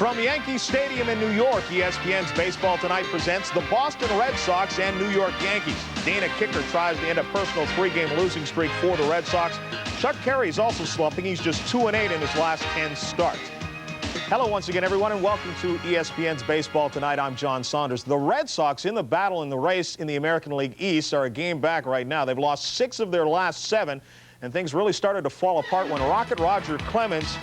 From Yankee Stadium in New York, ESPN's Baseball Tonight presents the Boston Red Sox and New York Yankees. Dana Kicker tries to end a personal 3-game losing streak for the Red Sox. Chuck Carey is also slumping. He's just 2-8 in his last 10 starts. Hello once again, everyone, and welcome to ESPN's Baseball Tonight. I'm John Saunders. The Red Sox in the battle in the race in the American League East are a game back right now. They've lost 6 of their last 7, and things really started to fall apart when Rocket Roger Clemens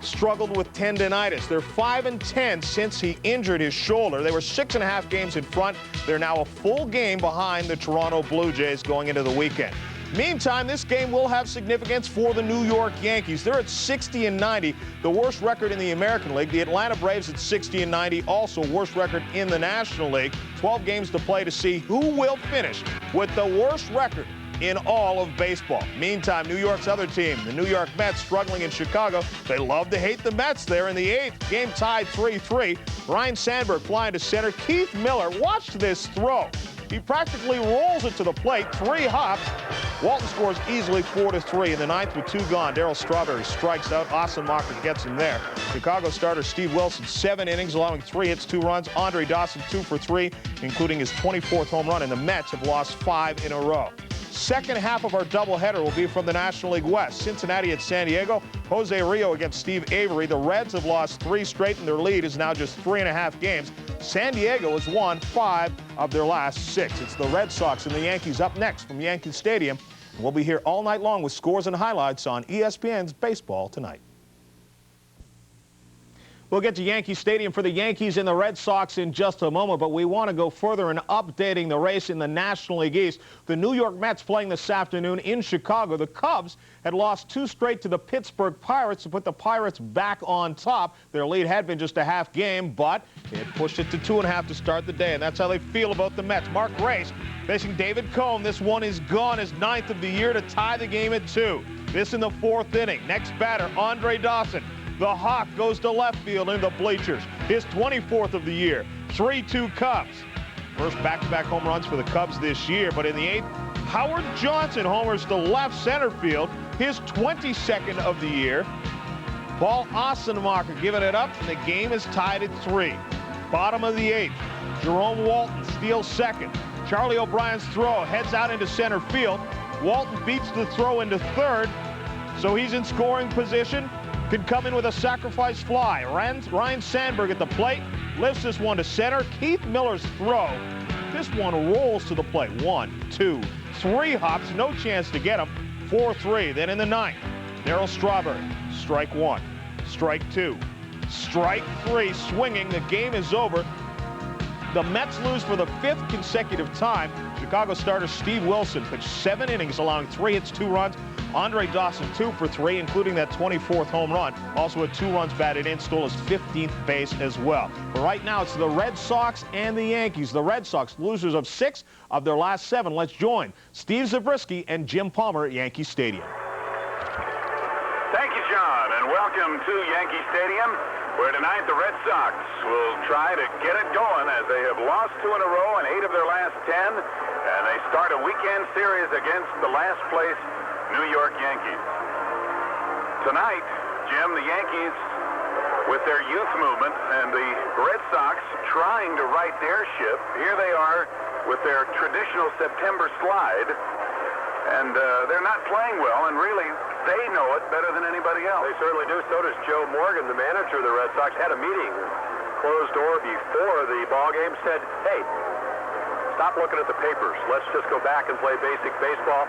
struggled with tendinitis. They're 5-10 since he injured his shoulder. They were 6.5 games in front. They're now a full game behind the Toronto Blue Jays going into the weekend. Meantime, this game will have significance for the New York Yankees. They're at 60-90, the worst record in the American League. The Atlanta Braves at 60-90, also worst record in the National League. 12 games to play to see who will finish with the worst record in all of baseball. Meantime, New York's other team, the New York Mets, struggling in Chicago. They love to hate the Mets there in the 8th. Game tied 3-3. Ryne Sandberg flying to center. Keith Miller, watch this throw. He practically rolls it to the plate. 3 hops. Walton scores easily 4-3 in the 9th with 2 gone. Darryl Strawberry strikes out. Ossenmacher gets him there. Chicago starter Steve Wilson, 7 innings, allowing 3 hits, 2 runs. Andre Dawson, 2 for 3, including his 24th home run. And the Mets have lost 5 in a row. Second half of our doubleheader will be from the National League West. Cincinnati at San Diego. Jose Rio against Steve Avery. The Reds have lost 3 straight, and their lead is now just 3.5 games. San Diego has won 5 of their last 6. It's the Red Sox and the Yankees up next from Yankee Stadium. We'll be here all night long with scores and highlights on ESPN's Baseball Tonight. We'll get to Yankee Stadium for the Yankees and the Red Sox in just a moment, but we want to go further in updating the race in the National League East. The New York Mets playing this afternoon in Chicago. The Cubs had lost 2 straight to the Pittsburgh Pirates to put the Pirates back on top. Their lead had been just a half game, but it pushed it to 2.5 to start the day, and that's how they feel about the Mets. Mark Grace facing David Cone. This one is gone, his 9th of the year, to tie the game at 2. This in the 4th inning. Next batter, Andre Dawson. The Hawk goes to left field in the bleachers. His 24th of the year. 3-2 Cubs. First back-to-back home runs for the Cubs this year, but in the 8th, Howard Johnson homers to left center field. His 22nd of the year. Paul Ossenmacher giving it up, and the game is tied at 3. Bottom of the 8th, Jerome Walton steals second. Charlie O'Brien's throw heads out into center field. Walton beats the throw into third, so he's in scoring position. Can come in with a sacrifice fly. Ryne Sandberg at the plate, lifts this one to center. Keith Miller's throw. This one rolls to the plate. 1, 2, 3 hops, no chance to get him. 4-3. Then in the 9th, Darryl Strawberry, strike 1, strike 2, strike 3, swinging. The game is over. The Mets lose for the 5th consecutive time. Chicago starter Steve Wilson pitched 7 innings, allowing 3 hits, 2 runs. Andre Dawson 2 for 3, including that 24th home run. Also had 2 runs batted in, stole his 15th base as well. But right now it's the Red Sox and the Yankees. The Red Sox, losers of 6 of their last 7. Let's join Steve Zabriskie and Jim Palmer at Yankee Stadium. Thank you, John, and welcome to Yankee Stadium, where tonight the Red Sox will try to get it going as they have lost 2 in a row in 8 of their last 10, and they start a weekend series against the last place New York Yankees. Tonight, Jim, the Yankees with their youth movement and the Red Sox trying to right their ship. Here they are with their traditional September slide, and they're not playing well, and really they know it better than anybody else. They certainly do. So does Joe Morgan, the manager of the Red Sox. Had a meeting, closed door before the ball game, said, hey, stop looking at the papers. Let's just go back and play basic baseball.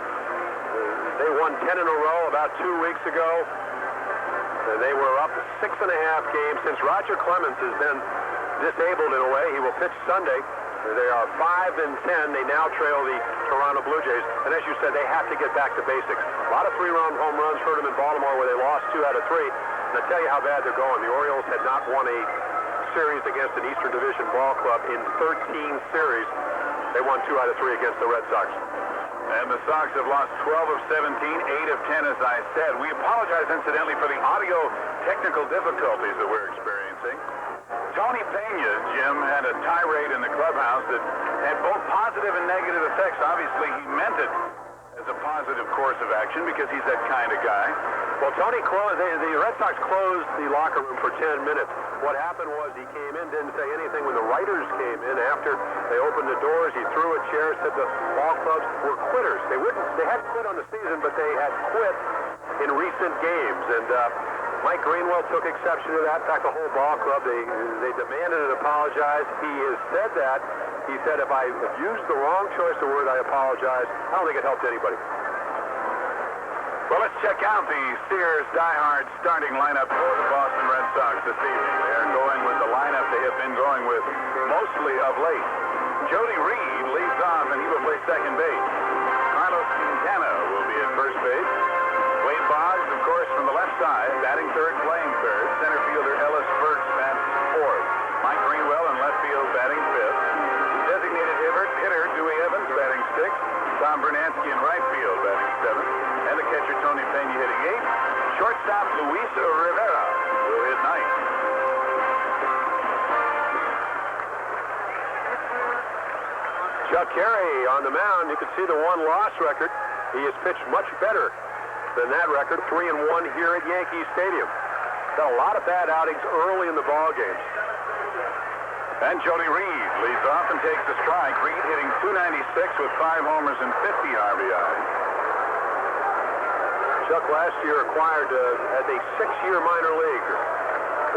They won 10 in a row about 2 weeks ago. And they were up 6.5 games since Roger Clemens has been disabled in a way. He will pitch Sunday. They are 5-10. They now trail the Toronto Blue Jays. And as you said, they have to get back to basics. A lot of 3-run home runs. Hurt them in Baltimore where they lost 2 out of 3. And I'll tell you how bad they're going. The Orioles had not won a series against an Eastern Division ball club in 13 series. They won 2 out of 3 against the Red Sox. And the Sox have lost 12 of 17, 8 of 10, as I said. We apologize, incidentally, for the audio technical difficulties that we're experiencing. Tony Pena, Jim, had a tirade in the clubhouse that had both positive and negative effects. Obviously, he meant it as It's a positive course of action because he's that kind of guy. Well, Tony closed, the Red Sox closed the locker room for 10 minutes. What happened was he came in, didn't say anything. When the writers came in after they opened the doors, he threw a chair, said the ball clubs were quitters. They hadn't quit on the season, but they had quit in recent games. And Mike Greenwell took exception to that. In fact, the whole ball club, they demanded and apologized. He has said that. He said, if I used the wrong choice of word, I apologize. I don't think it helped anybody. Well, let's check out the Sears diehard starting lineup for the Boston Red Sox this evening. They're going with the lineup they have been going with mostly of late. Jody Reed leads off, and he will play second base. Carlos Quintana will be at first base. Wade Boggs, of course, from the left side, batting third, playing third. Center fielder Ellis Burks bats fourth. Mike Greenwell in left field batting fifth. Designated hitter Dewey Evans batting sixth. Tom Bernansky in right field batting seventh. And the catcher Tony Pena hitting eighth. Shortstop Luis Rivera will hit ninth. Chuck Carey on the mound. You can see the one-loss record. He has pitched much better than that record, 3-1 here at Yankee Stadium. Got a lot of bad outings early in the ball games. And Jody Reed leads off and takes the strike. Reed hitting .296 with 5 homers and 50 RBIs. Chuck last year acquired as a 6-year minor leaguer.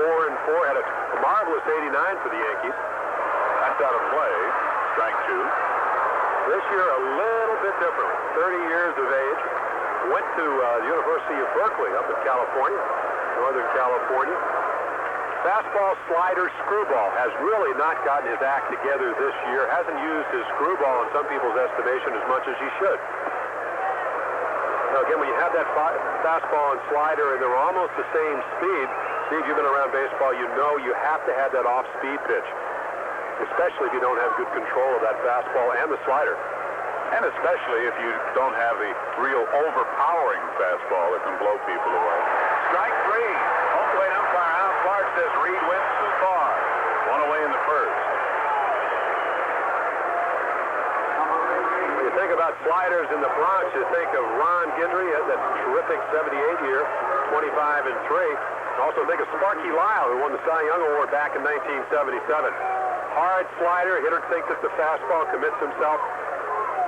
4-4, had a marvelous 89 for the Yankees. That's out of play. Strike 2. This year a little bit different. 30 years of age. Went to the University of Berkeley up in California, Northern California. Fastball, slider, screwball has really not gotten his act together this year. Hasn't used his screwball in some people's estimation as much as he should. Now again, when you have that fastball and slider and they're almost the same speed, Steve, you've been around baseball, you know you have to have that off-speed pitch, especially if you don't have good control of that fastball and the slider. And especially if you don't have the real overpowering fastball that can blow people away. Strike 3. Home plate umpire Al Clark says Reed went too far. One away in the first. When you think about sliders in the Bronx, you think of Ron Guidry, that terrific 78 year, 25-3. Also think of Sparky Lyle, who won the Cy Young Award back in 1977. Hard slider, hitter thinks that the fastball commits himself.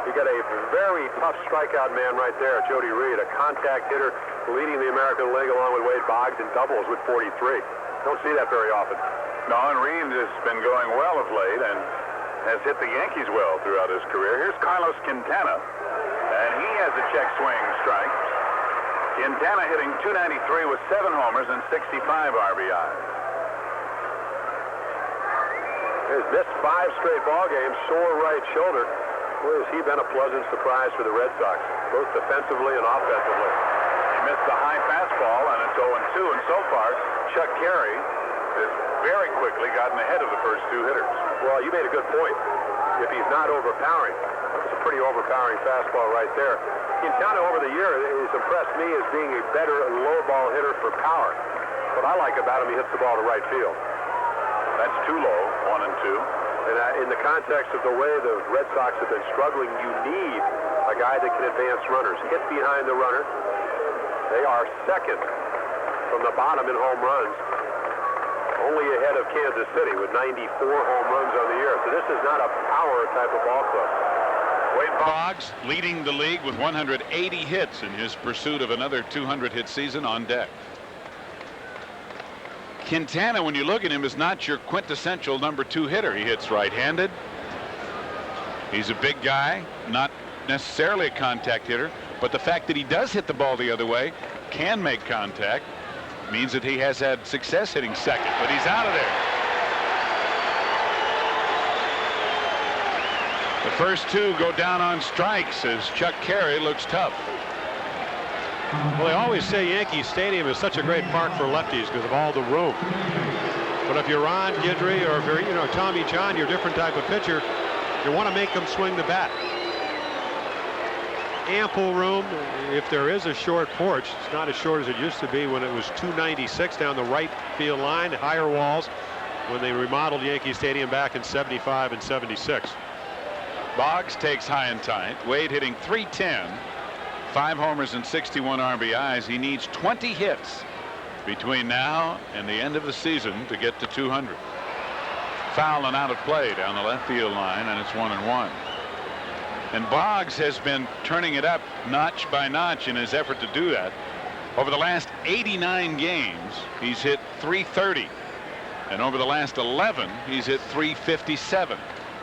You got a very tough strikeout man right there, Jody Reed, a contact hitter leading the American League along with Wade Boggs in doubles with 43. Don't see that very often. No, and Reed has been going well of late and has hit the Yankees well throughout his career. Here's Carlos Quintana, and he has a check swing strike. Quintana hitting .293 with 7 homers and 65 RBIs. He's missed 5 straight ball games, sore right shoulder. Boy, has he been a pleasant surprise for the Red Sox, both defensively and offensively. He missed the high fastball, and it's 0-2, and so far, Chuck Carey has very quickly gotten ahead of the first 2 hitters. Well, you made a good point. If he's not overpowering, it's a pretty overpowering fastball right there. Quintana over the year has impressed me as being a better low ball hitter for power. What I like about him, he hits the ball to right field. That's too low, 1 and 2. And in the context of the way the Red Sox have been struggling, you need a guy that can advance runners, hit behind the runner. They are second from the bottom in home runs, only ahead of Kansas City with 94 home runs on the year. So this is not a power type of ball club. Wade Boggs leading the league with 180 hits in his pursuit of another 200-hit season on deck. Quintana, when you look at him, is not your quintessential number 2 hitter. He hits right-handed. He's a big guy, not necessarily a contact hitter, but the fact that he does hit the ball the other way, can make contact, means that he has had success hitting second, but he's out of there. The first 2 go down on strikes as Chuck Carey looks tough. Well, they always say Yankee Stadium is such a great park for lefties because of all the room. But if you're Ron Guidry or if you're, Tommy John, you're a different type of pitcher, you want to make them swing the bat. Ample room. If there is a short porch, it's not as short as it used to be when it was 296 down the right field line, higher walls, when they remodeled Yankee Stadium back in 75 and 76. Boggs takes high and tight. Wade hitting .310 5 homers and 61 RBIs. He needs 20 hits between now and the end of the season to get to 200. Foul and out of play down the left field line, and it's 1-1. And Boggs has been turning it up notch by notch in his effort to do that. Over the last 89 games, he's hit .330, and over the last 11, he's hit .357,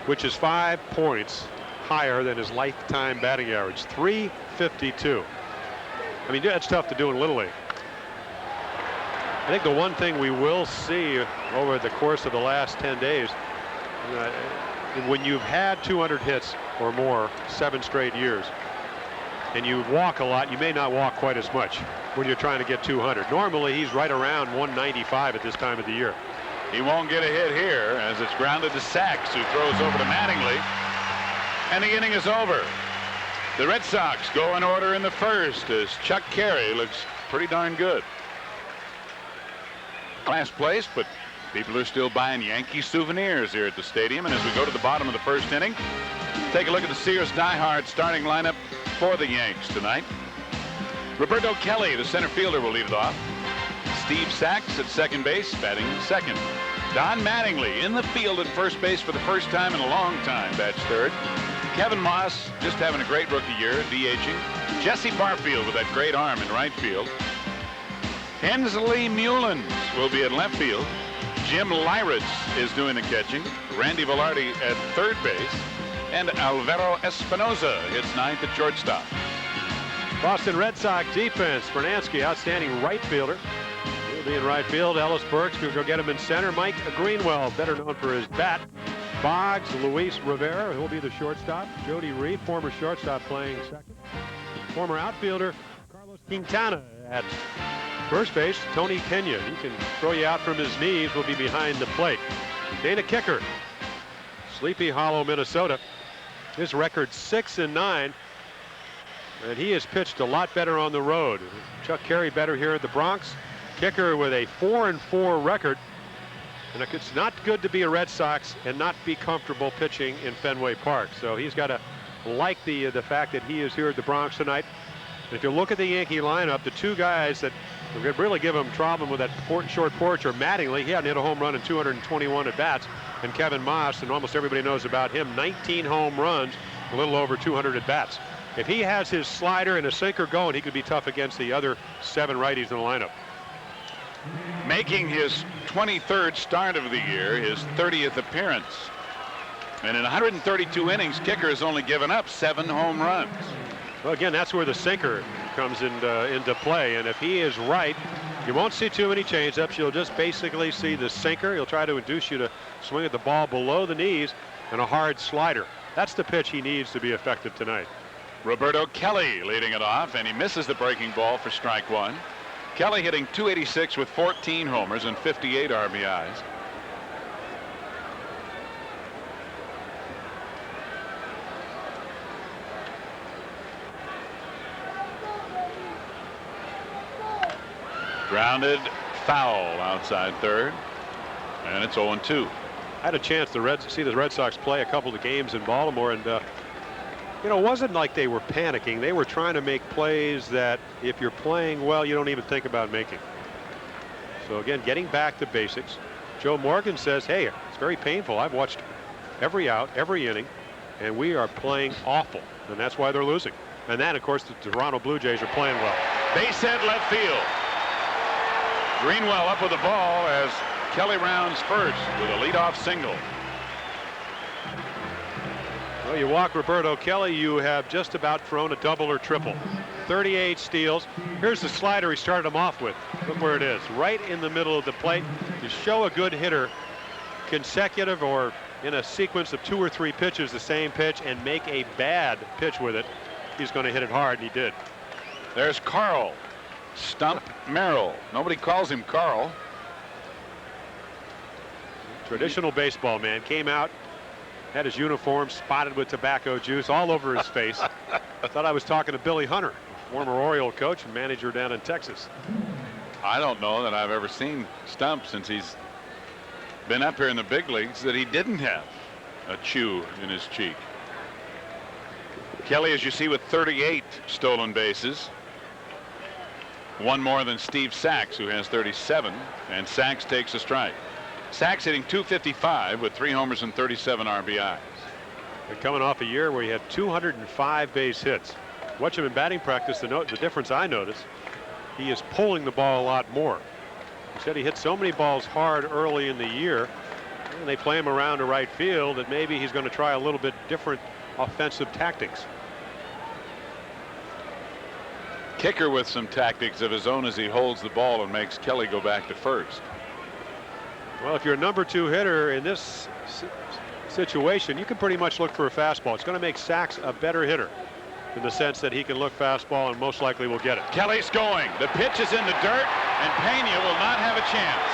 which is 5 points higher than his lifetime batting average, .352. I mean, that's tough to do in Little League. I think the one thing we will see over the course of the last 10 days, when you've had 200 hits or more 7 straight years, and you walk a lot, you may not walk quite as much when you're trying to get 200. Normally, he's right around 195 at this time of the year. He won't get a hit here as it's grounded to Sachs, who throws over to Mattingly, and the inning is over. The Red Sox go in order in the first as Chuck Carey looks pretty darn good. Last place, but people are still buying Yankee souvenirs here at the stadium. And as we go to the bottom of the first inning, take a look at the Sears diehard starting lineup for the Yanks tonight. Roberto Kelly, the center fielder, will lead it off. Steve Sachs at second base, batting second. Don Mattingly in the field at first base for the first time in a long time, bats third. Kevin Moss just having a great rookie year, DHing. Jesse Barfield with that great arm in right field. Hensley Mullins will be at left field. Jim Lyritz is doing the catching. Randy Velarde at third base. And Alvaro Espinoza hits ninth at shortstop. Boston Red Sox defense. Bernansky, outstanding right fielder. He'll be in right field. Ellis Burks will go get him in center. Mike Greenwell, better known for his bat. Boggs, Luis Rivera, who'll be the shortstop. Jody Reed, former shortstop, playing second. Former outfielder Carlos Quintana at first base. Tony Pena, he can throw you out from his knees, will be behind the plate. Dana Kicker, Sleepy Hollow, Minnesota. His record 6-9, and he has pitched a lot better on the road. Chuck Carey better here at the Bronx. Kicker with a 4-4 record. And it's not good to be a Red Sox and not be comfortable pitching in Fenway Park. So he's got to like the fact that he is here at the Bronx tonight. And if you look at the Yankee lineup, the two guys that could really give him trouble with that short porch are Mattingly. He hadn't hit a home run in 221 at bats. And Kevin Moss, and almost everybody knows about him, 19 home runs, a little over 200 at bats. If he has his slider and a sinker going, he could be tough against the other 7 righties in the lineup. Making his 23rd start of the year, his 30th appearance. And in 132 innings, Kicker has only given up 7 home runs. Well, again, that's where the sinker comes into play. And if he is right, you won't see too many changeups. You'll just basically see the sinker. He'll try to induce you to swing at the ball below the knees, and a hard slider. That's the pitch he needs to be effective tonight. Roberto Kelly leading it off, and he misses the breaking ball for strike one. Kelly hitting .286 with 14 homers and 58 RBIs. Grounded foul outside third, and it's 0-2. I had a chance to see the Red Sox play a couple of games in Baltimore, and you know, it wasn't like they were panicking. They were trying to make plays that if you're playing well, you don't even think about making. So again, getting back to basics. Joe Morgan says, hey, it's very painful. I've watched every out, every inning, and we are playing awful, and that's why they're losing. And then, of course, the Toronto Blue Jays are playing well. Base hit left field. Greenwell up with the ball as Kelly rounds first with a leadoff single. Well, you walk Roberto Kelly, you have just about thrown a double or triple. 38 steals. Here's the slider he started him off with. Look where it is, right in the middle of the plate. You show a good hitter consecutive or in a sequence of 2 or 3 pitches, the same pitch, and make a bad pitch with it, he's going to hit it hard, and he did. There's Carl. Stump Merrill. Nobody calls him Carl. Traditional baseball man. Came out, had his uniform spotted with tobacco juice all over his face. I thought I was talking to Billy Hunter, former Oriole coach and manager down in Texas. I don't know that I've ever seen Stump since he's been up here in the big leagues that he didn't have a chew in his cheek. Kelly, as you see, with 38 stolen bases. One more than Steve Sachs, who has 37, and Sachs takes a strike. Sachs hitting .255 with 3 homers and 37 RBIs. And coming off a year where he had 205 base hits. Watch him in batting practice. The difference I noticed, he is pulling the ball a lot more. He said he hit so many balls hard early in the year, and they play him around to right field, that maybe he's going to try a little bit different offensive tactics. Kicker with some tactics of his own as he holds the ball and makes Kelly go back to first. Well, if you're a number 2 hitter in this situation, you can pretty much look for a fastball. It's going to make Sachs a better hitter in the sense that he can look fastball and most likely will get it. Kelly's going. The pitch is in the dirt, and Pena will not have a chance.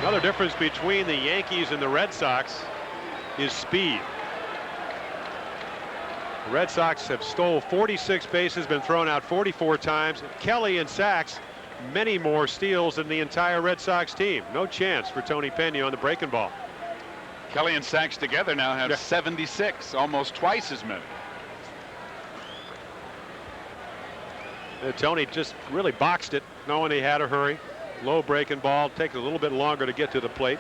Another difference between the Yankees and the Red Sox is speed. The Red Sox have stole 46 bases, been thrown out 44 times. Kelly and Sachs, many more steals than the entire Red Sox team. No chance for Tony Pena on the breaking ball. Kelly and Sachs together now have 76, almost twice as many. Tony just really boxed it, knowing he had a hurry. Low breaking ball, takes a little bit longer to get to the plate.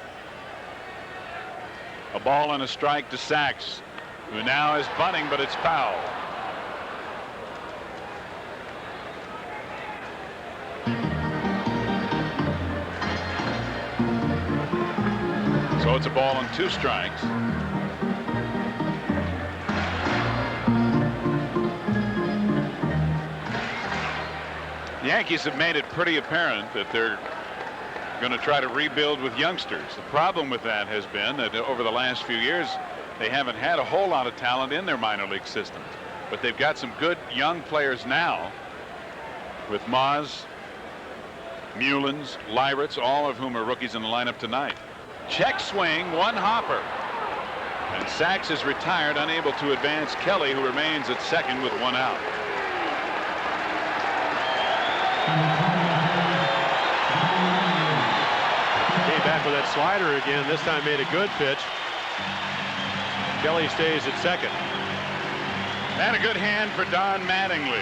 A ball and a strike to Sachs, who now is bunting, but it's foul. So it's a ball and 2 strikes. The Yankees have made it pretty apparent that they're going to try to rebuild with youngsters. The problem with that has been that over the last few years, they haven't had a whole lot of talent in their minor league system. But they've got some good young players now with Maz, Mullins, Lyritz, all of whom are rookies in the lineup tonight. Check swing, 1 hopper. And Sachs is retired, unable to advance Kelly, who remains at second with 1 out. Came back with that slider again. This time made a good pitch. Kelly stays at second. And a good hand for Don Mattingly.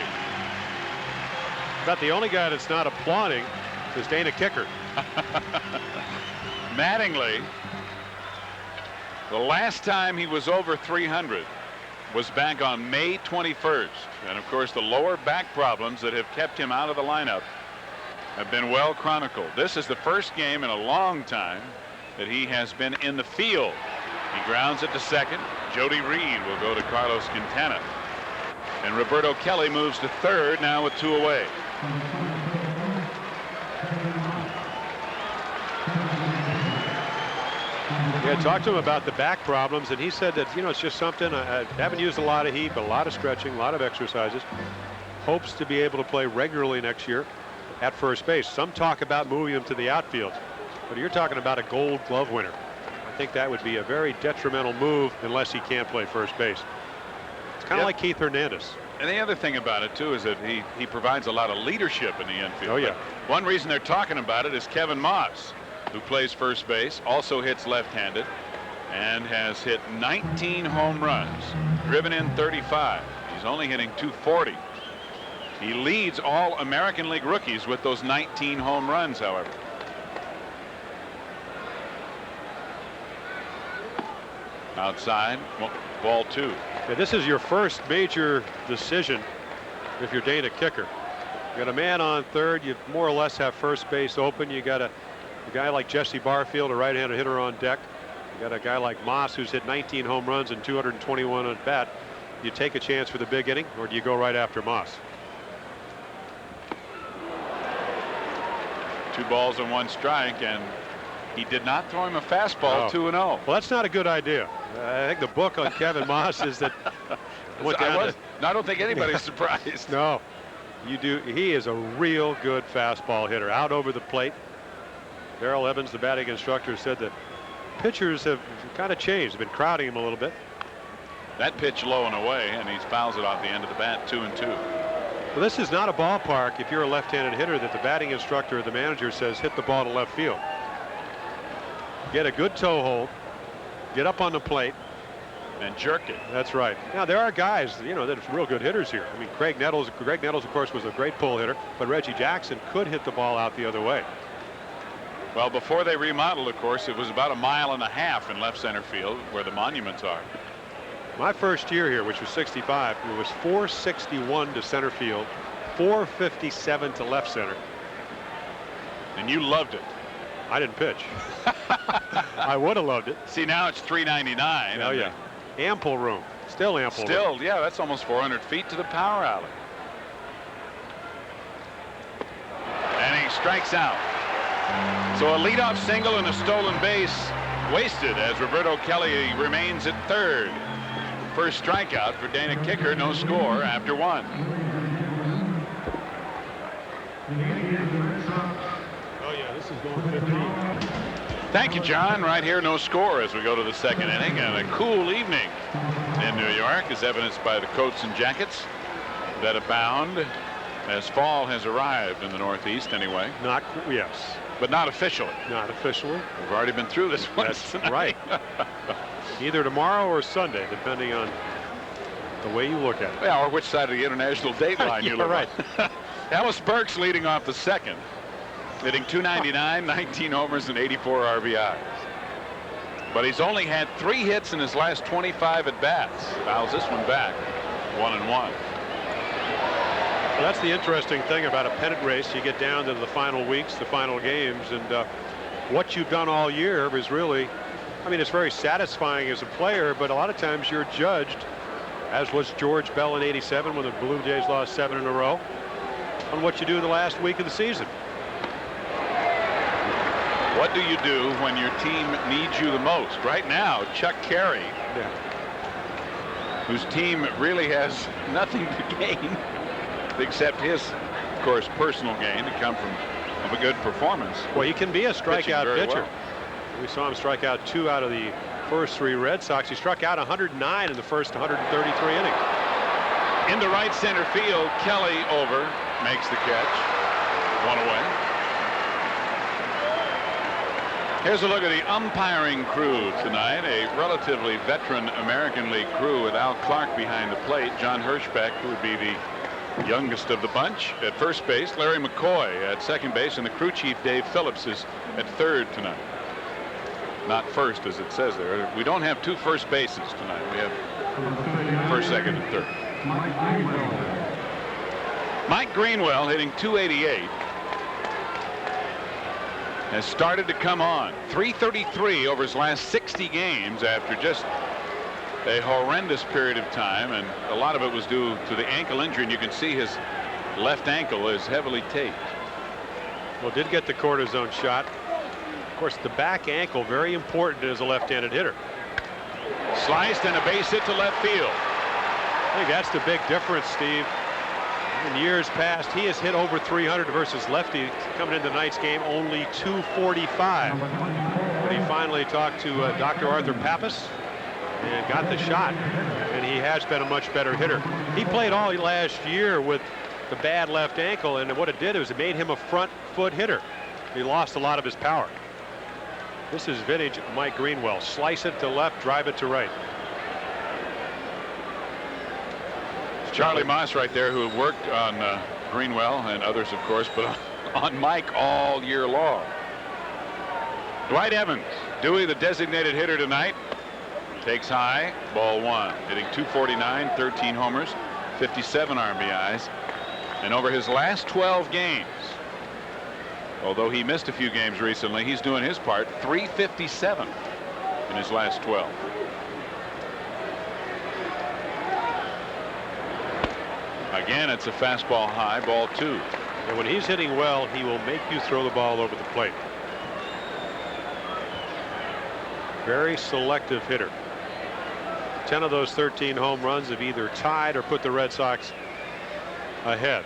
About the only guy that's not applauding is Dana Kicker. Mattingly, the last time he was over 300 was back on May 21st. And of course, the lower back problems that have kept him out of the lineup have been well chronicled. This is the first game in a long time that he has been in the field. He grounds it to second. Jody Reed will go to Carlos Quintana. And Roberto Kelly moves to third now with 2 away. Yeah, talked to him about the back problems, and he said that, it's just something. I haven't used a lot of heat, but a lot of stretching, a lot of exercises. Hopes to be able to play regularly next year at first base. Some talk about moving him to the outfield, but you're talking about a Gold Glove winner. I think that would be a very detrimental move unless he can't play first base. It's kind of like Keith Hernandez. And the other thing about it, too, is that he provides a lot of leadership in the infield. Oh, yeah. But one reason they're talking about it is Kevin Moss, who plays first base, also hits left-handed, and has hit 19 home runs, driven in 35. He's only hitting .240. He leads all American League rookies with those 19 home runs, however. Outside, ball 2. Yeah, this is your first major decision if you're Dana Kicker. You got a man on third. You more or less have first base open. You got a guy like Jesse Barfield, a right-handed hitter, on deck. You got a guy like Moss, who's hit 19 home runs and 221 at bat. You take a chance for the big inning, or do you go right after Moss? 2 balls and 1 strike, and he did not throw him a fastball. 2-0. Well, that's not a good idea. I think the book on Kevin Moss is that I don't think anybody's surprised. No, you do. He is a real good fastball hitter, out over the plate. Darrell Evans, the batting instructor, said that pitchers have kind of changed. They've been crowding him a little bit. That pitch low and away, and he fouls it off the end of the bat. 2-2. Well, this is not a ballpark, if you're a left-handed hitter, that the batting instructor or the manager says hit the ball to left field. Get a good toe hold, get up on the plate, and jerk it. That's right. Now there are guys, that are real good hitters here. I mean, Greg Nettles, of course, was a great pull hitter, but Reggie Jackson could hit the ball out the other way. Well, before they remodeled, of course, it was about 1.5 miles in left center field where the monuments are. My first year here, which was 65, it was 461 to center field, 457 to left center. And you loved it. I didn't pitch. I would have loved it. See, now it's 399. Oh, yeah. Ample room. Still ample room. Yeah, that's almost 400 feet to the power alley. And he strikes out. So a leadoff single and a stolen base wasted as Roberto Kelly remains at third. First strikeout for Dana Kicker, no score after 1. Oh, yeah, this is going 15. Thank you, John. Right here, no score as we go to the second inning, and a cool evening in New York is evidenced by the coats and jackets that abound as fall has arrived in the Northeast anyway. Yes. But not officially. Not officially. We've already been through this once. That's right. Either tomorrow or Sunday, depending on the way you look at it. Yeah, or which side of the international date line you look right. Ellis Burks leading off the second, hitting .299, 19 homers and 84 RBIs. But he's only had 3 hits in his last 25 at bats. Fouls this one back, 1-1. Well, that's the interesting thing about a pennant race. You get down to the final weeks, the final games, and what you've done all year is really, I mean, it's very satisfying as a player, but a lot of times you're judged, as was George Bell in '87 when the Blue Jays lost 7 in a row, on what you do the last week of the season. What do you do when your team needs you the most? Right now, Chuck Carey, whose team really has nothing to gain except his, of course, personal gain to come from a good performance. Well, he can be a strikeout pitcher. Well. We saw him strike out 2 out of the first 3 Red Sox. He struck out 109 in the first 133 innings. Into right center field, Kelly over, makes the catch. 1 away. Here's a look at the umpiring crew tonight. A relatively veteran American League crew with Al Clark behind the plate. John Hirschbeck, who would be the youngest of the bunch, at first base. Larry McCoy at second base, and the crew chief Dave Phillips is at third tonight. Not first, as it says there. We don't have 2 first bases tonight. We have first, second, and third. Mike Greenwell hitting .288 has started to come on. .333 over his last 60 games after just a horrendous period of time, and a lot of it was due to the ankle injury, and you can see his left ankle is heavily taped. Well, did get the cortisone shot. Of course, the back ankle, very important as a left-handed hitter. Sliced and a base hit to left field. I think that's the big difference, Steve. In years past, he has hit over 300 versus lefty. Coming into tonight's game, only 245. But he finally talked to Dr. Arthur Pappas and got the shot, and he has been a much better hitter. He played all last year with the bad left ankle, and what it did is it made him a front foot hitter. He lost a lot of his power. This is vintage Mike Greenwell. Slice it to left, drive it to right. Charlie Moss right there, who worked on Greenwell and others, of course, but on Mike all year long. Dwight Evans, Dewey, the designated hitter tonight, takes high, ball 1, hitting .249, 13 homers, 57 RBIs, and over his last 12 games, although he missed a few games recently, he's doing his part. .357 in his last 12. Again, it's a fastball high, ball 2. And when he's hitting well, he will make you throw the ball over the plate. Very selective hitter. 10 of those 13 home runs have either tied or put the Red Sox ahead.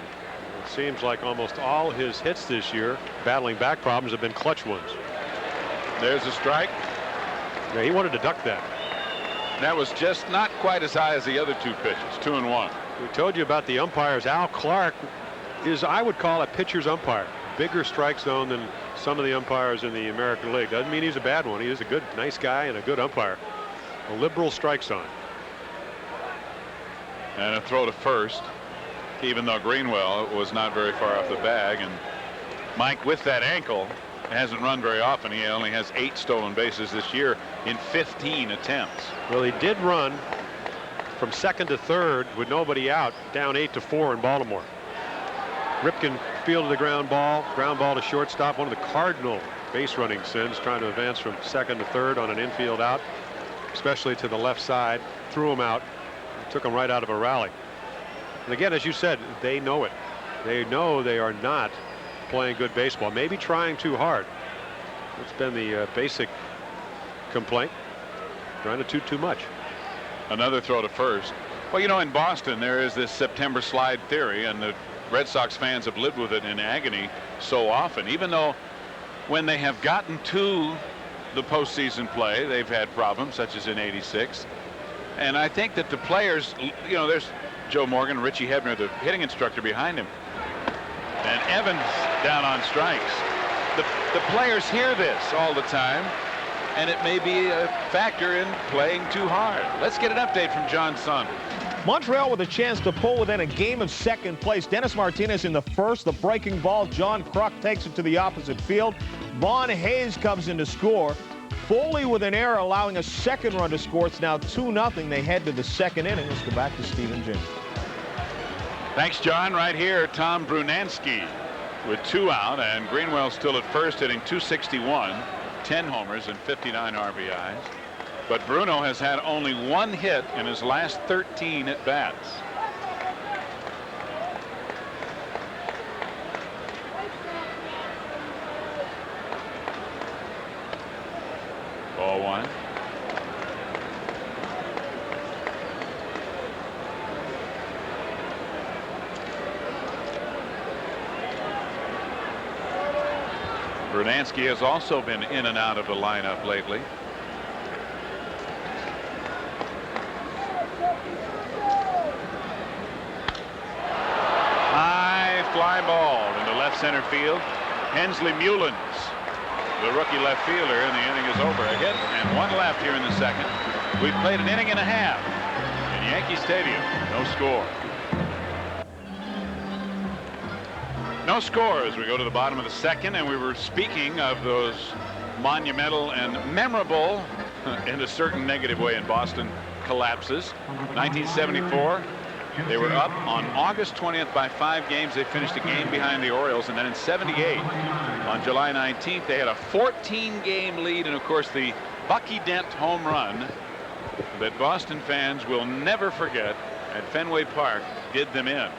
It seems like almost all his hits this year, battling back problems, have been clutch ones. There's a strike. Yeah, he wanted to duck that. That was just not quite as high as the other 2 pitches, 2-1. We told you about the umpires. Al Clark is, I would call, a pitcher's umpire. Bigger strike zone than some of the umpires in the American League. Doesn't mean he's a bad one. He is a good, nice guy and a good umpire. A liberal strike zone. And a throw to first, even though Greenwell was not very far off the bag. And Mike, with that ankle, hasn't run very often. He only has 8 stolen bases this year in 15 attempts. Well, he did run from second to third with nobody out, down 8-4 in Baltimore. Ripken fielded the ground ball to shortstop. One of the cardinal base running sins, trying to advance from second to third on an infield out, especially to the left side. Threw him out, took him right out of a rally. And again, as you said, they know it. They know they are not playing good baseball, maybe trying too hard. It's been the basic complaint, trying to do too much. Another throw to first. Well, you know, in Boston there is this September slide theory, and the Red Sox fans have lived with it in agony so often. Even though when they have gotten to the postseason play, they've had problems, such as in '86. And I think that the players, you know, there's Joe Morgan, Richie Hebner, the hitting instructor behind him, and Evans down on strikes. The players hear this all the time, and it may be a factor in playing too hard. Let's get an update from John Sun. Montreal with a chance to pull within a game of second place. Dennis Martinez in the first. The breaking ball. John Kruk takes it to the opposite field. Vaughn Hayes comes in to score. Foley with an error, allowing a second run to score. It's now 2-0. They head to the second inning. Let's go back to Stephen James. Thanks, John. Right here, Tom Brunansky with 2 out, and Greenwell still at first, hitting .261, 10 homers and 59 RBIs. But Bruno has had only 1 hit in his last 13 at bats. Ball 1. Brunansky has also been in and out of the lineup lately. High fly ball into left center field. Hensley Mullins, the rookie left fielder, and the inning is over. A hit and 1 left here in the second. We've played an inning and a half in Yankee Stadium. No score. No score as we go to the bottom of the second, and we were speaking of those monumental and memorable, in a certain negative way in Boston, collapses. 1974, they were up on August 20th by 5 games. They finished a game behind the Orioles, and then in '78, on July 19th, they had a 14-game lead, and of course the Bucky Dent home run that Boston fans will never forget at Fenway Park did them in.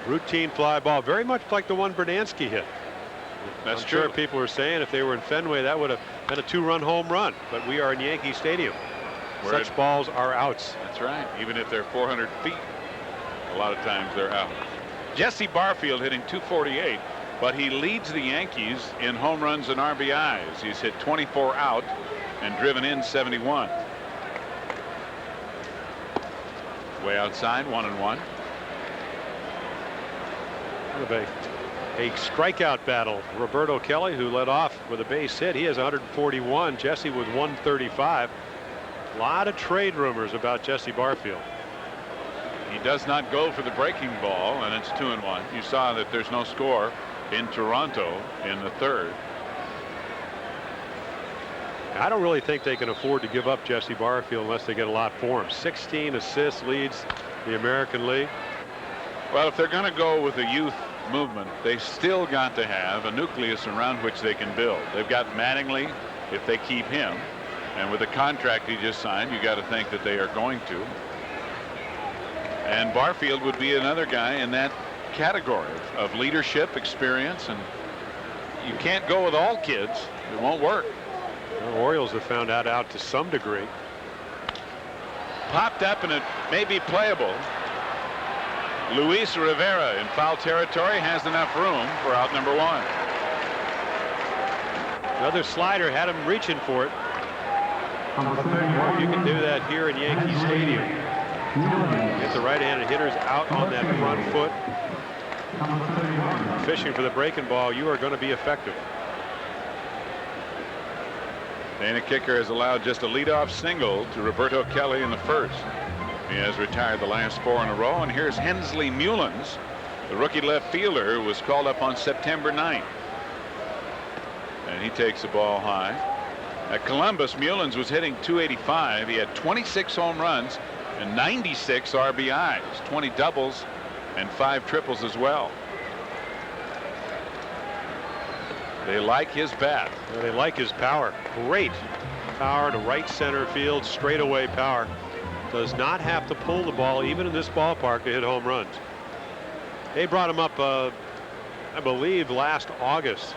Routine fly ball, very much like the one Brunansky hit. That's I'm true. sure people were saying if they were in Fenway, that would have been a 2-run home run. But we are in Yankee Stadium. Such balls are outs. That's right. Even if they're 400 feet, a lot of times they're out. Jesse Barfield hitting .248, but he leads the Yankees in home runs and RBIs. He's hit 24 out and driven in 71. Way outside, 1-1. A strikeout battle. Roberto Kelly, who led off with a base hit, he has 141. Jesse with 135. A lot of trade rumors about Jesse Barfield. He does not go for the breaking ball, and it's 2-1. You saw that there's no score in Toronto in the third. I don't really think they can afford to give up Jesse Barfield unless they get a lot for him. 16 assists, leads the American League. Well, if they're going to go with the youth movement, they still got to have a nucleus around which they can build. They've got Mattingly if they keep him, and with the contract he just signed, you got to think that they are going to. And Barfield would be another guy in that category of leadership, experience, and you can't go with all kids. It won't work. The Orioles have found that out to some degree. Popped up, and it may be playable. Luis Rivera in foul territory has enough room for out number 1. Another slider had him reaching for it. You can do that here in Yankee Stadium. Get the right-handed hitters out on that front foot. Fishing for the breaking ball, you are going to be effective. Dana Kicker has allowed just a leadoff single to Roberto Kelly in the first. He has retired the last 4 in a row. And here's Hensley Mullins, the rookie left fielder who was called up on September 9th. And he takes the ball high. At Columbus, Mullins was hitting .285. He had 26 home runs and 96 RBIs, 20 doubles and 5 triples as well. They like his bat. They like his power. Great power to right center field, straightaway power. Does not have to pull the ball, even in this ballpark, to hit home runs. They brought him up, I believe, last August.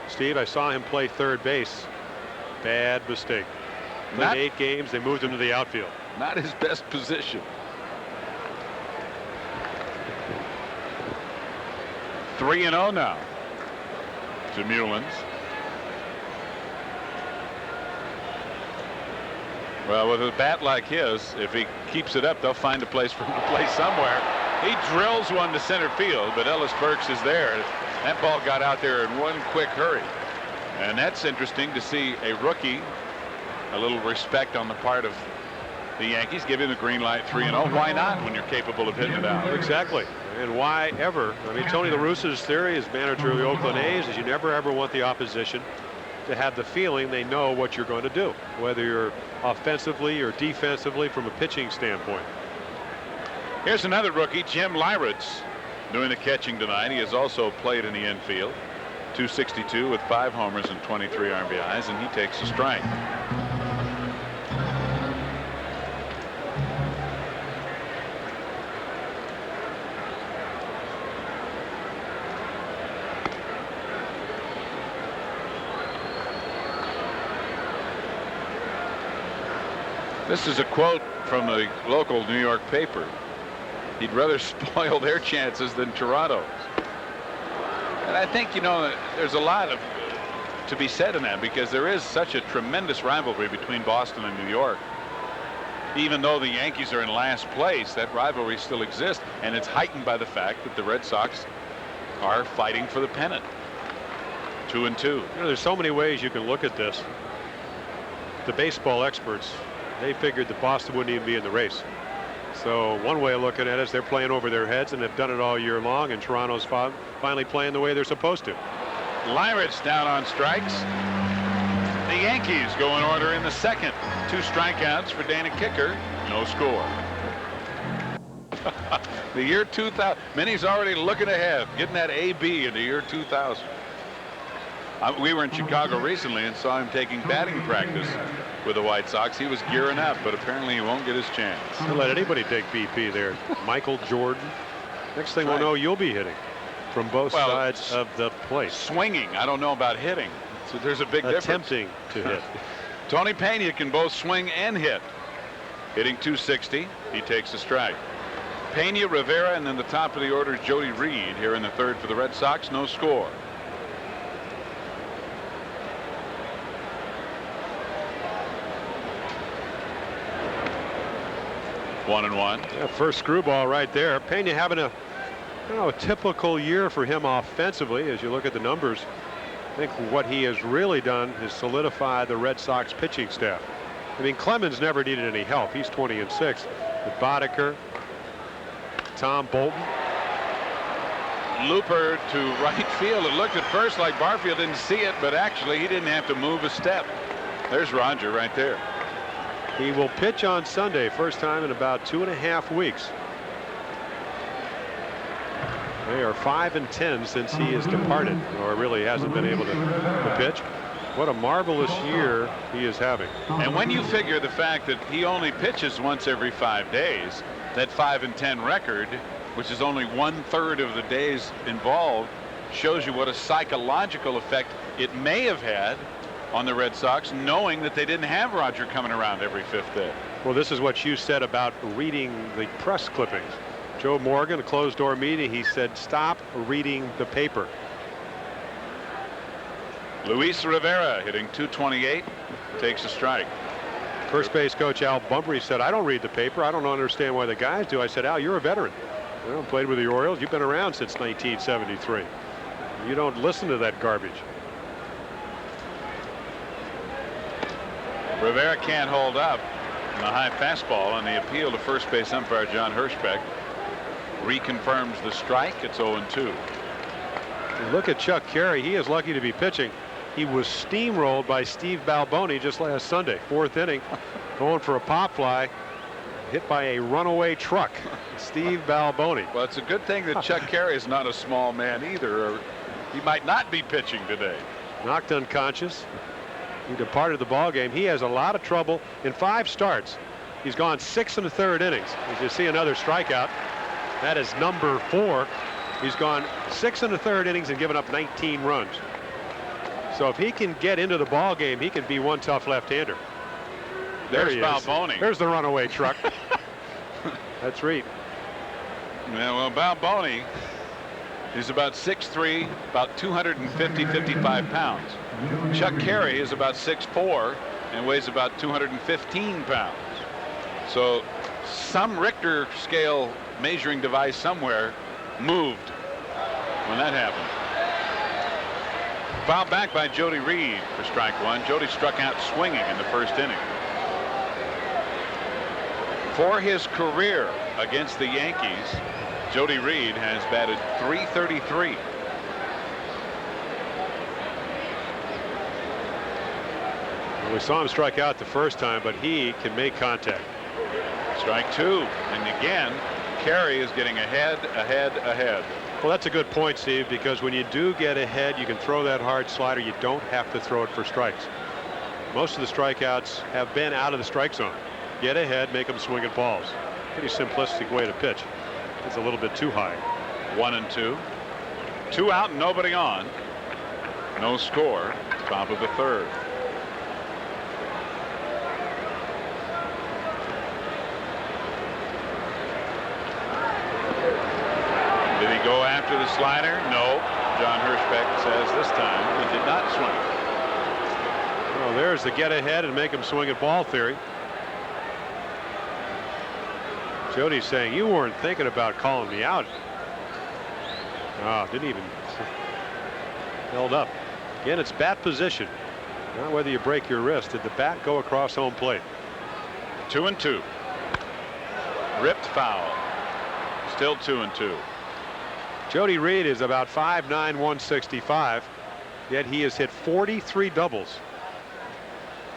Steve, I saw him play third base. Bad mistake. In 8 games, they moved him to the outfield. Not his best position. 3-0 now to Mullins. Well, with a bat like his, if he keeps it up, they'll find a place for him to play somewhere. He drills one to center field, but Ellis Burks is there. That ball got out there in one quick hurry. And that's interesting to see a rookie, a little respect on the part of the Yankees, give him the green light. 3-0. Why not when you're capable of hitting it out? Exactly. And why ever? I mean, Tony La Russa's theory as manager of the Oakland A's is you never ever want the opposition to have the feeling they know what you're going to do, whether you're offensively or defensively from a pitching standpoint. Here's another rookie, Jim Lyritz, doing the catching tonight. He has also played in the infield. .262 with 5 homers and 23 RBIs, and he takes a strike. This is a quote from the local New York paper. He'd rather spoil their chances than Toronto's. And I think, you know, there's a lot to be said in that, because there is such a tremendous rivalry between Boston and New York. Even though the Yankees are in last place, that rivalry still exists, and it's heightened by the fact that the Red Sox are fighting for the pennant. 2-2. You know, there's so many ways you can look at this. The baseball experts, they figured that Boston wouldn't even be in the race. So one way of looking at it is they're playing over their heads, and they've done it all year long, and Toronto's finally playing the way they're supposed to. Lyritz down on strikes. The Yankees go in order in the second. 2 strikeouts for Dana Kicker. No score. The year 2000. Minnie's already looking ahead, getting that AB in the year 2000. We were in Chicago recently and saw him taking batting practice with the White Sox. He was gearing up, but apparently he won't get his chance. Don't let anybody take BP there. Michael Jordan. Next thing we'll know, you'll be hitting from both sides of the plate. Swinging. I don't know about hitting. So there's a big difference. Attempting to hit. Tony Pena can both swing and hit. Hitting .260. He takes a strike. Pena, Rivera, and then the top of the order is Jody Reed here in the third for the Red Sox. No score. One and one. Yeah, first screwball right there. Pena having a typical year for him offensively. As you look at the numbers, I think what he has really done is solidify the Red Sox pitching staff. I mean, Clemens never needed any help. He's 20-6. But Boddicker, Tom Bolton. Looper to right field. It looked at first like Barfield didn't see it, but actually he didn't have to move a step. There's Roger right there. He will pitch on Sunday, first time in about 2.5 weeks. They are 5-10 since he has departed, or really hasn't been able to pitch. What a marvelous year he is having. And when you figure the fact that he only pitches once every 5 days, that 5-10 record, which is only 1/3 of the days involved, shows you what a psychological effect it may have had on the Red Sox, knowing that they didn't have Roger coming around every 5th day. Well, this is what you said about reading the press clippings. Joe Morgan, a closed-door meeting, he said, stop reading the paper. Luis Rivera hitting .228, takes a strike. First base coach Al Bumbry said, I don't read the paper. I don't understand why the guys do. I said, Al, you're a veteran. You know, played with the Orioles. You've been around since 1973. You don't listen to that garbage. Rivera can't hold up on a high fastball, and the appeal to first base umpire John Hirschbeck reconfirms the strike. It's 0-2. Look at Chuck Carey. He is lucky to be pitching. He was steamrolled by Steve Balboni just last Sunday. 4th inning, going for a pop fly, hit by a runaway truck. Steve Balboni. Well, it's a good thing that Chuck Carey is not a small man either, or he might not be pitching today. Knocked unconscious. He departed the ball game. He has a lot of trouble in 5 starts. He's gone 6 1/3 innings. As you see, another strikeout. That is number 4. He's gone 6 1/3 innings and given up 19 runs. So if he can get into the ball game, he can be one tough left-hander. There's he is. Balboni. There's the runaway truck. That's right. Yeah, well, Balboni is about 6'3", about 55 pounds. Chuck Carey is about 6'4" and weighs about 215 pounds. So some Richter scale measuring device somewhere moved when that happened. Fouled back by Jody Reed for strike 1. Jody struck out swinging in the 1st inning. For his career against the Yankees, Jody Reed has batted .333. Well, we saw him strike out the first time, but he can make contact. Strike 2, and again Carey is getting ahead. Well, that's a good point, Steve, because when you do get ahead, you can throw that hard slider. You don't have to throw it for strikes. Most of the strikeouts have been out of the strike zone. Get ahead, make them swing at balls. Pretty simplistic way to pitch. It's a little bit too high. 1-2. 2 out and nobody on. No score. Top of the 3rd. Did he go after the slider? No. John Hirschbeck says this time he did not swing. Well, there's the get ahead and make him swing at ball theory. Jody's saying you weren't thinking about calling me out. Oh, didn't even held up. Again, it's bat position, not whether you break your wrist. Did the bat go across home plate? 2-2. Ripped foul. Still 2-2. Jody Reed is about 5'9", 165, yet he has hit 43 doubles.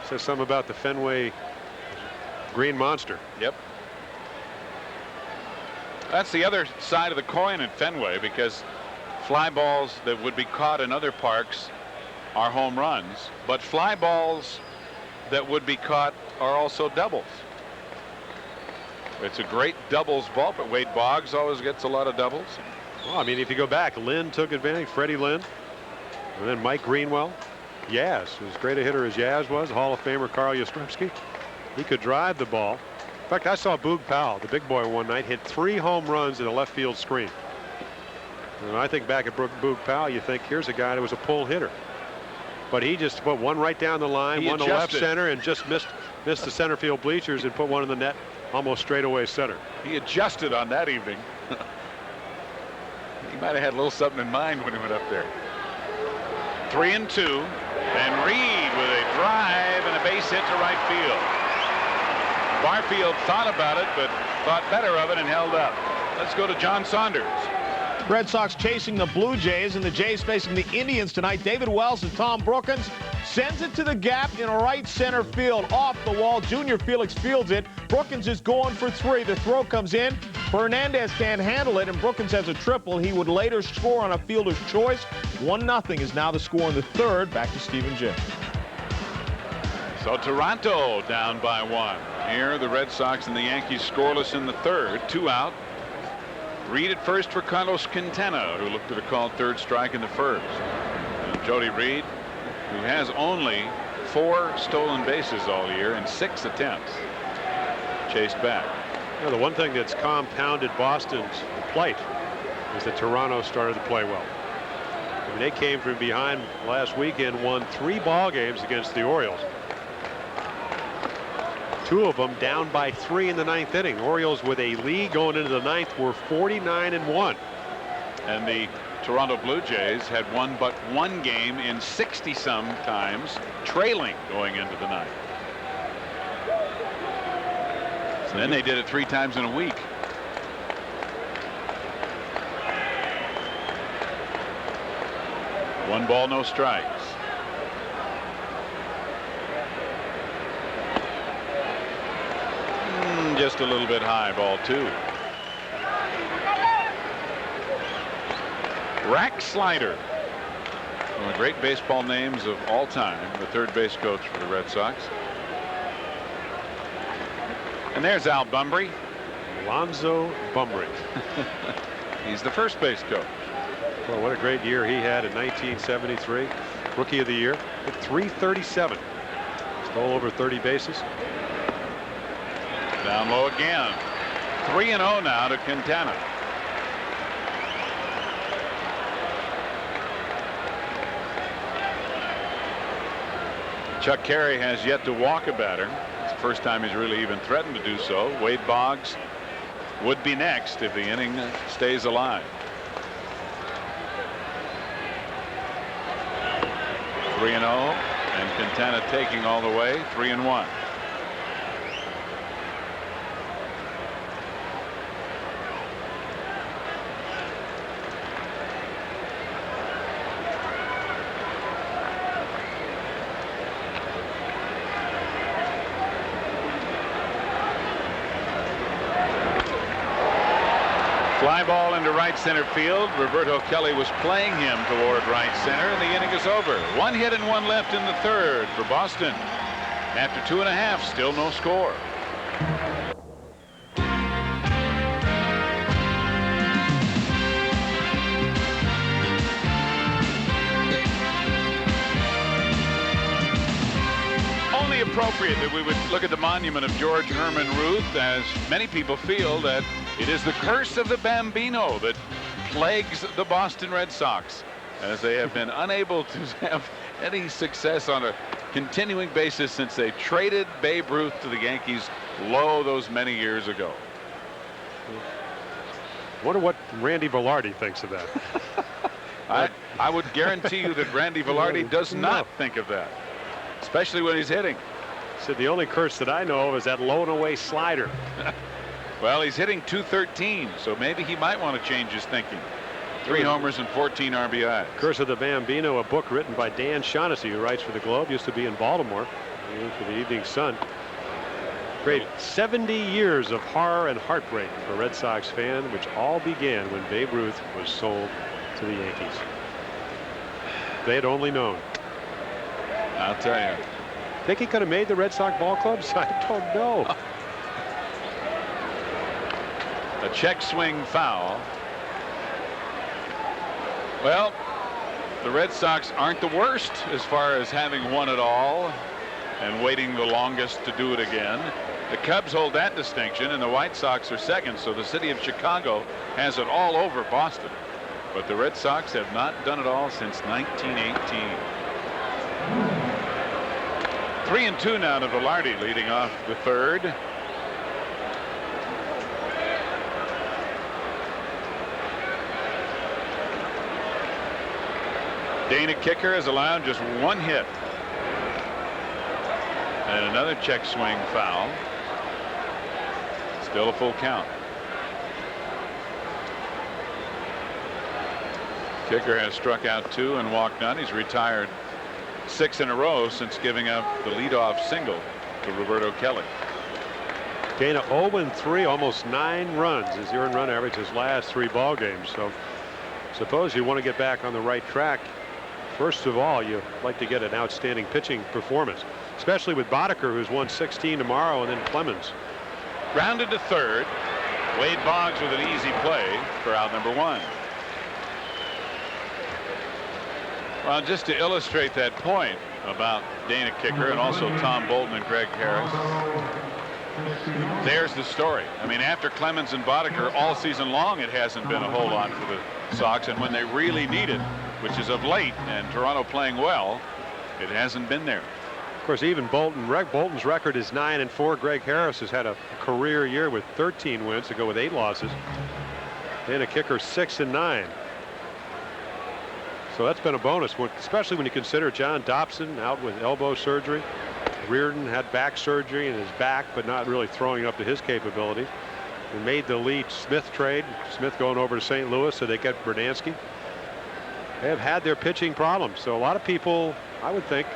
Says something about the Fenway Green Monster. Yep. That's the other side of the coin at Fenway, because fly balls that would be caught in other parks are home runs, but fly balls that would be caught are also doubles. It's a great doubles ball, but Wade Boggs always gets a lot of doubles. Well, I mean, if you go back, Lynn took advantage, Freddie Lynn, and then Mike Greenwell. Yaz, as great a hitter as Yaz was, Hall of Famer Carl Yastrzemski. He could drive the ball. In fact, I saw Boog Powell, the big boy, one night, hit 3 home runs in a left field screen. And I think back at Boog Powell, you think, here's a guy that was a pull hitter. But he just put one right down the line, one to left center, and just missed the center field bleachers and put one in the net almost straight away center. He adjusted on that evening. He might have had a little something in mind when he went up there. 3-2, and Reed with a drive and a base hit to right field. Barfield thought about it, but thought better of it and held up. Let's go to John Saunders. Red Sox chasing the Blue Jays, and the Jays facing the Indians tonight. David Wells and Tom Brookins sends it to the gap in right center field. Off the wall, Junior Felix fields it. Brookins is going for 3. The throw comes in. Fernandez can't handle it, and Brookins has a triple. He would later score on a fielder's choice. 1-0 is now the score in the 3rd. Back to Steve and Jim. So Toronto down by 1. Here the Red Sox and the Yankees scoreless in the 3rd. 2 out. Reed at first for Carlos Quintana, who looked at a called 3rd strike in the 1st. And Jody Reed, who has only 4 stolen bases all year in 6 attempts, chased back. You know, the one thing that's compounded Boston's plight is that Toronto started to play well. I mean, they came from behind last weekend, won 3 ball games against the Orioles. 2 of them down by 3 in the 9th inning. Orioles with a lead going into the 9th were 49-1. And the Toronto Blue Jays had won but 1 game in 60-some times, trailing going into the 9th. And then they did it 3 times in a week. One ball, no strikes. Just a little bit high, ball 2. Rack Slider, one of the great baseball names of all time, the third base coach for the Red Sox. And there's Al Bumbry. Alonzo Bumbry. He's the first base coach. Well, what a great year he had in 1973. Rookie of the year. Hit .337. Stole over 30 bases. Down low again. 3-0 now to Quintana. Chuck Carey has yet to walk a batter. It's the first time he's really even threatened to do so. Wade Boggs would be next if the inning stays alive. 3-0, and Quintana taking all the way. 3-1. Fly ball into right center field. Roberto Kelly was playing him toward right center, and the inning is over. 1 hit and 1 left in the third for Boston. After 2.5, still no score. Only appropriate that we would look at the monument of George Herman Ruth, as many people feel that it is the curse of the Bambino that plagues the Boston Red Sox, as they have been unable to have any success on a continuing basis since they traded Babe Ruth to the Yankees those many years ago. Wonder what Randy Velarde thinks of that. I would guarantee you that Randy Velarde does not think of that, especially when he's hitting. Said the only curse that I know of is that low and away slider. Well, he's hitting .213, so maybe he might want to change his thinking. 3 homers and 14 RBIs. Curse of the Bambino, a book written by Dan Shaughnessy, who writes for the Globe, used to be in Baltimore, for the Evening Sun. Great 70 years of horror and heartbreak for a Red Sox fan, which all began when Babe Ruth was sold to the Yankees. They had only known. I'll tell you. Think he could have made the Red Sox ball clubs? I don't know. A check swing foul. Well, the Red Sox aren't the worst as far as having won it all and waiting the longest to do it again. The Cubs hold that distinction, and the White Sox are second, so the city of Chicago has it all over Boston. But the Red Sox have not done it all since 1918. 3-2 now to Velarde, leading off the third. Dana Kicker has allowed just 1 hit. And another check swing foul. Still a full count. Kicker has struck out 2 and walked none. He's retired 6 in a row since giving up the leadoff single to Roberto Kelly. Dana 0-3, almost 9 runs his earned run average his last 3 ball games. So suppose you want to get back on the right track. First of all, you like to get an outstanding pitching performance, especially with Boddicker, who's won 16 tomorrow, and then Clemens. Grounded to third. Wade Boggs with an easy play for out number 1. Well, just to illustrate that point about Dana Kicker and also Tom Bolton and Greg Harris, there's the story. I mean, after Clemens and Boddicker all season long, it hasn't been a whole lot for the Sox, and when they really need it, which is of late, and Toronto playing well, it hasn't been there. Of course, even Bolton's record is 9-4. Greg Harris has had a career year with 13 wins to go with 8 losses. Dana Kicker 6-9. So that's been a bonus, especially when you consider John Dobson out with elbow surgery. Reardon had back surgery in his back, but not really throwing up to his capabilities. We made the Lee Smith trade. Smith going over to St. Louis, so they get Bernansky. They have had their pitching problems. So a lot of people, I would think,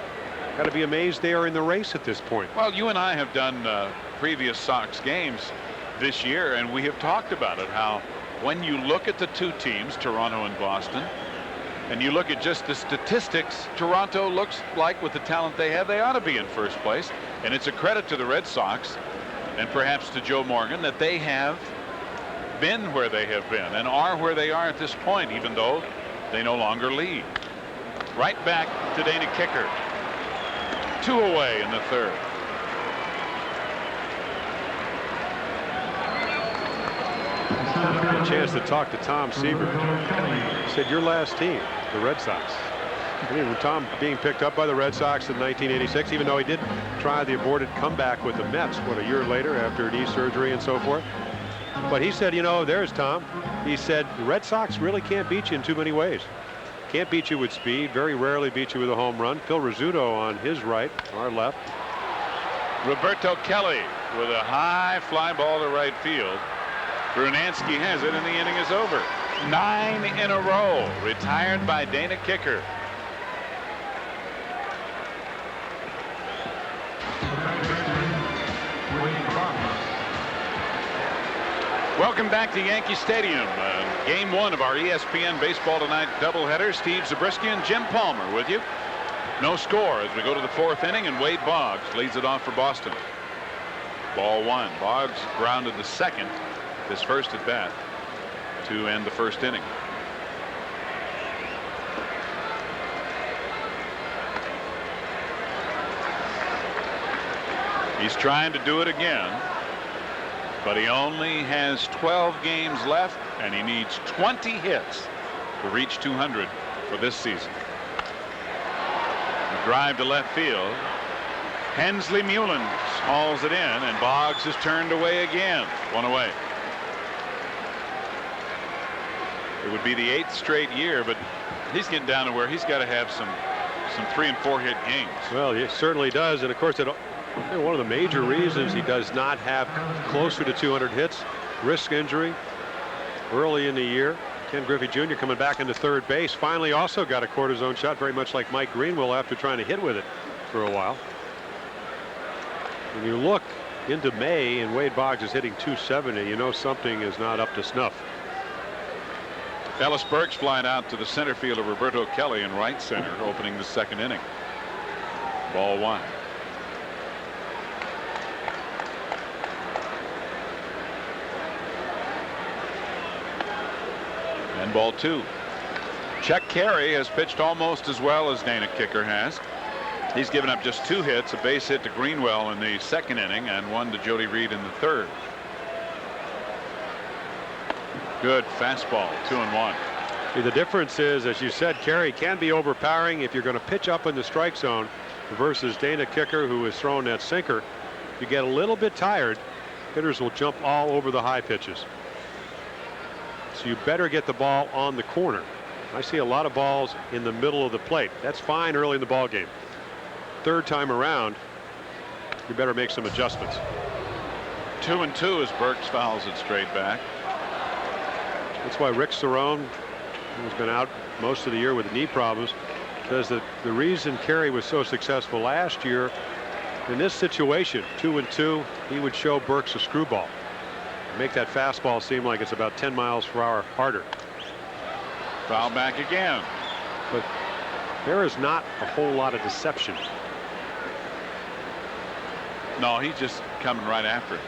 got to be amazed they are in the race at this point. Well, you and I have done previous Sox games this year, and we have talked about it, how when you look at the two teams, Toronto and Boston, and you look at just the statistics, Toronto looks like, with the talent they have, they ought to be in first place. And it's a credit to the Red Sox and perhaps to Joe Morgan that they have been where they have been and are where they are at this point, even though they no longer lead. Right back to Dana Kicker. 2 away in the third. A chance to talk to Tom Seaver. He said, your last team, the Red Sox. I mean, when Tom being picked up by the Red Sox in 1986, even though he did try the aborted comeback with the Mets, what, a year later after knee surgery and so forth. But he said, you know, there's Tom. He said, the Red Sox really can't beat you in too many ways. Can't beat you with speed, very rarely beat you with a home run. Phil Rizzuto on his right, our left. Roberto Kelly with a high fly ball to right field. Brunansky has it, and the inning is over. 9 in a row, retired by Dana Kicker. Welcome back to Yankee Stadium. Game 1 of our ESPN Baseball Tonight doubleheader. Steve Zabriskie and Jim Palmer with you. No score as we go to the 4th inning, and Wade Boggs leads it off for Boston. Ball 1. Boggs grounded the second, his first at bat, to end the 1st inning. He's trying to do it again, but he only has 12 games left, and he needs 20 hits to reach 200 for this season. A drive to left field. Hensley Mullins hauls it in, and Boggs is turned away again. 1 away. It would be the 8th straight year, but he's getting down to where he's got to have some 3 and 4 hit games. Well, he certainly does, and of course one of the major reasons he does not have closer to 200 hits, wrist injury early in the year. Ken Griffey Jr. coming back into third base, finally also got a cortisone shot, very much like Mike Greenwell after trying to hit with it for a while. When you look into May and Wade Boggs is hitting 270, you know something is not up to snuff. Ellis Burks flying out to the center field of Roberto Kelly in right center, opening the 2nd inning. Ball 1. And ball 2. Chuck Carey has pitched almost as well as Dana Kicker has. He's given up just 2 hits, a base hit to Greenwell in the 2nd inning and 1 to Jody Reed in the 3rd. Good fastball, 2-1. See, the difference is, as you said, Carey can be overpowering if you're going to pitch up in the strike zone versus Dana Kicker, who is throwing that sinker. If you get a little bit tired, hitters will jump all over the high pitches. So you better get the ball on the corner. I see a lot of balls in the middle of the plate. That's fine early in the ball game. 3rd time around, you better make some adjustments. 2-2 as Burks fouls it straight back. That's why Rick Cerrone, who's been out most of the year with knee problems, says that the reason Carey was so successful last year in this situation, 2-2, he would show Burks a screwball. Make that fastball seem like it's about 10 miles per hour harder. Foul back again. But there is not a whole lot of deception. No, he's just coming right after it.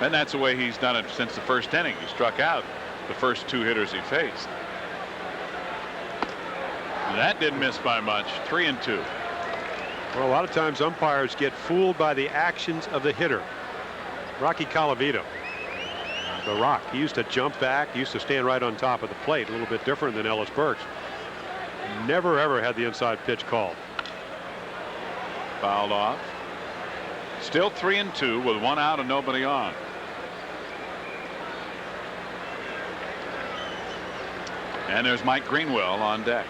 And that's the way he's done it since the 1st inning. He struck out the first 2 hitters he faced. That didn't miss by much. 3-2. Well, a lot of times umpires get fooled by the actions of the hitter. Rocky Colavito, the Rock, he used to jump back, he used to stand right on top of the plate, a little bit different than Ellis Burks. Never ever had the inside pitch called. Fouled off. Still 3-2 with 1 out and nobody on. And there's Mike Greenwell on deck.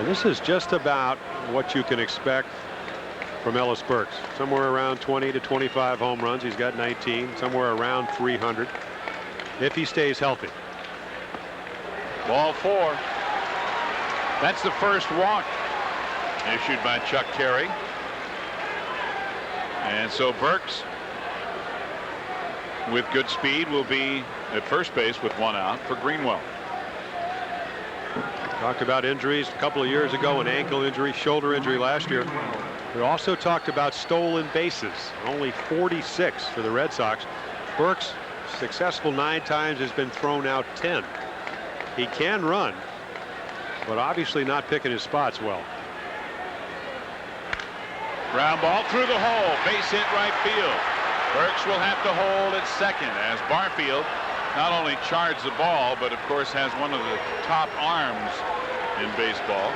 And this is just about what you can expect from Ellis Burks. Somewhere around 20 to 25 home runs. He's got 19, somewhere around 300 if he stays healthy. Ball 4. That's the first walk issued by Chuck Carey. And so Burks, with good speed, will be at first base with 1 out for Greenwell. Talked about injuries a couple of years ago, an ankle injury, shoulder injury last year. We also talked about stolen bases, only 46 for the Red Sox. Burks, successful 9 times, has been thrown out 10. He can run, but obviously not picking his spots well. Ground ball through the hole, base hit right field. Burks will have to hold at second as Barfield not only charged the ball, but of course has one of the top arms in baseball.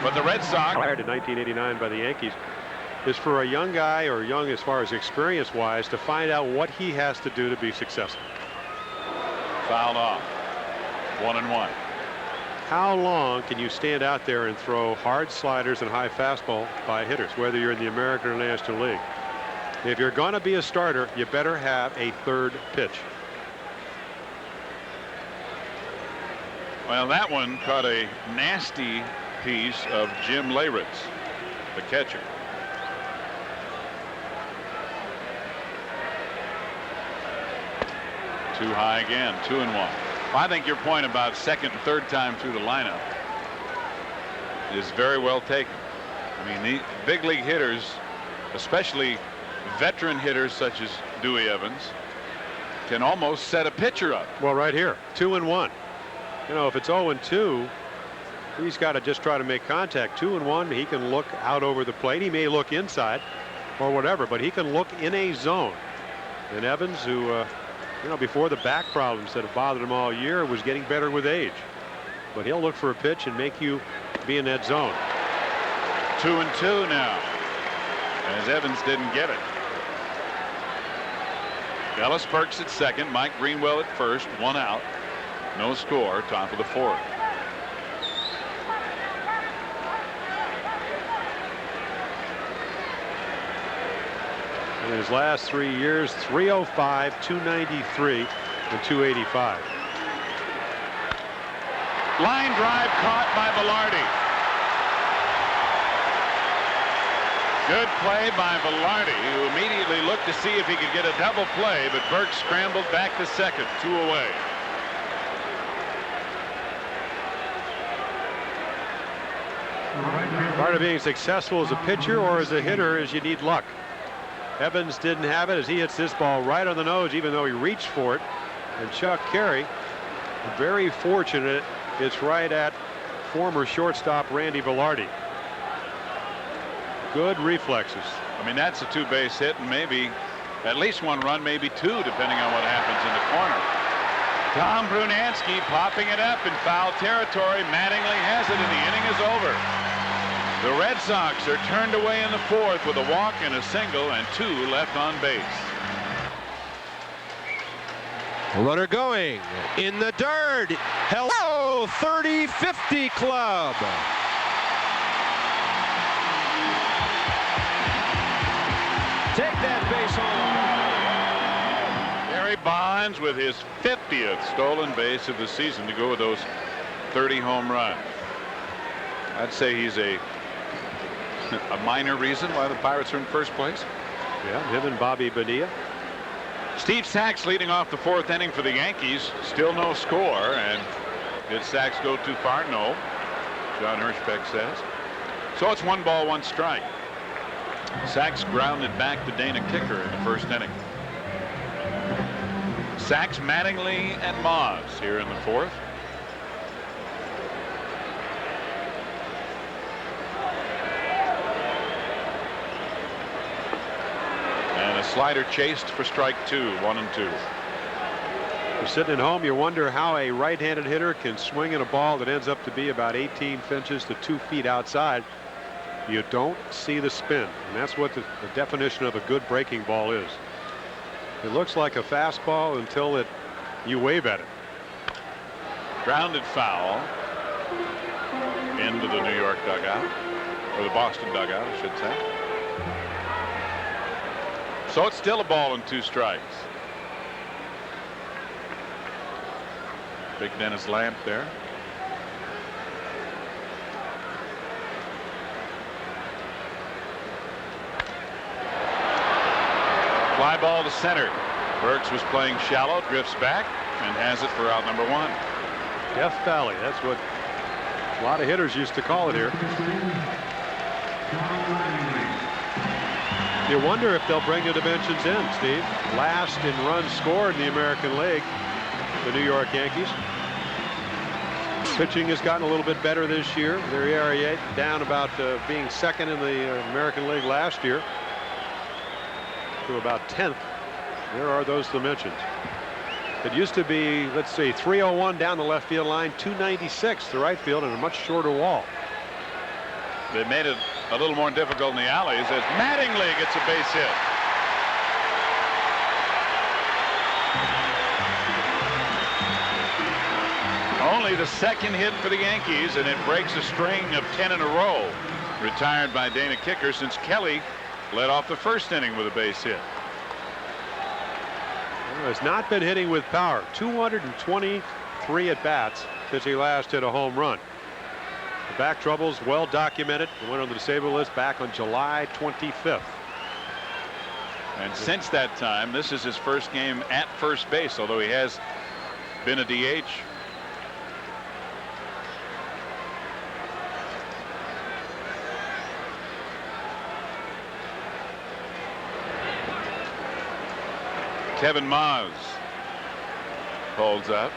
But the Red Sox, hired in 1989 by the Yankees, is for a young guy, or young as far as experience wise, to find out what he has to do to be successful. Fouled off. 1-1. How long can you stand out there and throw hard sliders and high fastball by hitters, whether you're in the American or National League? If you're going to be a starter, you better have a third pitch. Well, that one caught a nasty piece of Jim Leyritz, the catcher. Too high again. 2-1. Well, I think your point about second and third time through the lineup is very well taken. I mean, the big league hitters, especially veteran hitters such as Dewey Evans, can almost set a pitcher up. Well, right here, 2-1. You know, if it's 0-2, he's got to just try to make contact. 2-1, he can look out over the plate. He may look inside or whatever, but he can look in a zone. And Evans, who, you know, before the back problems that have bothered him all year, was getting better with age. But he'll look for a pitch and make you be in that zone. 2-2 now, as Evans didn't get it. Ellis Burks at second, Mike Greenwell at first, 1 out. No score, top of the 4th. In his last 3 years, 305, 293, and 285. Line drive caught by Velarde. Good play by Velarde, who immediately looked to see if he could get a double play, but Burke scrambled back to second, 2 away. Part of being successful as a pitcher or as a hitter is you need luck. Evans didn't have it as he hits this ball right on the nose, even though he reached for it. And Chuck Carey, very fortunate, it's right at former shortstop Randy Velarde. Good reflexes. I mean, that's a 2-base hit, and maybe at least 1 run, maybe 2, depending on what happens in the corner. Tom Brunansky popping it up in foul territory. Mattingly has it, and the inning is over. The Red Sox are turned away in the 4th with a walk and a single and 2 left on base. Runner going in the dirt. Hello, 30-50 club. Take that base home. Barry Bonds with his 50th stolen base of the season to go with those 30 home runs. I'd say he's a minor reason why the Pirates are in first place. Yeah, him and Bobby Bonilla. Steve Sachs leading off the 4th inning for the Yankees. Still no score. And did Sachs go too far? No. John Hirschbeck says. So it's 1 ball, 1 strike. Sachs grounded back to Dana Kicker in the 1st inning. Sachs, Mattingly, and Moz here in the 4th. And a slider chased for strike 2, 1-2. You're sitting at home, you wonder how a right-handed hitter can swing at a ball that ends up to be about 18 inches to 2 feet outside. You don't see the spin, and that's what the definition of a good breaking ball is. It looks like a fastball until you wave at it. Grounded foul. into the New York dugout, or the Boston dugout, I should say. So it's still a ball and 2 strikes. Big Dennis Lamp there. Fly ball to center. Burks was playing shallow, drifts back, and has it for out number 1. Death Valley, that's what a lot of hitters used to call it here. You wonder if they'll bring the dimensions in, Steve. Last in runs scored in the American League, the New York Yankees. Pitching has gotten a little bit better this year. Their ERA down about being second in the American League last year to about 10th. There are those dimensions. It used to be, let's see, 301 down the left field line, 296 to right field, and a much shorter wall. They made it a little more difficult in the alleys as Mattingly gets a base hit. Only the second hit for the Yankees, and it breaks a string of 10 in a row. Retired by Dana Kicker since Kelly led off the first inning with a base hit. Has not been hitting with power. 223 at bats since he last hit a home run. The back troubles well documented. He went on the disabled list back on July 25th. And since that time, this is his first game at first base, although he has been a DH. Kevin Maas holds up.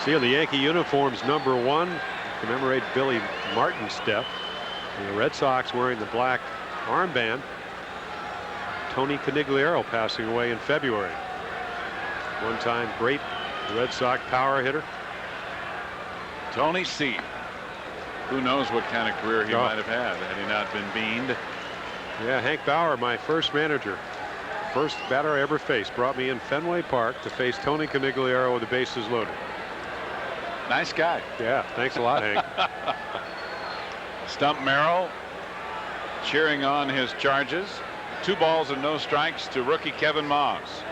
See on the Yankee uniforms, number 1, commemorate Billy Martin's death. And the Red Sox wearing the black armband. Tony Conigliaro passing away in February. One-time great Red Sox power hitter. Tony C. Who knows what kind of career he might have had he not been beaned. Yeah, Hank Bauer, my first manager. First batter I ever faced. Brought me in Fenway Park to face Tony Conigliaro with the bases loaded. Nice guy. Yeah, thanks a lot, Hank. Stump Merrill cheering on his charges. 2 balls and no strikes to rookie Kevin Maas.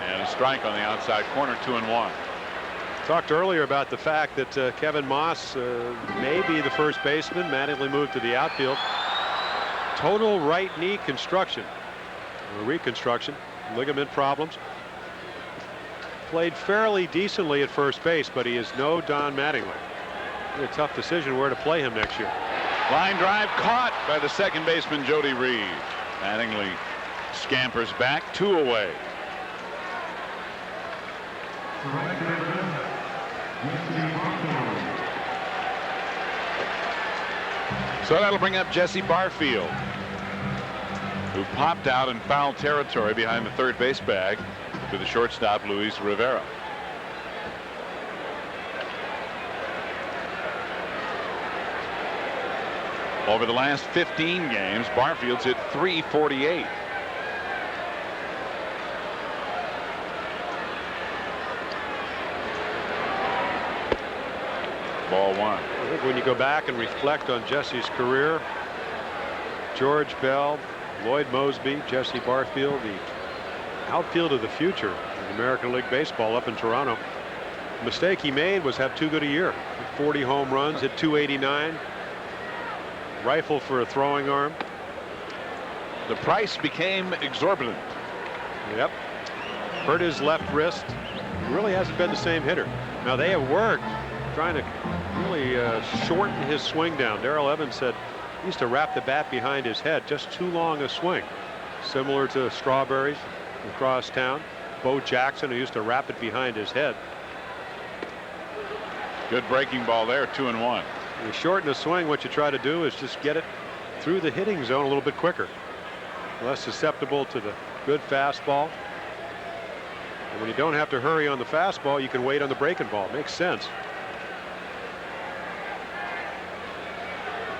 And a strike on the outside corner, 2-1. Talked earlier about the fact that Kevin Maas may be the first baseman. Mattingly moved to the outfield. Total right knee construction, or reconstruction, ligament problems. Played fairly decently at first base, but he is no Don Mattingly. A tough decision where to play him next year. Line drive caught by the second baseman Jody Reed. Mattingly scampers back, 2 away. So that'll bring up Jesse Barfield, who popped out in foul territory behind the third base bag to the shortstop Luis Rivera. Over the last 15 games, Barfield's hit .348. Ball 1. I think when you go back and reflect on Jesse's career, George Bell, Lloyd Mosby, Jesse Barfield, the outfield of the future in American League Baseball up in Toronto. The mistake he made was have too good a year. 40 home runs, hit .289. Rifle for a throwing arm. The price became exorbitant. Yep. Hurt his left wrist. He really hasn't been the same hitter. Now they have worked trying to really shorten his swing down. Darrell Evans said he used to wrap the bat behind his head, just too long a swing. Similar to Strawberries across town. Bo Jackson, who used to wrap it behind his head. Good breaking ball there, 2-1. You shorten the swing, what you try to do is just get it through the hitting zone a little bit quicker. Less susceptible to the good fastball. And when you don't have to hurry on the fastball, you can wait on the breaking ball. Makes sense.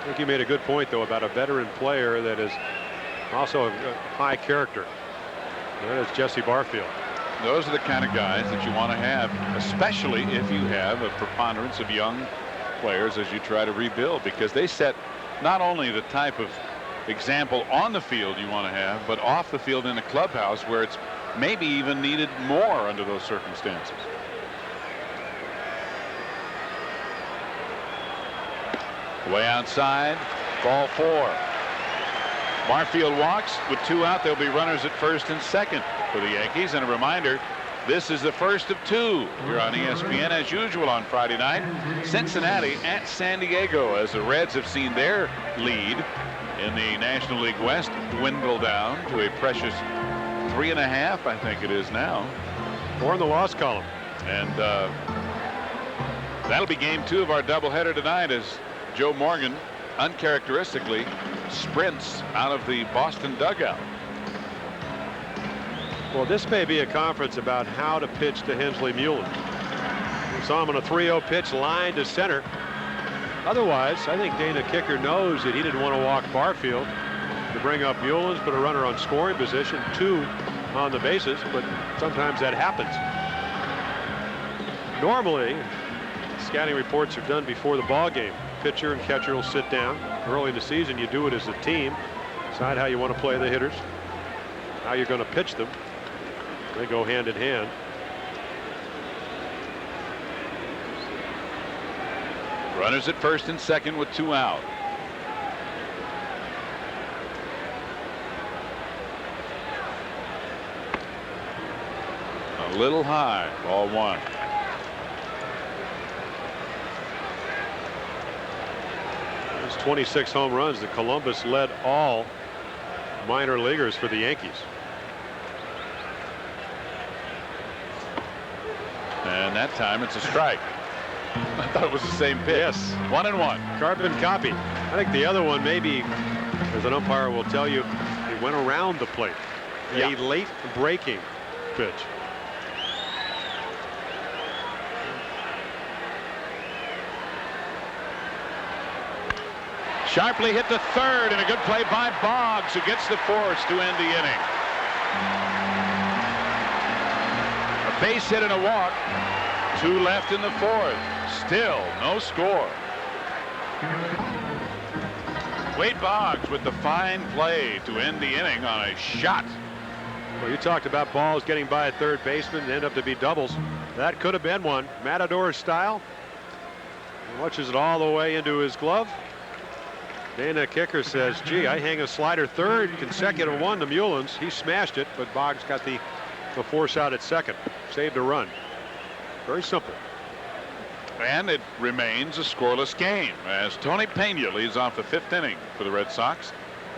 I think you made a good point, though, about a veteran player that is also a high character. That is Jesse Barfield. Those are the kind of guys that you want to have, especially if you have a preponderance of young players as you try to rebuild, because they set not only the type of example on the field you want to have, but off the field in the clubhouse where it's maybe even needed more under those circumstances. Way outside, ball 4. Barfield walks with 2 out. There'll be runners at first and second for the Yankees. And a reminder, this is the first of 2 here on ESPN as usual on Friday night. Cincinnati at San Diego, as the Reds have seen their lead in the National League West dwindle down to a precious 3.5, I think it is now. 4 in the loss column. And that'll be game 2 of our doubleheader tonight as Joe Morgan uncharacteristically sprints out of the Boston dugout. Well, this may be a conference about how to pitch to Hensley Mullins. We saw him on a 3-0 pitch, line to center. Otherwise, I think Dana Kicker knows that he didn't want to walk Barfield to bring up Mullins, put a runner on scoring position, 2 on the bases, but sometimes that happens. Normally, scouting reports are done before the ball game. Pitcher and catcher will sit down. Early in the season, you do it as a team. Decide how you want to play the hitters, how you're going to pitch them. They go hand in hand. Runners at first and second with 2 out. A little high, ball 1. There's 26 home runs. The Columbus led all minor leaguers for the Yankees. And that time it's a strike. I thought it was the same pitch. Yes. 1-1. Carbon copy. I think the other one, maybe, as an umpire will tell you, it went around the plate. Yeah. A late breaking pitch. Sharply hit to third, and a good play by Boggs, who gets the force to end the inning. A base hit and a walk. 2 left in the 4th. Still no score. Wade Boggs with the fine play to end the inning on a shot. Well, you talked about balls getting by a third baseman and end up to be doubles. That could have been one. Matador style. He watches it all the way into his glove. Dana Kicker says, gee, I hang a slider third, consecutive 1 to Mullins. He smashed it, but Boggs got the force out at second. Saved a run. Very simple. And it remains a scoreless game as Tony Pena leads off the 5th inning for the Red Sox.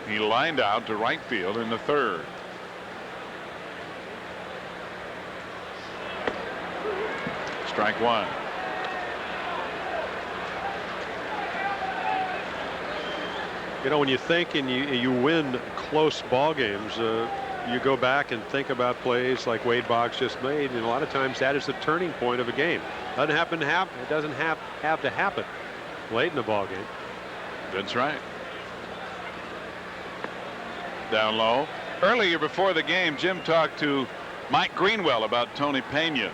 He lined out to right field in the 3rd. Strike 1. You know, when you think and you win close ball games, you go back and think about plays like Wade Boggs just made, and a lot of times that is the turning point of a game. It doesn't have to happen late in the ball game. That's right. Down low. Earlier before the game, Jim talked to Mike Greenwell about Tony Pena.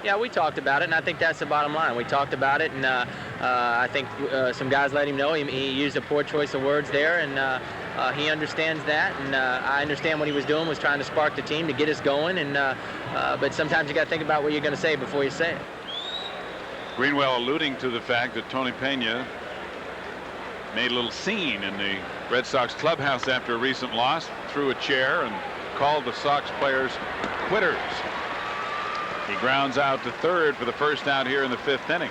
Yeah, we talked about it, and I think that's the bottom line. We talked about it, and I think some guys let him know he used a poor choice of words there, and he understands that, and I understand what he was doing was trying to spark the team to get us going, and but sometimes you got to think about what you're going to say before you say it. Greenwell alluding to the fact that Tony Pena made a little scene in the Red Sox clubhouse after a recent loss, threw a chair and called the Sox players quitters. He grounds out to third for the first out here in the 5th inning.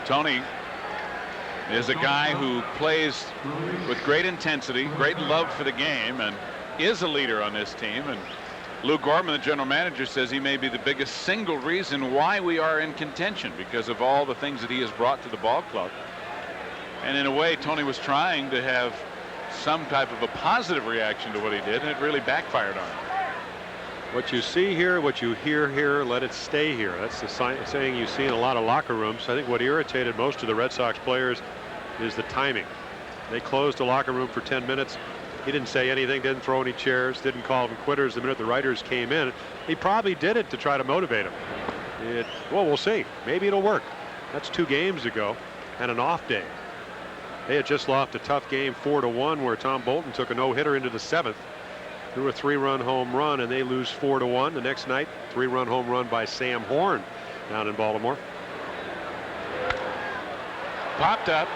Tony is a guy who plays with great intensity, great love for the game, and is a leader on this team. And Lou Gorman, the general manager, says he may be the biggest single reason why we are in contention because of all the things that he has brought to the ball club. And in a way, Tony was trying to have some type of a positive reaction to what he did, and it really backfired on him. What you see here, what you hear here, let it stay here. That's the saying you see in a lot of locker rooms. I think what irritated most of the Red Sox players is the timing. They closed the locker room for 10 minutes. He didn't say anything, didn't throw any chairs, didn't call them quitters the minute the writers came in. He probably did it to try to motivate them. Well, we'll see. Maybe it'll work. That's 2 games ago and an off day. They had just lost a tough game 4-1 where Tom Bolton took a no-hitter into the 7th. Threw a 3-run home run, and they lose 4-1. The next night, 3-run home run by Sam Horn down in Baltimore. Popped up.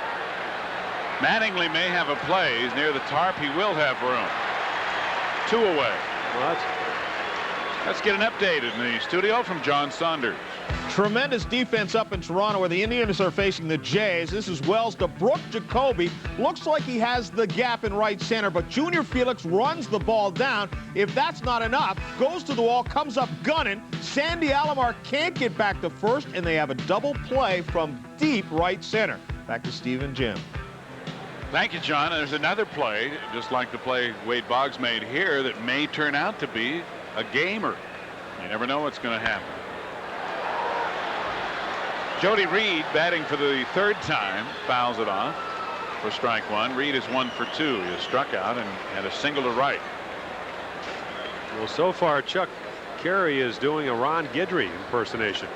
Mattingly may have a play. He's near the tarp. He will have room. 2 away. Well, let's get an update in the studio from John Saunders. Tremendous defense up in Toronto where the Indians are facing the Jays. This is Wells to Brooke Jacoby. Looks like he has the gap in right center, but Junior Felix runs the ball down. If that's not enough, goes to the wall, comes up gunning. Sandy Alomar can't get back to first, and they have a double play from deep right center. Back to Steve and Jim. Thank you, John. There's another play, just like the play Wade Boggs made here, that may turn out to be a gamer. You never know what's going to happen. Jody Reed batting for the 3rd time fouls it off for strike 1. Reed is 1 for 2. He struck out and had a single to right. well, so far Chuck Carey is doing a Ron Guidry impersonation.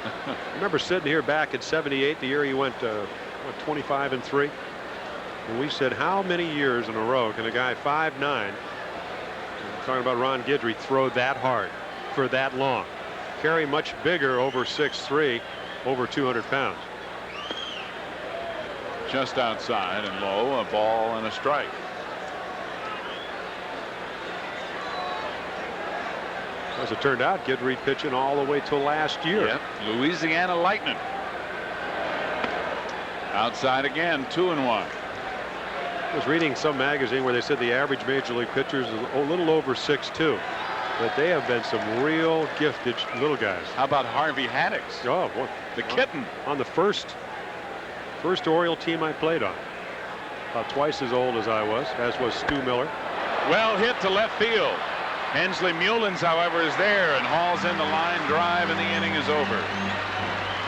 I remember sitting here back at 78, the year he went 25-3. And we said, how many years in a row can a guy 5'9", talking about Ron Guidry, throw that hard for that long? Carey much bigger, over 6'3", over 200 pounds. Just outside and low, a ball and a strike. As it turned out, Guidry pitching all the way till last year. Yep. Louisiana Lightning. Outside again, 2-1. I was reading some magazine where they said the average major league pitcher is a little over 6'2". But they have been some real gifted little guys. How about Harvey Haddix? Oh, boy. The kitten. On the first Oriole team I played on. About twice as old as I was, as was Stu Miller. Well hit to left field. Hensley Mullins, however, is there and hauls in the line drive, and the inning is over.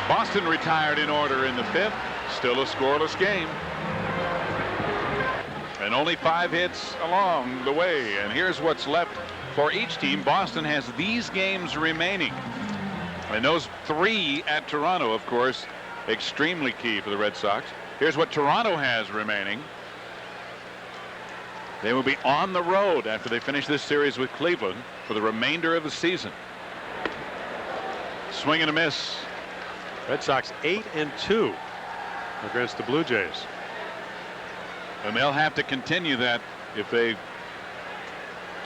Boston retired in order in the 5th. Still a scoreless game. And only 5 hits along the way. And here's what's left for each team. Boston has these games remaining. And those 3 at Toronto, of course, extremely key for the Red Sox. Here's what Toronto has remaining. They will be on the road after they finish this series with Cleveland for the remainder of the season. Swing and a miss. Red Sox 8-2 against the Blue Jays. And they'll have to continue that if they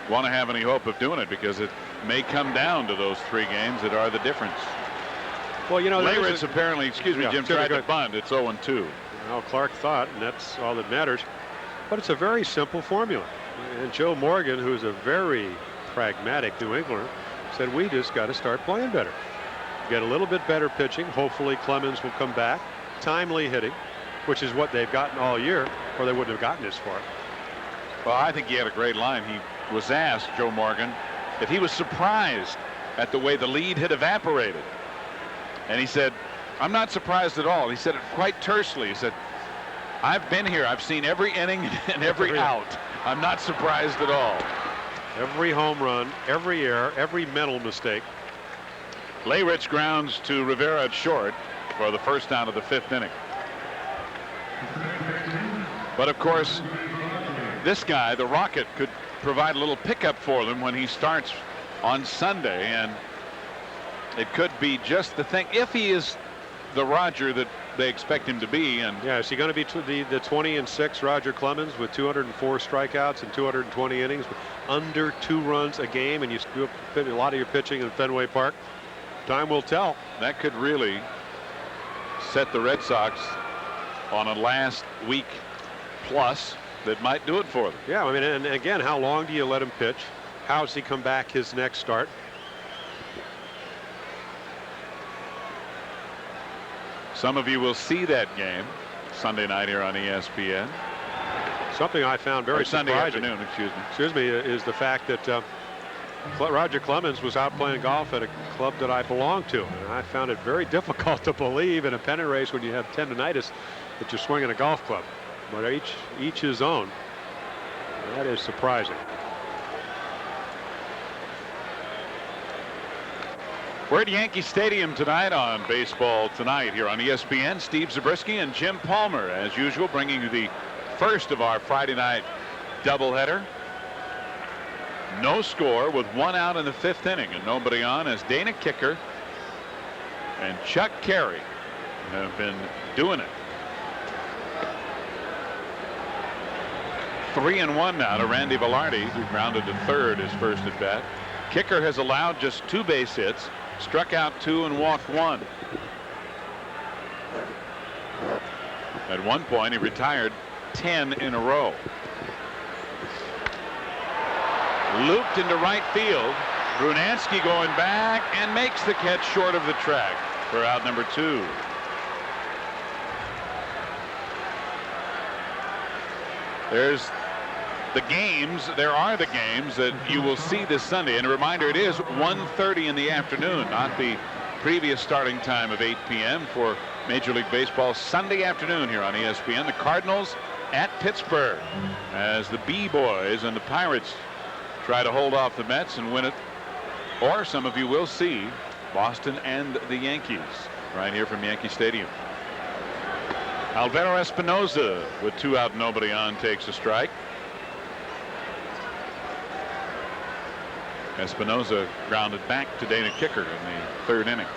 want to have any hope of doing it, because it may come down to those 3 games that are the difference. Well, you know, Leyritz apparently, excuse me, yeah, Jim, tried to bunt. It's 0-2. Well, Clark thought, and that's all that matters. But it's a very simple formula. And Joe Morgan, who's a very pragmatic New Englander, said we just got to start playing better. Get a little bit better pitching. Hopefully Clemens will come back. Timely hitting, which is what they've gotten all year, or they wouldn't have gotten this far. Well, I think he had a great line. He was asked, Joe Morgan, if he was surprised at the way the lead had evaporated. And he said, I'm not surprised at all. He said it quite tersely. He said, I've been here. I've seen every inning and every out. I'm not surprised at all. Every home run, every error, every mental mistake. Leyritz grounds to Rivera at short for the first out of the 5th inning. But of course, this guy, the Rocket, could provide a little pickup for them when he starts on Sunday, and it could be just the thing if he is the Roger that they expect him to be. And yeah, is he going to be the 20-6 Roger Clemens with 204 strikeouts and 220 innings with under 2 runs a game, and you screw up a lot of your pitching in Fenway Park? Time will tell. That could really set the Red Sox on a last week plus that might do it for them. Yeah, I mean, and again, how long do you let him pitch? How does he come back his next start? Some of you will see that game Sunday night here on ESPN. Something I found very Sunday surprising, afternoon, excuse me, is the fact that Roger Clemens was out playing golf at a club that I belong to, and I found it very difficult to believe in a pennant race when you have tendonitis that you're swinging a golf club, but each his own. That is surprising. We're at Yankee Stadium tonight on Baseball Tonight here on ESPN. Steve Zabriskie and Jim Palmer, as usual, bringing you the first of our Friday night doubleheader. No score with 1 out in the 5th inning and nobody on, as Dana Kicker and Chuck Carey have been doing it. 3-1 now to Randy Velarde, who grounded to third his first at bat. Kicker has allowed just 2 base hits, struck out 2 and walked 1. At one point he retired 10 in a row. Looped into right field. Brunansky going back and makes the catch short of the track for out number 2. There's the games. There are the games that you will see this Sunday. And a reminder, it is 1:30 in the afternoon, not the previous starting time of 8 p.m. for Major League Baseball Sunday afternoon here on ESPN. The Cardinals at Pittsburgh as the B-Boys and the Pirates try to hold off the Mets and win it. Or some of you will see Boston and the Yankees right here from Yankee Stadium. Alvaro Espinoza with 2 out, nobody on, takes a strike. Espinoza grounded back to Dana Kicker in the 3rd inning.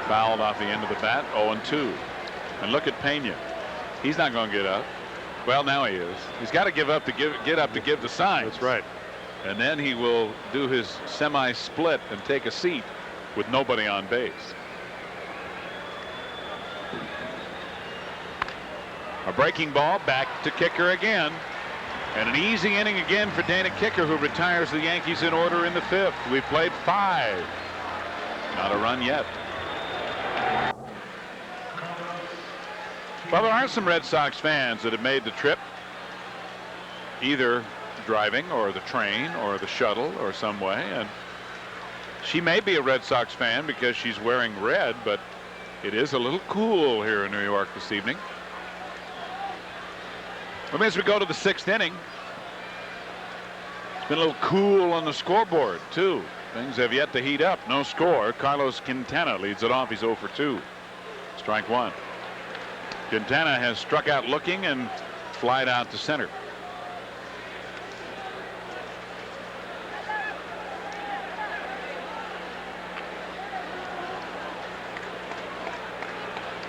Fouled off the end of the bat, 0-2. And look at Pena. He's not going to get up. Well, now he is. He's got to get up to give the sign. That's right. And then he will do his semi-split and take a seat with nobody on base. A breaking ball back to Kicker again. And an easy inning again for Dana Kicker, who retires the Yankees in order in the 5th. We've played 5. Not a run yet. Well, there are some Red Sox fans that have made the trip, either driving or the train or the shuttle or some way. And she may be a Red Sox fan because she's wearing red, but it is a little cool here in New York this evening. Well, as we go to the 6th inning, it's been a little cool on the scoreboard, too. Things have yet to heat up. No score. Carlos Quintana leads it off. He's 0 for 2. Strike 1. Quintana has struck out looking and flied out to center.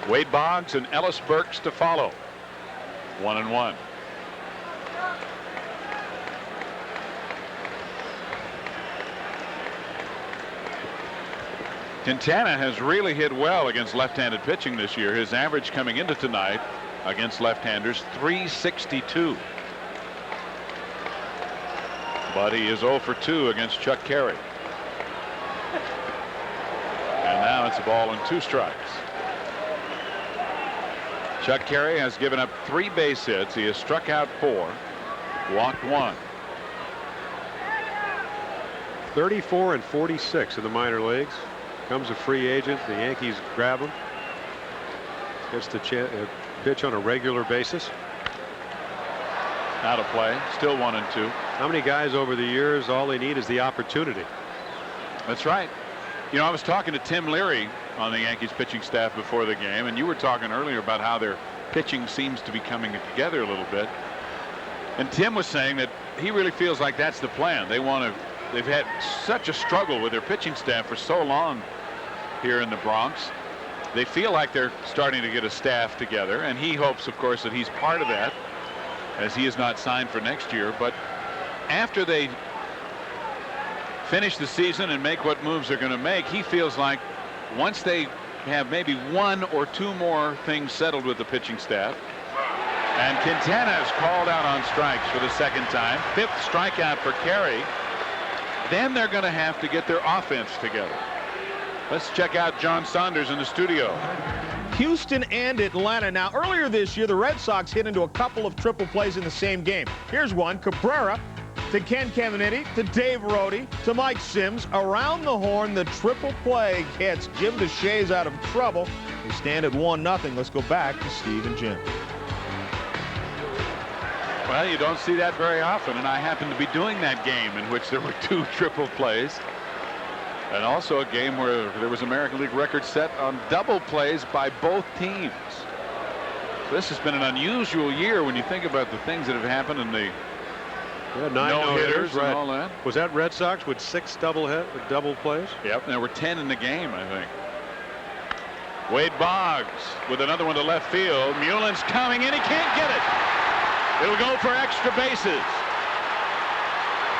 Wade Boggs and Ellis Burks to follow. 1-1. Quintana has really hit well against left-handed pitching this year. His average coming into tonight against left-handers, 362. But he is 0 for 2 against Chuck Carey. And now it's a ball and 2 strikes. Chuck Carey has given up 3 base hits. He has struck out 4, walked 1. 34 and 46 in the minor leagues. Comes a free agent. The Yankees grab him. Gets to pitch on a regular basis. Out of play. Still 1-2. How many guys over the years, all they need is the opportunity? That's right. You know, I was talking to Tim Leary on the Yankees pitching staff before the game, and you were talking earlier about how their pitching seems to be coming together a little bit. And Tim was saying that he really feels like that's the plan. They've had such a struggle with their pitching staff for so long here in the Bronx. They feel like they're starting to get a staff together, and he hopes, of course, that he's part of that, as he is not signed for next year. But after they finish the season and make what moves they're going to make, he feels like once they have maybe 1 or 2 more things settled with the pitching staff, and Quintana is called out on strikes for the 2nd time, 5th strikeout for Carey, then they're going to have to get their offense together. Let's check out John Saunders in the studio. Houston and Atlanta. Now, earlier this year, the Red Sox hit into a couple of triple plays in the same game. Here's one. Cabrera to Ken Caminiti, to Dave Rohde, to Mike Sims. Around the horn, the triple play gets Jim DeShays out of trouble. They stand at 1-0. Let's go back to Steve and Jim. Well, you don't see that very often, and I happened to be doing that game in which there were 2 triple plays. And also a game where there was American League record set on double plays by both teams. So this has been an unusual year when you think about the things that have happened in the no-hitters right. and all that. Was that Red Sox with 6 double plays? Yep, and there were 10 in the game, I think. Wade Boggs with another one to left field. Mulin's coming in. He can't get it. It'll go for extra bases.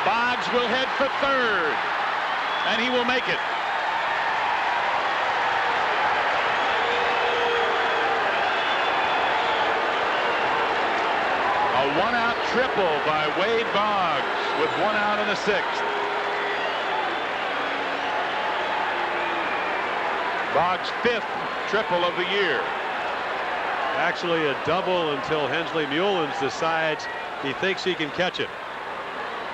Boggs will head for third, and he will make it. A 1-out triple by Wade Boggs with 1 out in the 6th. Boggs' 5th triple of the year. Actually a double until Hensley Mullins decides he thinks he can catch it.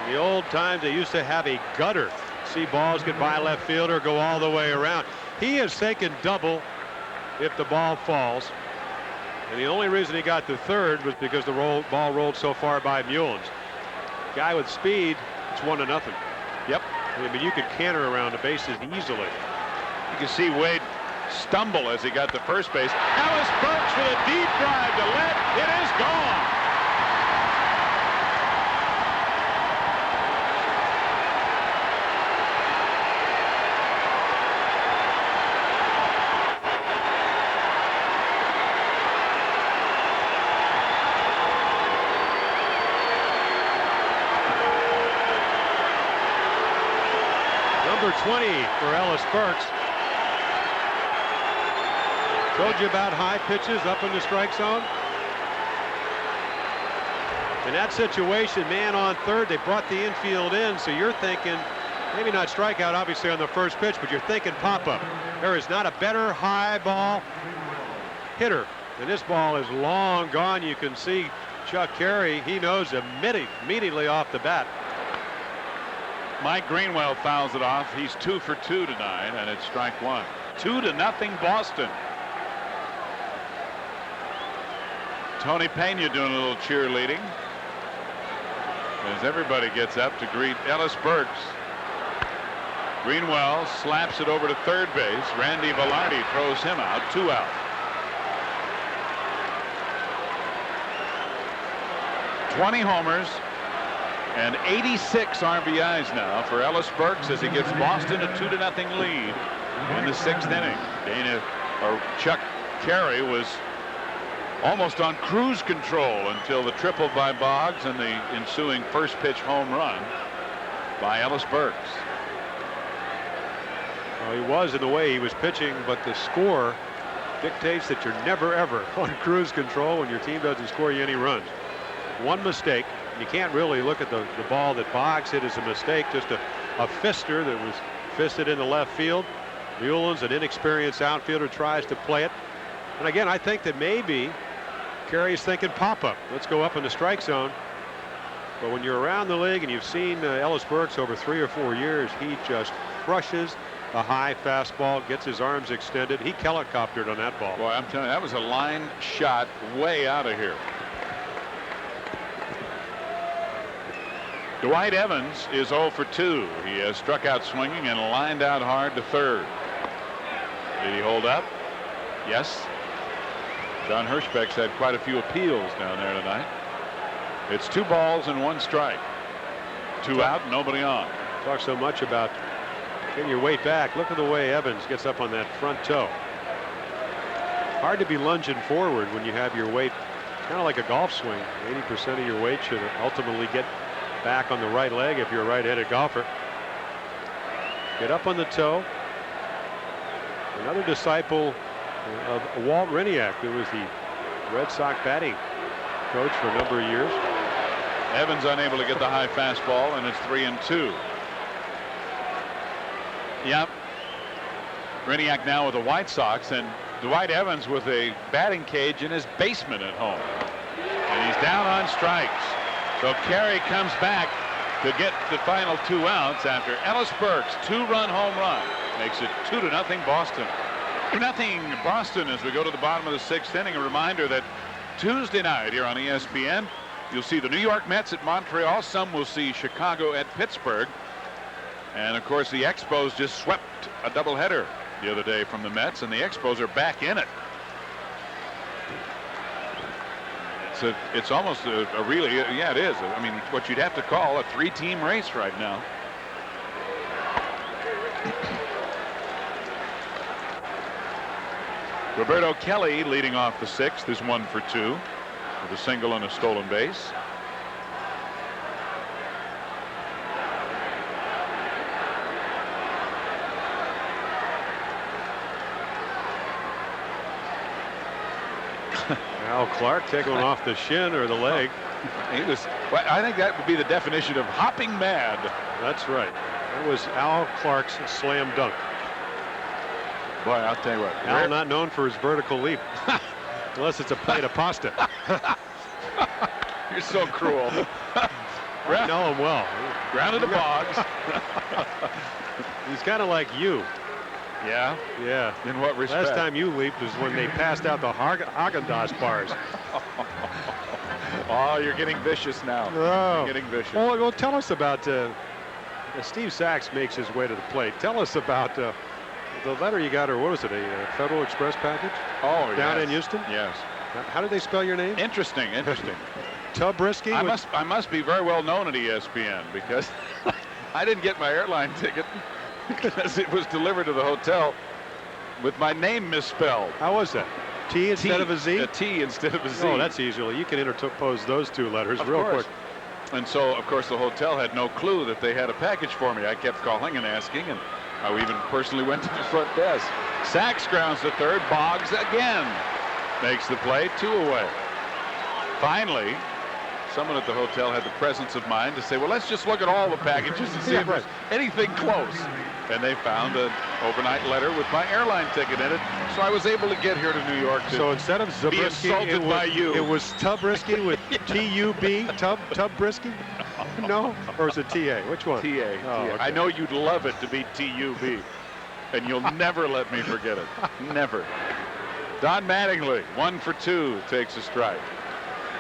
In the old times they used to have a gutter. See balls get by left fielder, go all the way around. He has taken double if the ball falls. And the only reason he got to third was because the ball rolled so far by Mullins. Guy with speed, it's 1-0. Yep. I mean, you could canter around the bases easily. You can see Wade stumble as he got to first base. Ellis Burks with a deep drive to left. It is gone. Number 20 for Ellis Burks. Told you about high pitches up in the strike zone. In that situation, man on third, they brought the infield in, so you're thinking maybe not strikeout obviously on the first pitch, but you're thinking pop-up. There is not a better high ball hitter, and this ball is long gone. You can see Chuck Carey, he knows immediately off the bat. Mike Greenwell fouls it off. He's 2 for 2 tonight, and it's strike 1. 2-0 Boston. Tony Pena doing a little cheerleading as everybody gets up to greet Ellis Burks. Greenwell slaps it over to third base. Randy Velarde throws him out. 2 out. 20 homers and 86 RBIs now for Ellis Burks as he gets Boston a 2-0 lead in the 6th inning. Chuck Carey was almost on cruise control until the triple by Boggs and the ensuing first pitch home run by Ellis Burks. Well, he was in the way he was pitching, but the score dictates that you're never ever on cruise control when your team doesn't score you any runs. One mistake, you can't really look at the ball that Boggs hit as a mistake, just a fister that was fisted into left field. Mullins, an inexperienced outfielder, tries to play it. And again, I think that maybe Carey's thinking pop-up. Let's go up in the strike zone. But when you're around the league and you've seen Ellis Burks over 3 or 4 years, he just crushes a high fastball, gets his arms extended. He helicoptered on that ball. Boy, I'm telling you, that was a line shot way out of here. Dwight Evans is 0 for 2. He has struck out swinging and lined out hard to third. Did he hold up? Yes. John Hirschbeck's had quite a few appeals down there tonight. It's 2 balls and 1 strike. 2 out, nobody on. Talk so much about getting your weight back. Look at the way Evans gets up on that front toe. Hard to be lunging forward when you have your weight kind of like a golf swing. 80% of your weight should ultimately get back on the right leg if you're a right-handed golfer. Get up on the toe. Another disciple of Walt Reniak, who was the Red Sox batting coach for a number of years. Evans unable to get the high fastball, and it's 3-2. Yep. Reniak now with the White Sox, and Dwight Evans with a batting cage in his basement at home. And he's down on strikes. So Carey comes back to get the final 2 outs after Ellis Burke's 2-run home run. Makes it 2-0 Boston. 2-0 Boston as we go to the bottom of the 6th inning. A reminder that Tuesday night here on ESPN, you'll see the New York Mets at Montreal. Some will see Chicago at Pittsburgh. And of course the Expos just swept a doubleheader the other day from the Mets, and the Expos are back in it. It's almost a really, yeah, it is. I mean, what you'd have to call a 3-team race right now. Roberto Kelly leading off the 6th is 1 for 2 with a single and a stolen base. Al Clark taking one off the shin or the leg. Well, I think that would be the definition of hopping mad. That's right. That was Al Clark's slam dunk. Boy, I'll tell you what. Al not known for his vertical leap. Unless it's a plate of pasta. You're so cruel. I know him well. Grounded to Boggs. He's kind of like you. Yeah? Yeah. In what respect? Last time you leaped was when they passed out the Haagen-Dazs bars. Oh, you're getting vicious now. Oh. You're getting vicious. Well, tell us about Steve Sachs makes his way to the plate. Tell us about the letter you got, or what was it, a Federal Express package? Oh, down in Houston? Yes. How did they spell your name? Interesting. Zabriskie? I must be very well known at ESPN because I didn't get my airline ticket because it was delivered to the hotel with my name misspelled. How was that? T instead of a Z? A T instead of a Z. Oh, that's easy. You can interpose those 2 letters real quick. And so, of course, the hotel had no clue that they had a package for me. I kept calling and asking, and I even personally went to the front desk. Sachs grounds to third. Boggs again makes the play. 2 away. Finally, someone at the hotel had the presence of mind to say, well, let's just look at all the packages and see if there's anything close. And they found an overnight letter with my airline ticket in it, so I was able to get here to New York to so instead of Zabriskie, be assaulted by you. It was Zabriskie with T-U-B, Zabriskie? No? Or is it T-A? Which one? T-A. Oh, okay. I know you'd love it to be T-U-B, and you'll never let me forget it. Never. Don Mattingly, 1 for 2, takes a strike.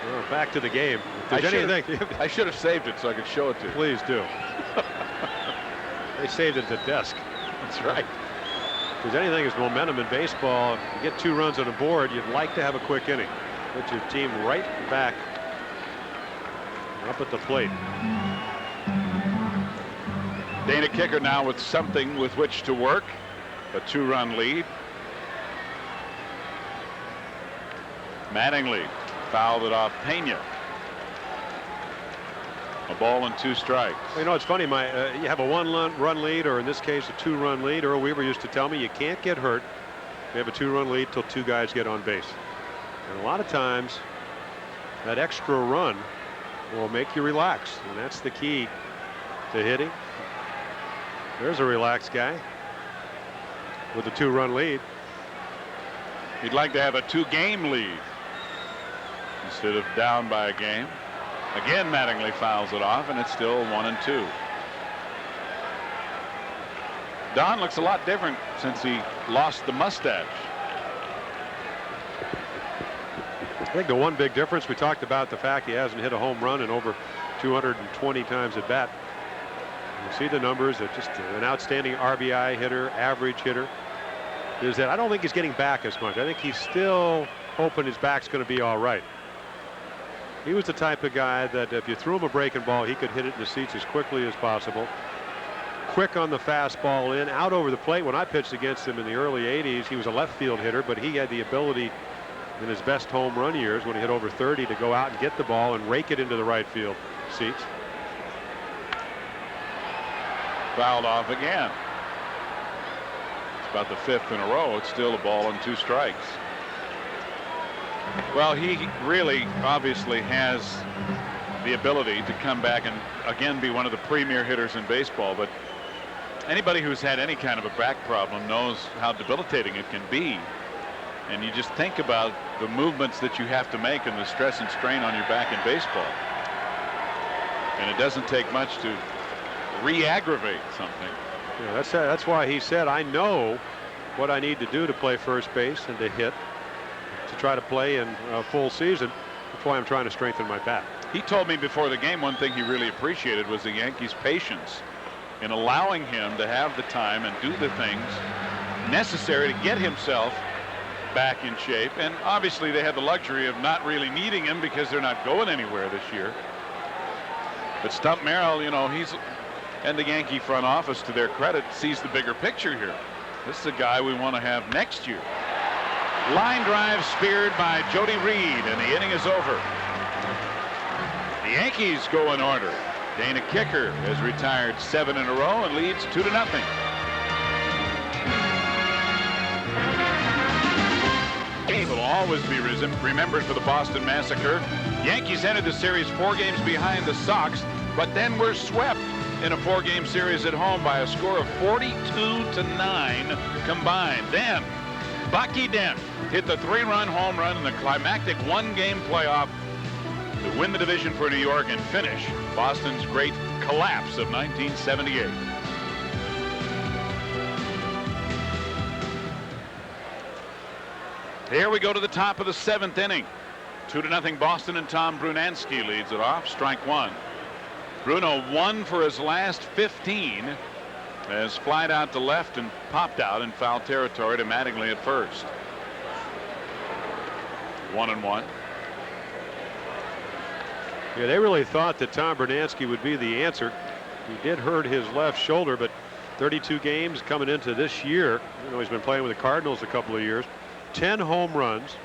Well, back to the game. I should have saved it so I could show it to you. Please do. They saved it at the desk. That's right. Because anything is momentum in baseball. If you get 2 runs on the board, you'd like to have a quick inning. Put your team right back up at the plate. Dana Kicker now with something with which to work. A 2-run lead. Mattingly fouled it off Pena. A ball and 2 strikes. Well, you know, it's funny. You have a 1-run lead, or in this case, a 2-run lead. Earl Weaver used to tell me you can't get hurt if you have a 2-run lead till 2 guys get on base. And a lot of times, that extra run will make you relax, and that's the key to hitting. There's a relaxed guy with a 2-run lead. He'd like to have a 2-game lead instead of down by a game. Again, Mattingly fouls it off, and it's still 1-2. Don looks a lot different since he lost the mustache. I think the one big difference, we talked about the fact he hasn't hit a home run in over 220 times at bat. You see the numbers. It's just an outstanding RBI hitter, average hitter. Is that I don't think he's getting back as much. I think he's still hoping his back's going to be all right. He was the type of guy that if you threw him a breaking ball, he could hit it in the seats as quickly as possible. Quick on the fastball in, out over the plate. When I pitched against him in the early 80s, he was a left field hitter, but he had the ability in his best home run years when he hit over 30 to go out and get the ball and rake it into the right field seats. Fouled off again. It's about the 5th in a row. It's still a ball and 2 strikes. Well, he really obviously has the ability to come back and again be one of the premier hitters in baseball, but anybody who's had any kind of a back problem knows how debilitating it can be. And you just think about the movements that you have to make and the stress and strain on your back in baseball. And it doesn't take much to re-aggravate something. Yeah, that's why he said, I know what I need to do to play first base and to hit, to try to play in a full season. That's why I'm trying to strengthen my bat. He told me before the game one thing he really appreciated was the Yankees' patience in allowing him to have the time and do the things necessary to get himself back in shape. And obviously they had the luxury of not really needing him because they're not going anywhere this year. But Stump Merrill, you know, he's, and the Yankee front office, to their credit, sees the bigger picture here. This is a guy we want to have next year. Line drive speared by Jody Reed, and the inning is over. The Yankees go in order. Dana Kicker has retired 7 in a row and leads 2-0. Will always be remembered for the Boston Massacre. Yankees entered the series 4 games behind the Sox, but then were swept in a 4-game series at home by a score of 42-9 combined. Then Bucky Dent hit the 3-run home run in the climactic 1-game playoff to win the division for New York and finish Boston's great collapse of 1978. Here we go to the top of the 7th inning. 2-0 Boston, and Tom Brunansky leads it off. Strike 1. Bruno 1 for his last 15 has flied out to left and popped out in foul territory to Mattingly at first. 1-1. Yeah, they really thought that Tom Brunansky would be the answer. He did hurt his left shoulder, but 32 games coming into this year. You know, he's been playing with the Cardinals a couple of years. 10 home runs.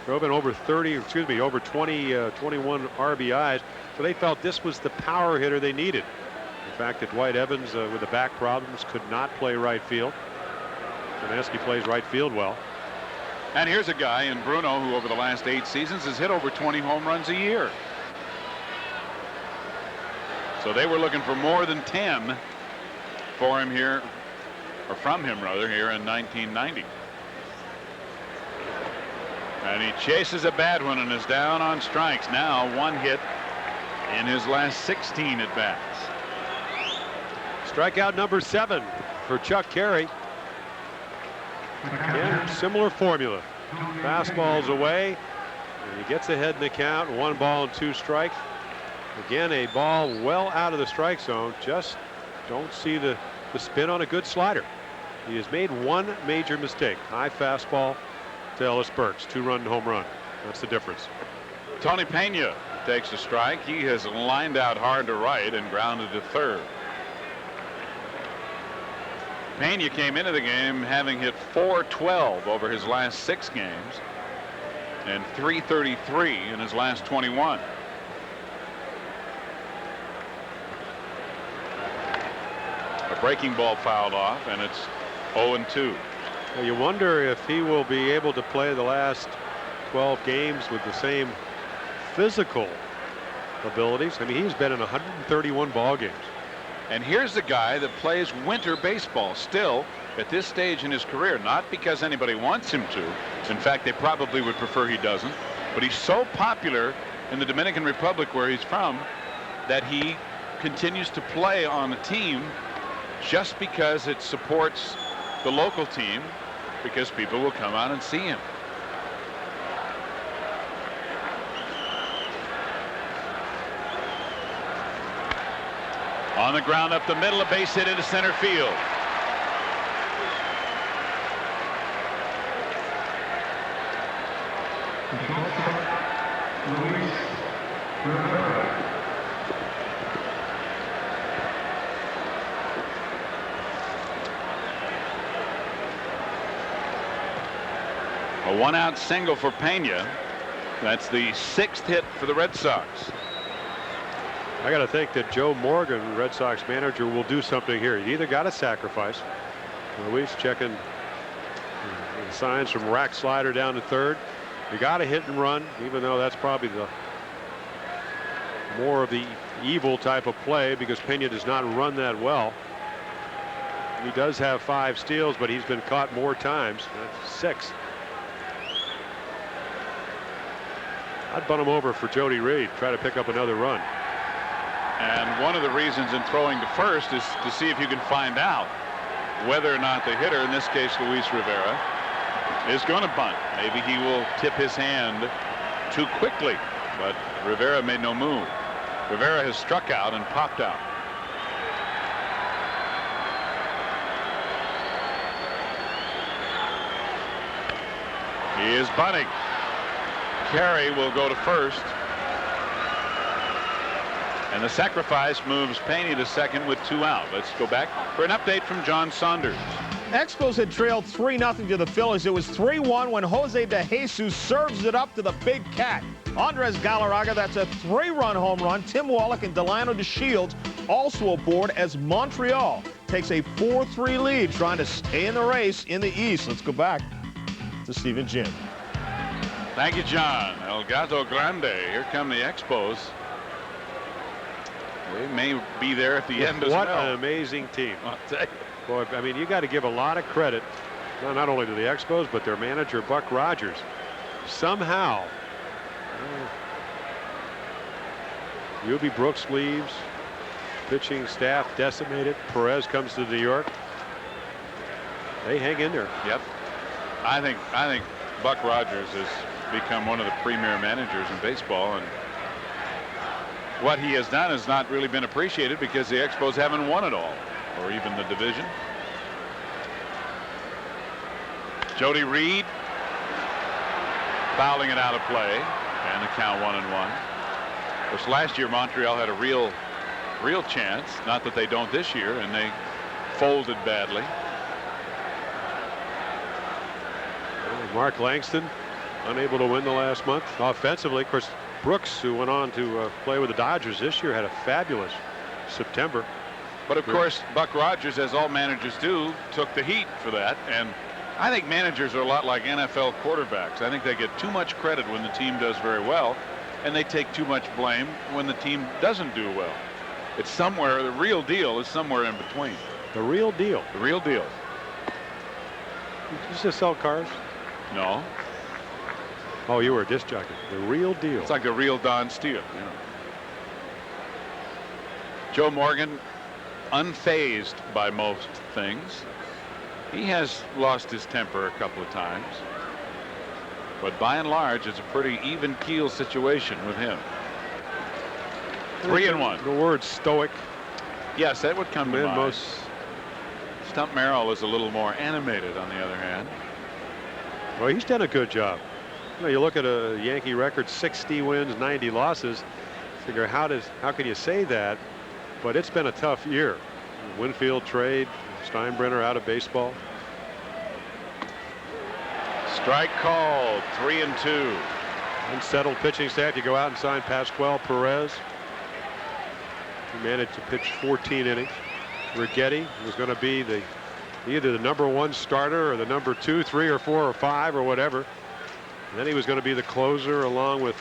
Drove in over 20, 21 RBIs. So they felt this was the power hitter they needed. The fact that Dwight Evans with the back problems could not play right field. Brunansky plays right field well. And here's a guy in Bruno who over the last 8 seasons has hit over 20 home runs a year. So they were looking for more than 10 for him here, or from him rather, here in 1990. And he chases a bad one and is down on strikes. Now 1 hit in his last 16 at bats. Strikeout number 7 for Chuck Carey. Again, similar formula. Fastballs away, and he gets ahead in the count. 1 ball and 2 strikes. Again, a ball well out of the strike zone. Just don't see the spin on a good slider. He has made 1 major mistake. High fastball to Ellis Burks. 2-run home run. That's the difference. Tony Pena takes a strike. He has lined out hard to right and grounded to third. Pena came into the game having hit .412 over his last 6 games and .333 in his last 21. A breaking ball fouled off, and it's 0-2. Well, you wonder if he will be able to play the last 12 games with the same physical abilities. I mean, he's been in 131 ball games. And here's the guy that plays winter baseball still at this stage in his career, not because anybody wants him to. In fact, they probably would prefer he doesn't. But he's so popular in the Dominican Republic where he's from that he continues to play on a team just because it supports the local team, because people will come out and see him. On the ground up the middle, a base hit into center field. A 1-out single for Pena. That's the 6th hit for the Red Sox. I got to think that Joe Morgan, Red Sox manager, will do something here. He either got to sacrifice. Luis checking signs from rack slider down to third. You got to hit and run, even though that's probably the more of the evil type of play because Pena does not run that well. He does have 5 steals, but he's been caught more times. That's 6. I'd bunt him over for Jody Reed, try to pick up another run. And one of the reasons in throwing to first is to see if you can find out whether or not the hitter, in this case Luis Rivera, is going to bunt. Maybe he will tip his hand too quickly, but Rivera made no move. Rivera has struck out and popped out. He is bunting. Carey will go to first. And the sacrifice moves Pena to second with 2 out. Let's go back for an update from John Saunders. Expos had trailed 3-0 to the Phillies. It was 3-1 when Jose De Jesus serves it up to the Big Cat. Andres Galarraga, that's a 3-run home run. Tim Wallach and Delano DeShields also aboard as Montreal takes a 4-3 lead, trying to stay in the race in the East. Let's go back to Steve and Jim. Thank you, John. El Gato Grande. Here come the Expos. They may be there at the end as well. What an amazing team. I'll tell you. Boy, I mean, you got to give a lot of credit, not only to the Expos, but their manager, Buck Rogers. Somehow, Ubi Brooks leaves, pitching staff decimated. Perez comes to New York. They hang in there. Yep. I think Buck Rogers has become one of the premier managers in baseball, and what he has done has not really been appreciated because the Expos haven't won it all, or even the division. Jody Reed fouling it out of play, and the count 1-1. Of course, last year Montreal had a real chance, not that they don't this year, and they folded badly. Mark Langston unable to win the last month offensively. Of course, Brooks, who went on to play with the Dodgers this year, had a fabulous September. But of course, Buck Rogers, as all managers do, took the heat for that. And I think managers are a lot like NFL quarterbacks. I think they get too much credit when the team does very well, and they take too much blame when the team doesn't do well. It's somewhere, the real deal is somewhere in between. The real deal. The real deal. You just sell cars? No. Oh, you were a disc jockey. The real deal. It's like the real Don Steele. You know. Joe Morgan, unfazed by most things. He has lost his temper a couple of times, but by and large, it's a pretty even keel situation with him. 3-1. The word stoic. Yes, that would come to mind. Most. Stump Merrill is a little more animated, on the other hand. Well, he's done a good job. You know, you look at a Yankee record, 60 wins, 90 losses. Figure how can you say that? But it's been a tough year. Winfield trade, Steinbrenner out of baseball. Strike called, 3-2. Unsettled pitching staff. You go out and sign Pascual Perez. He managed to pitch 14 innings. Righetti was going to be either the #1 starter or the #2, 3, or 4, or 5, or whatever. And then he was going to be the closer along with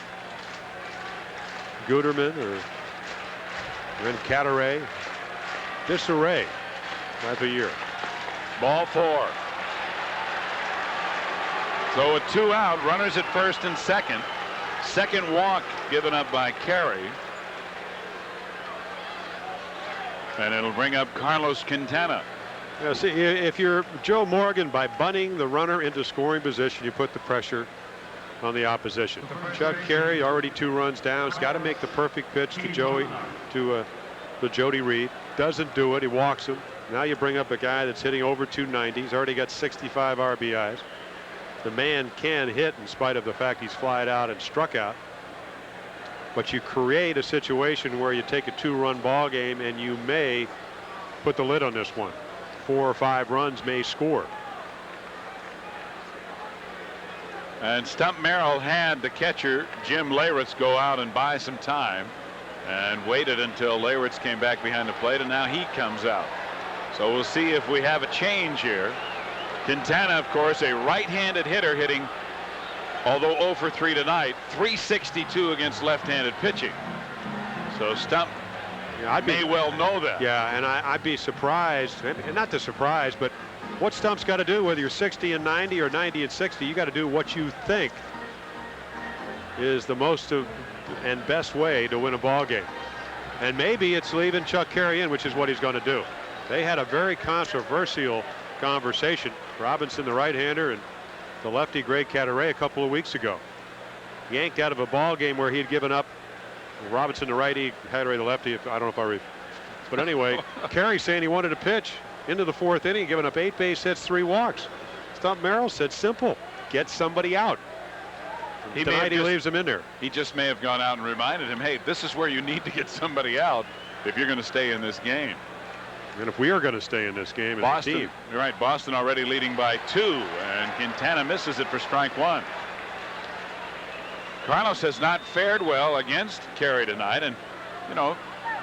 Guterman or then Cataray. Disarray type of year. Ball 4. So with 2 out, runners at first and second. Second walk given up by Carey. And it'll bring up Carlos Quintana. Yeah, see, if you're Joe Morgan, by bunting the runner into scoring position, you put the pressure on the opposition. Chuck Carey already 2 runs down. He's got to make the perfect pitch to Jody Reed. Doesn't do it. He walks him. Now you bring up a guy that's hitting over 290. He's already got 65 RBIs. The man can hit in spite of the fact he's flied out and struck out. But you create a situation where you take a 2-run ball game and you may put the lid on this one. 4 or 5 runs may score. And Stump Merrill had the catcher Jim Leyritz go out and buy some time and waited until Leyritz came back behind the plate, and now he comes out. So we'll see if we have a change here. Quintana, of course, a right-handed hitter, hitting, although 0 for 3 tonight, .362 against left-handed pitching. So Stump may well know that. Yeah, and I'd be surprised, and not the surprise, but what Stump's got to do, whether you're 60 and 90 or 90 and 60, you got to do what you think is the most and best way to win a ball game. And maybe it's leaving Chuck Carey in, which is what he's going to do. They had a very controversial conversation. Robinson, the right-hander, and the lefty Greg Cadaret a couple of weeks ago. Yanked out of a ball game where he had given up. Robinson, the righty, Cadaret, the lefty. I don't know if but anyway, Carey saying he wanted to pitch into the 4th inning, giving up 8 base hits, 3 walks. Stump Merrill said simple, get somebody out. Tonight he leaves him in there. He just may have gone out and reminded him, hey, this is where you need to get somebody out if you're going to stay in this game. And if we are going to stay in this game as a team. You're right, Boston already leading by 2, and Quintana misses it for strike 1. Carlos has not fared well against Carey tonight, and you know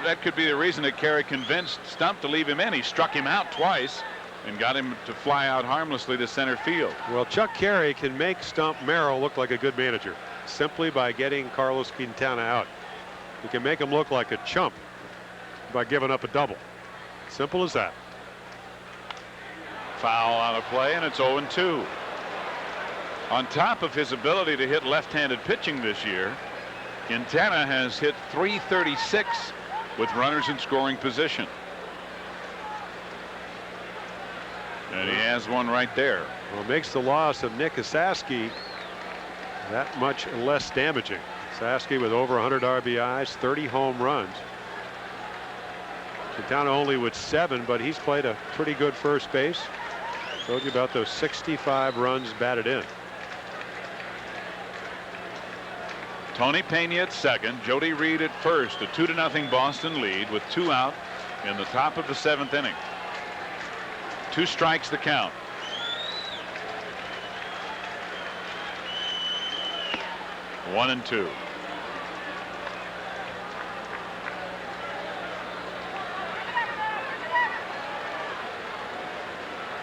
that could be the reason that Carey convinced Stump to leave him in. He struck him out twice and got him to fly out harmlessly to center field. Well, Chuck Carey can make Stump Merrill look like a good manager simply by getting Carlos Quintana out. He can make him look like a chump by giving up a double. Simple as that. Foul on a play, and it's 0-2. On top of his ability to hit left-handed pitching this year, Quintana has hit .336 with runners in scoring position. And he has one right there. Well, it makes the loss of Nick Saski that much less damaging. Saski with over 100 RBIs, 30 home runs. Quintana only with 7, but he's played a pretty good first base. Told you about those 65 runs batted in. Tony Pena at second, Jody Reed at first. A 2-0 Boston lead with 2 out in the top of the 7th inning. 2 strikes the count. One and 2.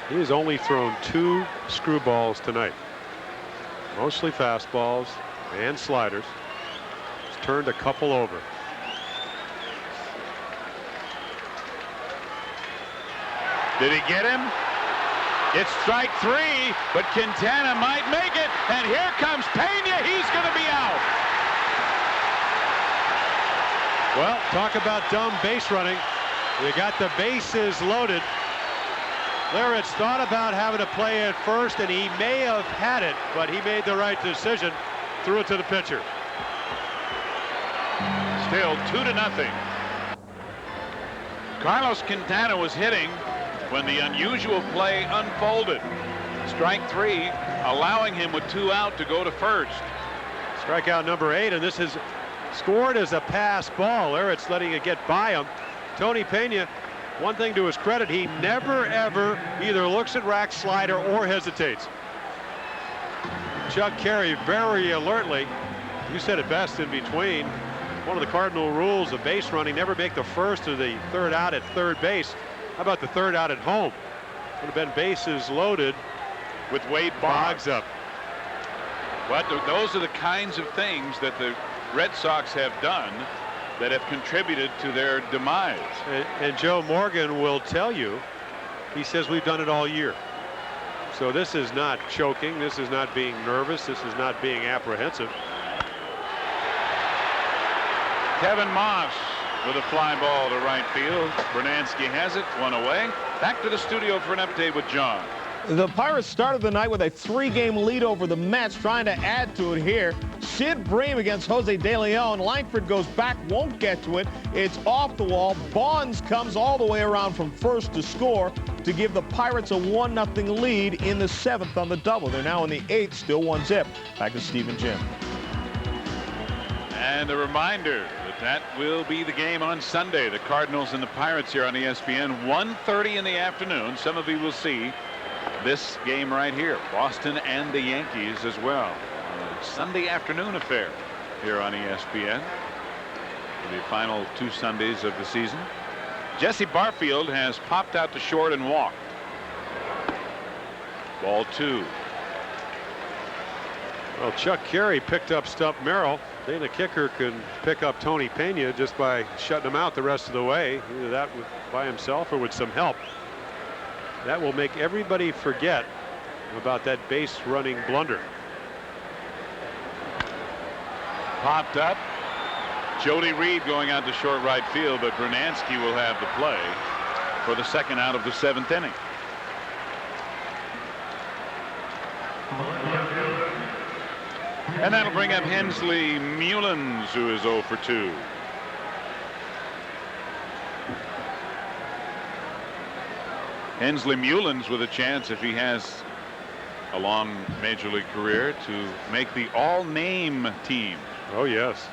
He has only thrown 2 screwballs tonight. Mostly fastballs and sliders. He's turned a couple over. Did he get him? It's strike 3, but Quintana might make it, and here comes Pena. He's going to be out. Well, talk about dumb base running. You got the bases loaded. Lariats thought about having to play at first, and he may have had it, but he made the right decision. Threw it to the pitcher. Still 2-0. Carlos Quintana was hitting when the unusual play unfolded. Strike 3, allowing him with 2 out to go to first. Strikeout number 8, and this is scored as a pass ball. Lariats letting it get by him. Tony Pena, one thing to his credit, he never ever either looks at rack slider or hesitates. Chuck Carey very alertly, you said it best in between. One of the cardinal rules of base running, never make the first or the 3rd out at 3rd base. How about the 3rd out at home? Would have been bases loaded with Wade Boggs up. But those are the kinds of things that the Red Sox have done that have contributed to their demise. And Joe Morgan will tell you, he says we've done it all year. So this is not choking. This is not being nervous. This is not being apprehensive. Kevin Moss with a fly ball to right field. Bernansky has it, 1 away. Back to the studio for an update with John. The Pirates started the night with a 3-game lead over the Mets, trying to add to it here. Sid Bream against Jose De Leon. Langford goes back, won't get to it. It's off the wall. Bonds comes all the way around from first to score to give the Pirates a 1-0 lead in the 7th on the double. They're now in the 8th, still 1-0. Back to Steve and Jim. And a reminder that will be the game on Sunday. The Cardinals and the Pirates here on ESPN, 1:30 in the afternoon. Some of you will see this game right here, Boston and the Yankees as well. A Sunday afternoon affair here on ESPN. For the final 2 Sundays of the season. Jesse Barfield has popped out to short and walked. Ball 2. Well, Chuck Carey picked up Stump Merrill. Then the kicker can pick up Tony Pena just by shutting him out the rest of the way. Either that by himself or with some help. That will make everybody forget about that base running blunder. Popped up. Jody Reed going out to short right field, but Brunansky will have the play for the second out of the 7th inning. And that'll bring up Hensley Mullins, who is 0 for 2. Hensley Mullins with a chance, if he has a long major league career, to make the all-name team. Oh, yes.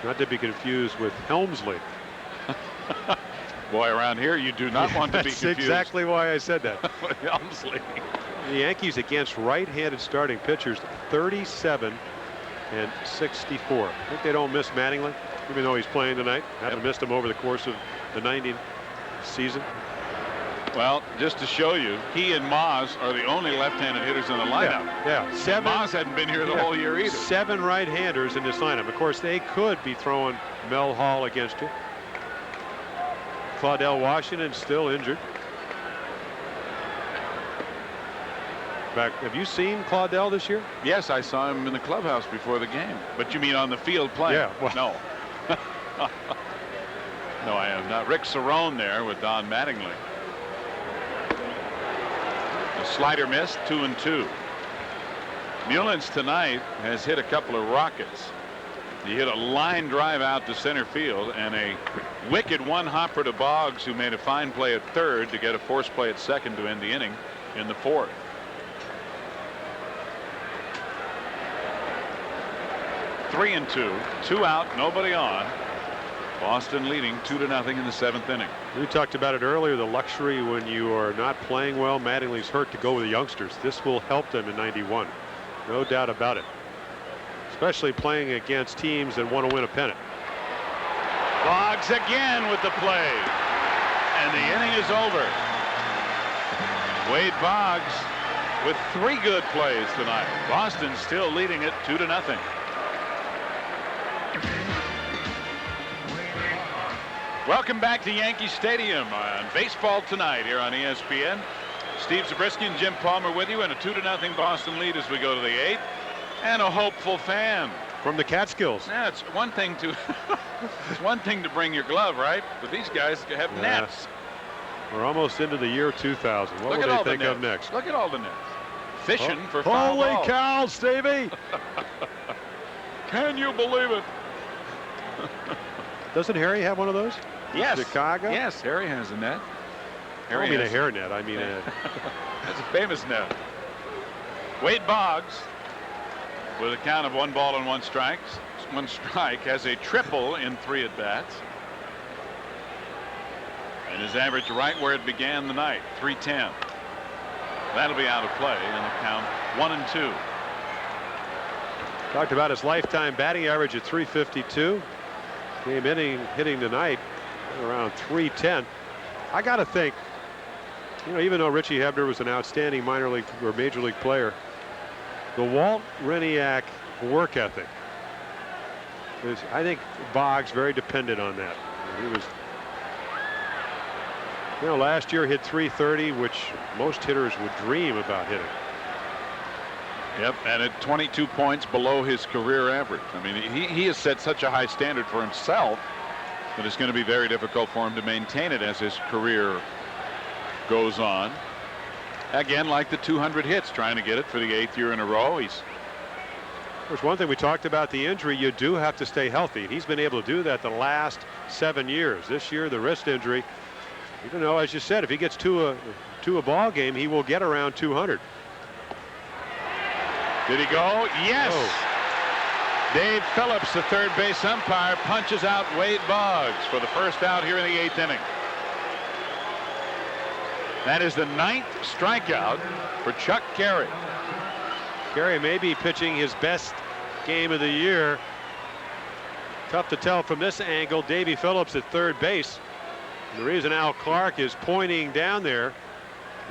Not to be confused with Helmsley. Boy, around here you do not want to be confused. That's exactly why I said that. Helmsley. The Yankees against right-handed starting pitchers, 37 and 64. I think they don't miss Mattingly, even though he's playing tonight. Haven't missed him over the course of the 90 season. Well, just to show you, he and Moz are the only left-handed hitters in the lineup. Yeah. Moz hadn't been here the whole year either. 7 right-handers in this lineup. Of course, they could be throwing Mel Hall against you. Claudell Washington still injured. Have you seen Claudell this year? Yes, I saw him in the clubhouse before the game. But you mean on the field playing? Yeah. Well. No. No, I am not. Rick Cerrone there with Don Mattingly. A slider missed, 2-2. Mullins tonight has hit a couple of rockets. He hit a line drive out to center field and a wicked one-hopper to Boggs, who made a fine play at third to get a force play at second to end the inning in the 4th. Three and two out, nobody on. Boston leading 2-0 in the 7th inning. We talked about it earlier, the luxury when you are not playing well. Mattingly's hurt to go with the youngsters. This will help them in 91. No doubt about it. Especially playing against teams that want to win a pennant. Boggs again with the play. And the inning is over. Wade Boggs with 3 good plays tonight. Boston still leading it 2-0. Welcome back to Yankee Stadium on Baseball Tonight here on ESPN. Steve Zabriskie and Jim Palmer with you, and a 2-0 Boston lead as we go to the 8th. And a hopeful fan from the Catskills. Yeah, it's one thing to it's one thing to bring your glove, right? But these guys have nets. We're almost into the year 2000. What will they think of next? Look at all the nets. Fishing for foul balls. Holy cow, Stevie! Can you believe it? Doesn't Harry have one of those? Yes. Chicago? Yes, Harry has a net. Harry I don't mean a hair net. I mean that's a famous net. Wade Boggs, with a count of 1 ball and 1 strike, has a triple in 3 at-bats. And his average right where it began the night, 310. That'll be out of play in the count 1-2. Talked about his lifetime batting average at 352. Game hitting tonight around 310. I got to think, even though Richie Hebner was an outstanding minor league or major league player, the Walt Reniak work ethic is, I think, Boggs very dependent on that. He was, last year hit 330, which most hitters would dream about hitting. Yep, and at 22 points below his career average. I mean, he has set such a high standard for himself that it's going to be very difficult for him to maintain it as his career goes on. Again, like the 200 hits, trying to get it for the 8th year in a row. There's one thing we talked about, the injury. You do have to stay healthy. He's been able to do that the last 7 years. This year, the wrist injury. Even though, as you said, if he gets to a ball game, he will get around 200. Did he go? Yes. Oh. Dave Phillips, the third base umpire, punches out Wade Boggs for the first out here in the 8th inning. That is the 9th strikeout for Chuck Carey. Carey may be pitching his best game of the year. Tough to tell from this angle. Davey Phillips at third base. And the reason Al Clark is pointing down there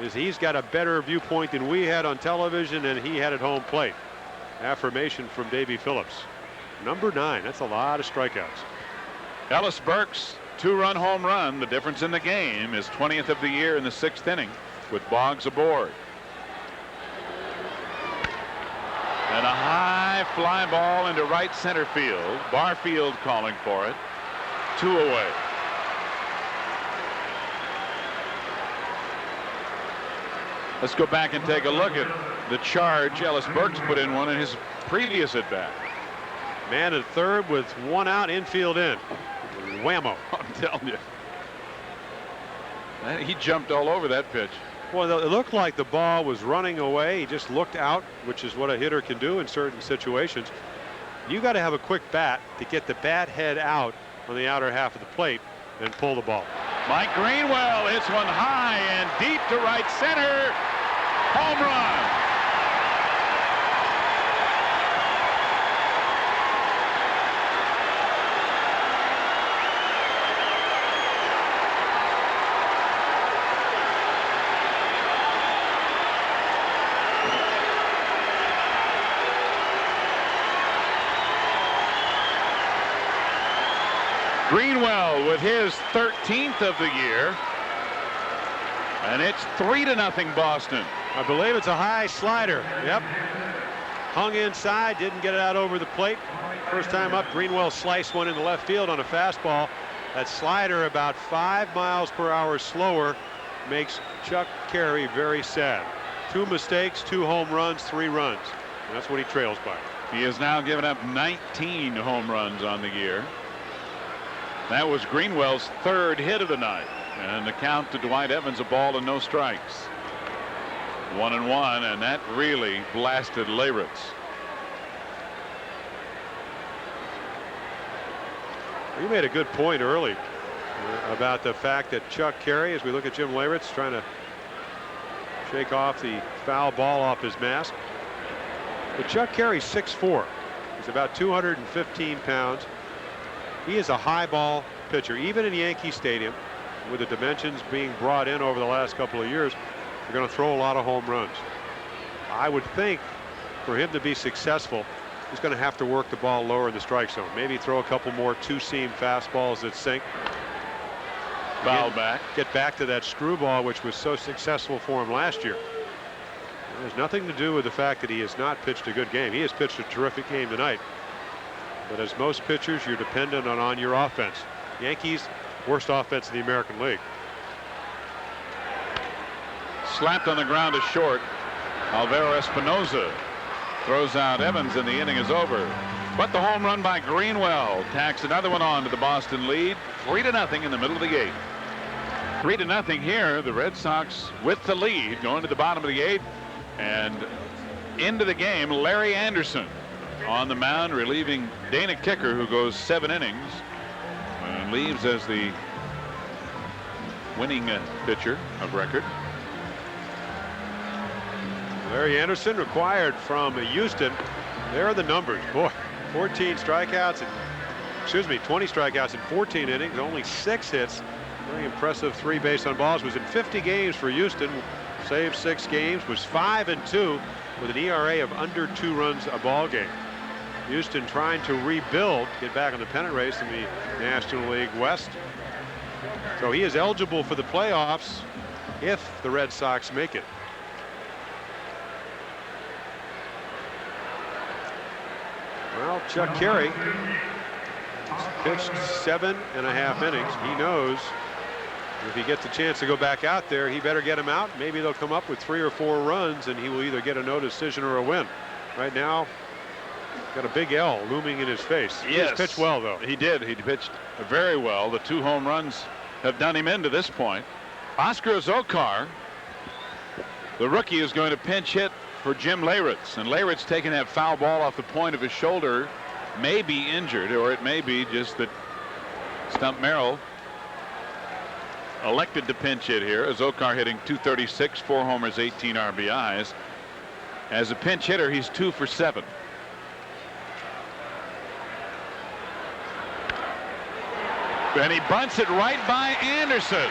is he's got a better viewpoint than we had on television, and he had at home plate. Affirmation from Davey Phillips. Number 9. That's a lot of strikeouts. Ellis Burks, 2-run home run. The difference in the game is 20th of the year in the 6th inning with Boggs aboard. And a high high fly ball into right center field. Barfield calling for it. 2 away. Let's go back and take a look at the charge. Ellis Burks put in one in his previous at bat. Man at third with 1 out, infield in. Whammo. I'm telling you. He jumped all over that pitch. Well, it looked like the ball was running away. He just looked out, which is what a hitter can do in certain situations. You got to have a quick bat to get the bat head out on the outer half of the plate and pull the ball. Mike Greenwell hits one high and deep to right center. Home run. Greenwell with his 13th of the year, and it's 3-0 Boston. I believe it's a high slider. Yep. Hung inside, didn't get it out over the plate. First time up, Greenwell sliced one into left field on a fastball. That slider about 5 miles per hour slower makes Chuck Carey very sad. 2 mistakes, 2 home runs, 3 runs. And that's what he trails by. He has now given up 19 home runs on the year. That was Greenwell's 3rd hit of the night, and the count to Dwight Evans, a ball and no strikes. 1-1, and that really blasted Leyritz. You made a good point early about the fact that Chuck Carey, as we look at Jim Leyritz trying to shake off the foul ball off his mask. But Chuck Carey's 6'4". He's about 215 pounds. He is a high ball pitcher, even in Yankee Stadium, with the dimensions being brought in over the last couple of years. They're going to throw a lot of home runs. I would think for him to be successful, he's going to have to work the ball lower in the strike zone. Maybe throw a couple more 2-seam fastballs that sink. Foul back. Get back to that screwball, which was so successful for him last year. It has nothing to do with the fact that he has not pitched a good game. He has pitched a terrific game tonight. But as most pitchers, you're dependent on your offense. Yankees, worst offense in the American League. Slapped on the ground to short. Alvaro Espinoza throws out Evans, and the inning is over. But the home run by Greenwell tacks another one on to the Boston lead. 3-0 in the middle of the 8th. 3-0 here. The Red Sox with the lead going to the bottom of the 8th. And into the game, Larry Anderson on the mound, relieving Dana Kicker, who goes 7 innings and leaves as the winning pitcher of record. Larry Anderson required from Houston. There are the numbers. Boy, 14 strikeouts and 20 strikeouts in 14 innings, only 6 hits. Very impressive 3 base on balls. Was in 50 games for Houston, saved 6 games, was 5-2 with an ERA of under 2 runs a ball game. Houston trying to rebuild, get back in the pennant race in the National League West. So he is eligible for the playoffs if the Red Sox make it. Well, Chuck Carey pitched 7.5 innings. He knows if he gets a chance to go back out there, he better get him out. Maybe they'll come up with 3 or 4 runs, and he will either get a no decision or a win. Right now, got a big L looming in his face. Yes. He's pitched well, though. He did. He pitched very well. The 2 home runs have done him in to this point. Oscar Zokar, the rookie, is going to pinch hit for Jim Leyritz, and Leyritz taking that foul ball off the point of his shoulder, may be injured, or it may be just that Stump Merrill elected to pinch hit here. Zokar hitting .236, 4 homers, 18 RBIs. As a pinch hitter, he's 2 for 7. And he bunts it right by Anderson.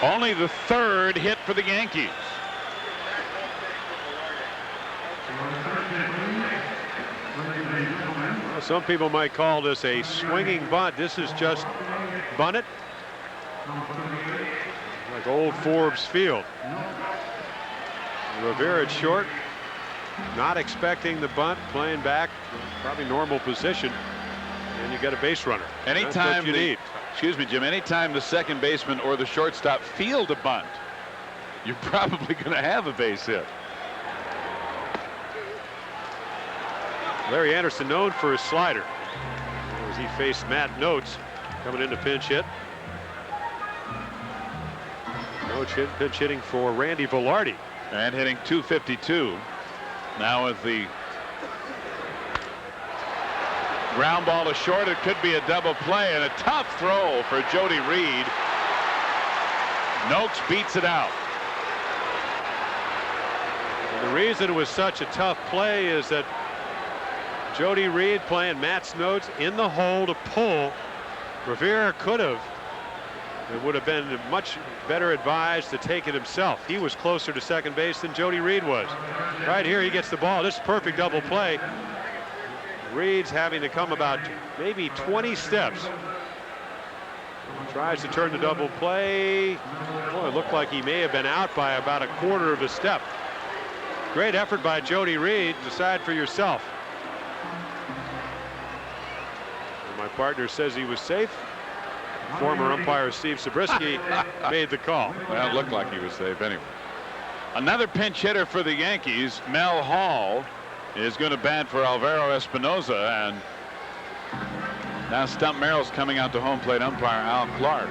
Only the 3rd hit for the Yankees. Well, some people might call this a swinging bunt. This is just bunt it. Like old Forbes Field. Revere at short, not expecting the bunt, playing back, probably normal position, and you get a base runner. Anytime you need. Excuse me, Jim. Anytime the second baseman or the shortstop field a bunt, you're probably going to have a base hit. Larry Anderson known for his slider as he faced Matt Notes coming into pinch hit. Notes pinch hitting for Randy Velarde. And hitting .252. Now with the ground ball to short, it could be a double play, and a tough throw for Jody Reed. Noakes beats it out. And the reason it was such a tough play is that Jody Reed playing Matt's Notes in the hole to pull. Revere could have. It would have been much better advised to take it himself. He was closer to second base than Jody Reed was. Right here he gets the ball. This is perfect double play. Reed's having to come about maybe 20 steps. Tries to turn the double play. Boy, it looked like he may have been out by about a quarter of a step. Great effort by Jody Reed. Decide for yourself. And my partner says he was safe. Former umpire Steve Zabriskie made the call. Well, it looked like he was safe anyway. Another pinch hitter for the Yankees, Mel Hall, is going to bat for Alvaro Espinoza, and now Stump Merrill's coming out to home plate umpire Al Clark.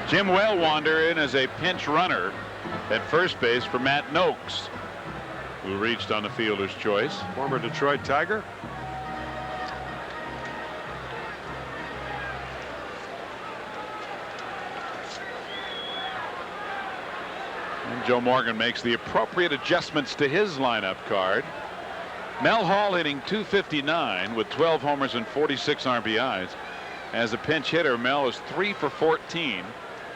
Jim Wellwander in as a pinch runner at first base for Matt Noakes, who reached on the fielder's choice. Former Detroit Tiger. And Joe Morgan makes the appropriate adjustments to his lineup card. Mel Hall hitting .259 with 12 homers and 46 RBIs. As a pinch hitter, Mel is 3 for 14.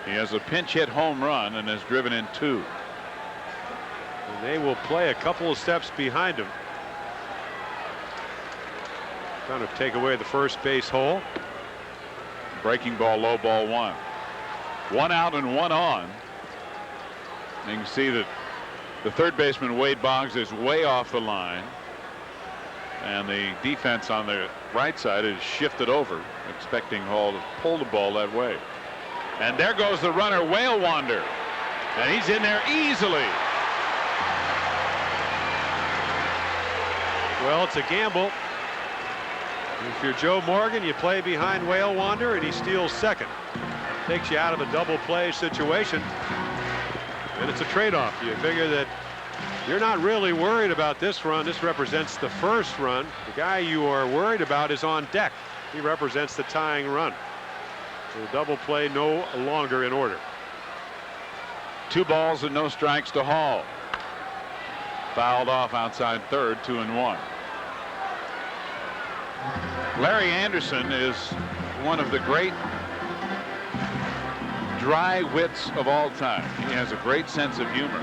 He has a pinch hit home run and has driven in 2. And they will play a couple of steps behind him. Trying to take away the first base hole. Breaking ball, low ball 1. 1 out and 1 on. You can see that the third baseman Wade Boggs is way off the line, and the defense on the right side is shifted over, expecting Hall to pull the ball that way. And there goes the runner, Wellwander, and he's in there easily. Well, it's a gamble. If you're Joe Morgan, you play behind Wellwander and he steals second. Takes you out of a double play situation. And it's a trade-off. You figure that you're not really worried about this run. This represents the first run. The guy you are worried about is on deck. He represents the tying run. So the double play no longer in order. 2 balls and no strikes to Hall. Fouled off outside third, 2-1. Larry Anderson is one of the great dry wits of all time. He has a great sense of humor.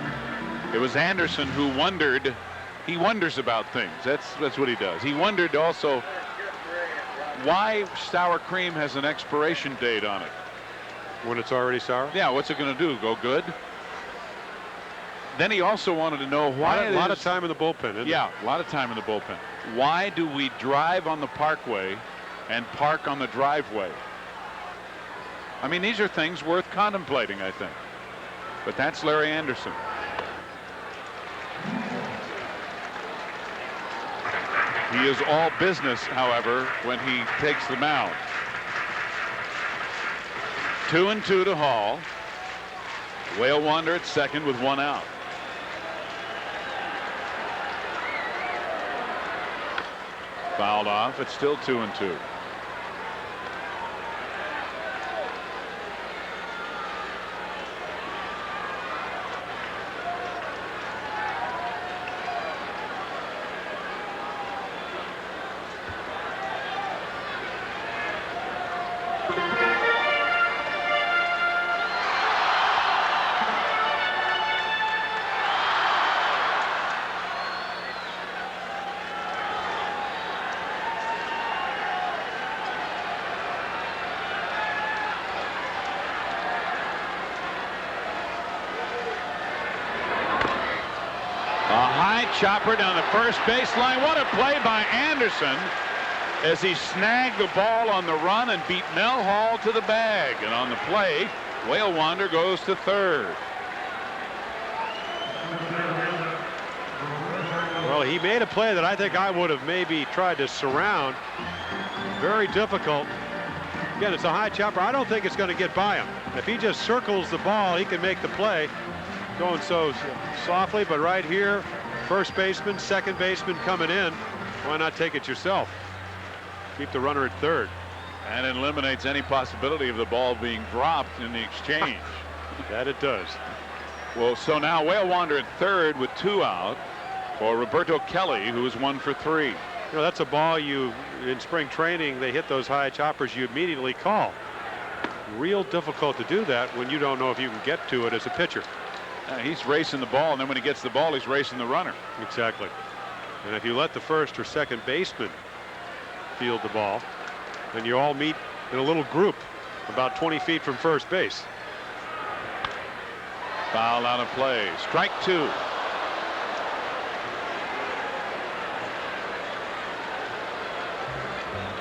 It was Anderson who wondered. He wonders about things. That's what he does. He wondered also why sour cream has an expiration date on it. When it's already sour? Yeah, what's it going to do? Go good? Then he also wanted to know why. A lot of time in the bullpen, isn't Yeah, a lot of time in the bullpen. Why do we drive on the parkway and park on the driveway? I mean, these are things worth contemplating, I think. But that's Larry Anderson. He is all business, however, when he takes the mound. 2-2 to Hall. Wellwander at second with 1 out. Fouled off. It's still 2-2. High chopper down the first baseline. What a play by Anderson as he snagged the ball on the run and beat Mel Hall to the bag. And on the play, Whale Wander goes to third. Well, he made a play that I think I would have maybe tried to surround. Very difficult. Again, it's a high chopper. I don't think it's going to get by him. If he just circles the ball, he can make the play. Going so softly, but right here, first baseman, second baseman coming in. Why not take it yourself? Keep the runner at third. And it eliminates any possibility of the ball being dropped in the exchange. That it does. Well, so now Whale Wander at third with 2 out for Roberto Kelly, who is 1 for 3. You know, that's a ball you, in spring training, they hit those high choppers, you immediately call. Real difficult to do that when you don't know if you can get to it as a pitcher. He's racing the ball, and then when he gets the ball, he's racing the runner. Exactly. And if you let the first or second baseman field the ball, then you all meet in a little group about 20 feet from first base. Foul out of play. Strike 2.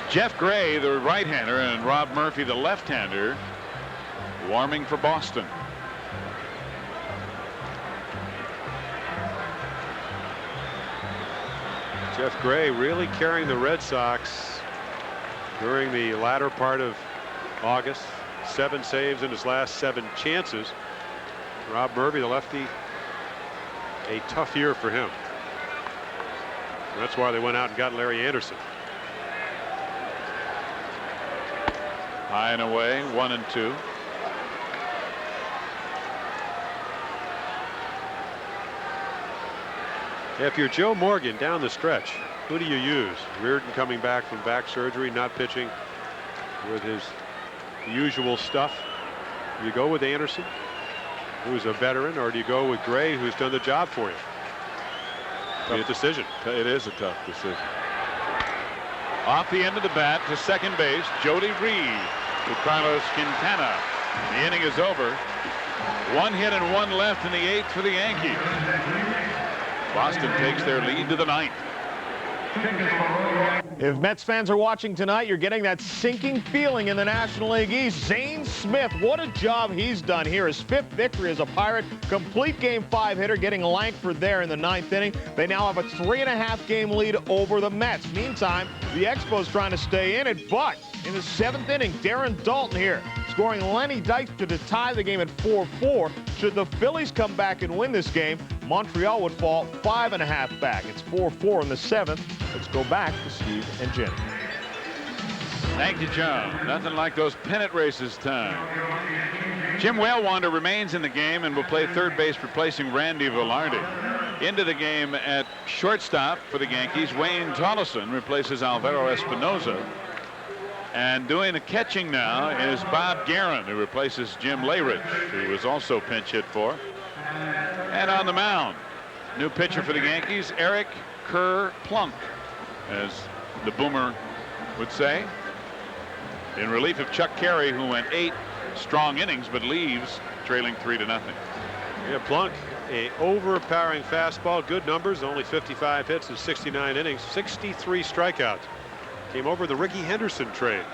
Jeff Gray, the right-hander, and Rob Murphy, the left-hander, warming for Boston. Jeff Gray really carrying the Red Sox during the latter part of August. 7 saves in his last 7 chances. Rob Murphy, the lefty, a tough year for him. That's why they went out and got Larry Anderson. High and away, 1-2. If you're Joe Morgan down the stretch, who do you use? Reardon coming back from back surgery, not pitching with his usual stuff. Do you go with Anderson, who's a veteran, or do you go with Gray, who's done the job for you? Tough decision. It is a tough decision. Off the end of the bat to second base, Jody Reed to Carlos Quintana. The inning is over. 1 hit and 1 left in the 8th for the Yankees. Boston takes their lead to the 9th. If Mets fans are watching tonight, you're getting that sinking feeling in the National League East. Zane Smith, what a job he's done here. His 5th victory as a Pirate. Complete Game 5 hitter, getting Langford there in the 9th inning. They now have a 3.5 game lead over the Mets. Meantime, the Expos trying to stay in it, but in the 7th inning, Darren Dalton here, scoring Lenny Dykstra to tie the game at 4-4. Should the Phillies come back and win this game, Montreal would fall 5.5 back. It's 4-4 in the 7th. Let's go back to Steve and Jenny. Thank you, John. Nothing like those pennant races time. Jim Whale Wander remains in the game and will play third base, replacing Randy Velarde. Into the game at shortstop for the Yankees, Wayne Tolleson replaces Alvaro Espinoza. And doing the catching now is Bob Guerin, who replaces Jim Layridge, who was also pinch hit for. And on the mound, new pitcher for the Yankees, Eric Kerr Plunk, as the Boomer would say, in relief of Chuck Carey, who went 8 strong innings but leaves trailing 3-0. Yeah, Plunk, a overpowering fastball, good numbers, only 55 hits in 69 innings, 63 strikeouts. Came over the Ricky Henderson trade.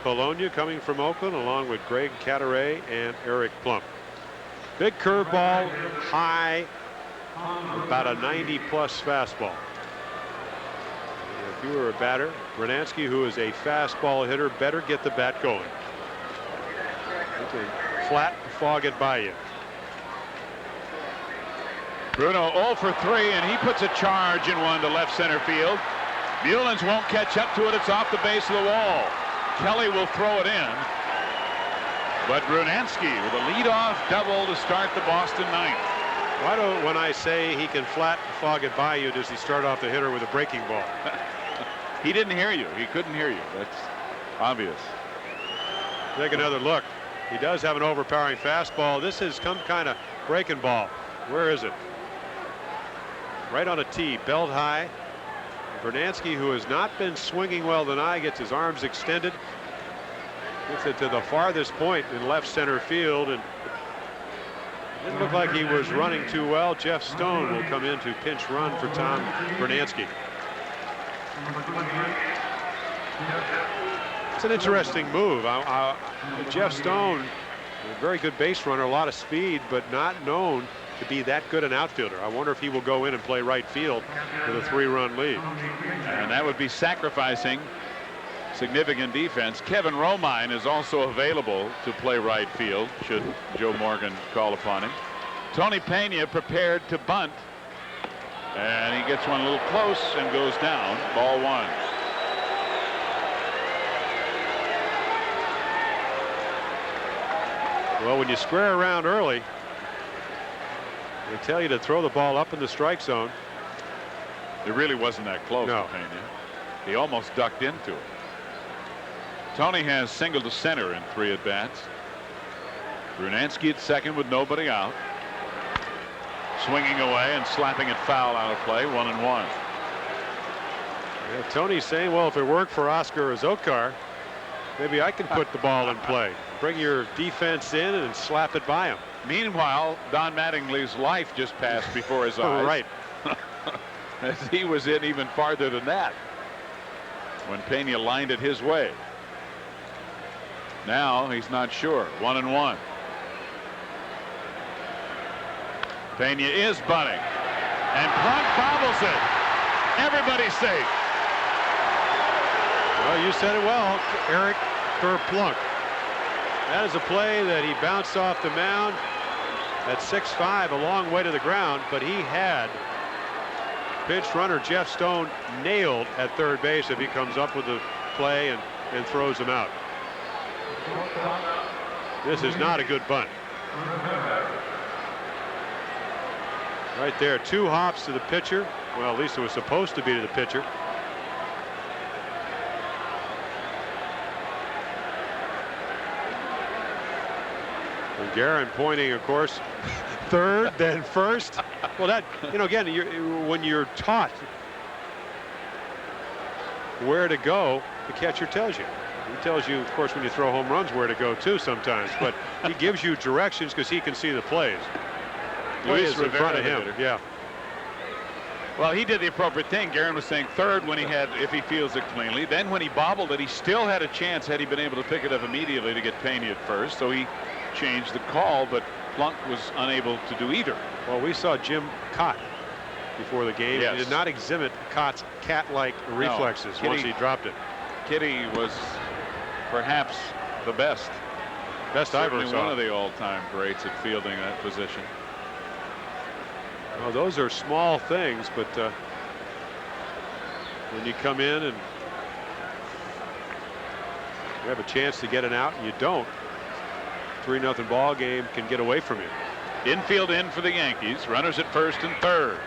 Polonia coming from Oakland along with Greg Cataray and Eric Plump. Big curveball, high, about a 90-plus fastball. If you were a batter, Brunansky, who is a fastball hitter, better get the bat going. You can flat fog it by you. Bruno 0 for 3, and he puts a charge in one to left center field. Mullins won't catch up to it. It's off the base of the wall. Kelly will throw it in. But Brunansky with a leadoff double to start the Boston 9th. Why don't, when I say he can flat fog it by you, does he start off the hitter with a breaking ball? He didn't hear you. He couldn't hear you. That's obvious. Take another look. He does have an overpowering fastball. This is some kind of breaking ball. Where is it? Right on a tee, belt high. Brunansky, who has not been swinging well tonight, gets his arms extended, gets it to the farthest point in left center field, and Didn't look like he was running too well. Jeff Stone will come in to pinch run for Tom Bernansky. It's an interesting move. Jeff Stone, a very good base runner, a lot of speed, but not known to be that good an outfielder. I wonder if he will go in and play right field with a 3-run lead. And that would be sacrificing significant defense. Kevin Romine is also available to play right field should Joe Morgan call upon him. Tony Pena prepared to bunt, and he gets one a little close and goes down. Ball 1. Well, when you square around early, they tell you to throw the ball up in the strike zone. It really wasn't that close to Pena. He almost ducked into it. Tony has single to center in 3 at-bats. Bernansky at second with nobody out. Swinging away and slapping it foul out of play. 1-1. Yeah, Tony's saying, well, if it worked for Oscar Azócar, maybe I can put the ball in play. Bring your defense in and slap it by him. Meanwhile, Don Mattingly's life just passed before his eyes. Right. As he was in even farther than that when Pena lined it his way. Now he's not sure. 1-1. Pena is bunting, and Plunk bobbles it. Everybody's safe. Well, you said it well, Eric Plunk. That is a play that he bounced off the mound at 6'5", a long way to the ground, but he had pinch runner Jeff Stone nailed at third base if he comes up with the play and throws him out. This is not a good bunt. Right there, 2 hops to the pitcher. Well, at least it was supposed to be to the pitcher. And Guerin pointing, of course, third, then first. Well, that, again, when you're taught where to go, the catcher tells you. He tells you, of course, when you throw home runs, where to go too sometimes, but he gives you directions because he can see the plays. Luis in front of him. Yeah. Well, he did the appropriate thing. Guerin was saying third when if he feels it cleanly. Then when he bobbled it, he still had a chance had he been able to pick it up immediately to get Pena at first. So he changed the call, but Plunk was unable to do either. Well, we saw Jim Cott before the game. Yes. He did not exhibit Cott's cat-like reflexes once he dropped it. Kitty was perhaps the best. Best I ever saw. One of the all-time greats at fielding that position. Well, those are small things, but when you come in and you have a chance to get an out and you don't, 3-0 ball game can get away from you. Infield in for the Yankees. Runners at first and third.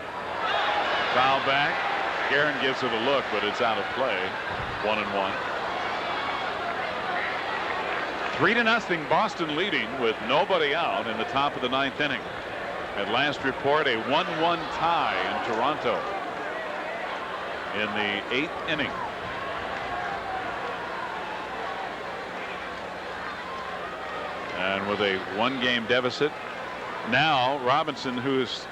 Foul back. Guerin gives it a look, but it's out of play. 1-1. 3-0 Boston leading with nobody out in the top of the 9th inning. At last report, a 1-1 tie in Toronto in the 8th inning. And with a 1-game deficit, now Robinson, who's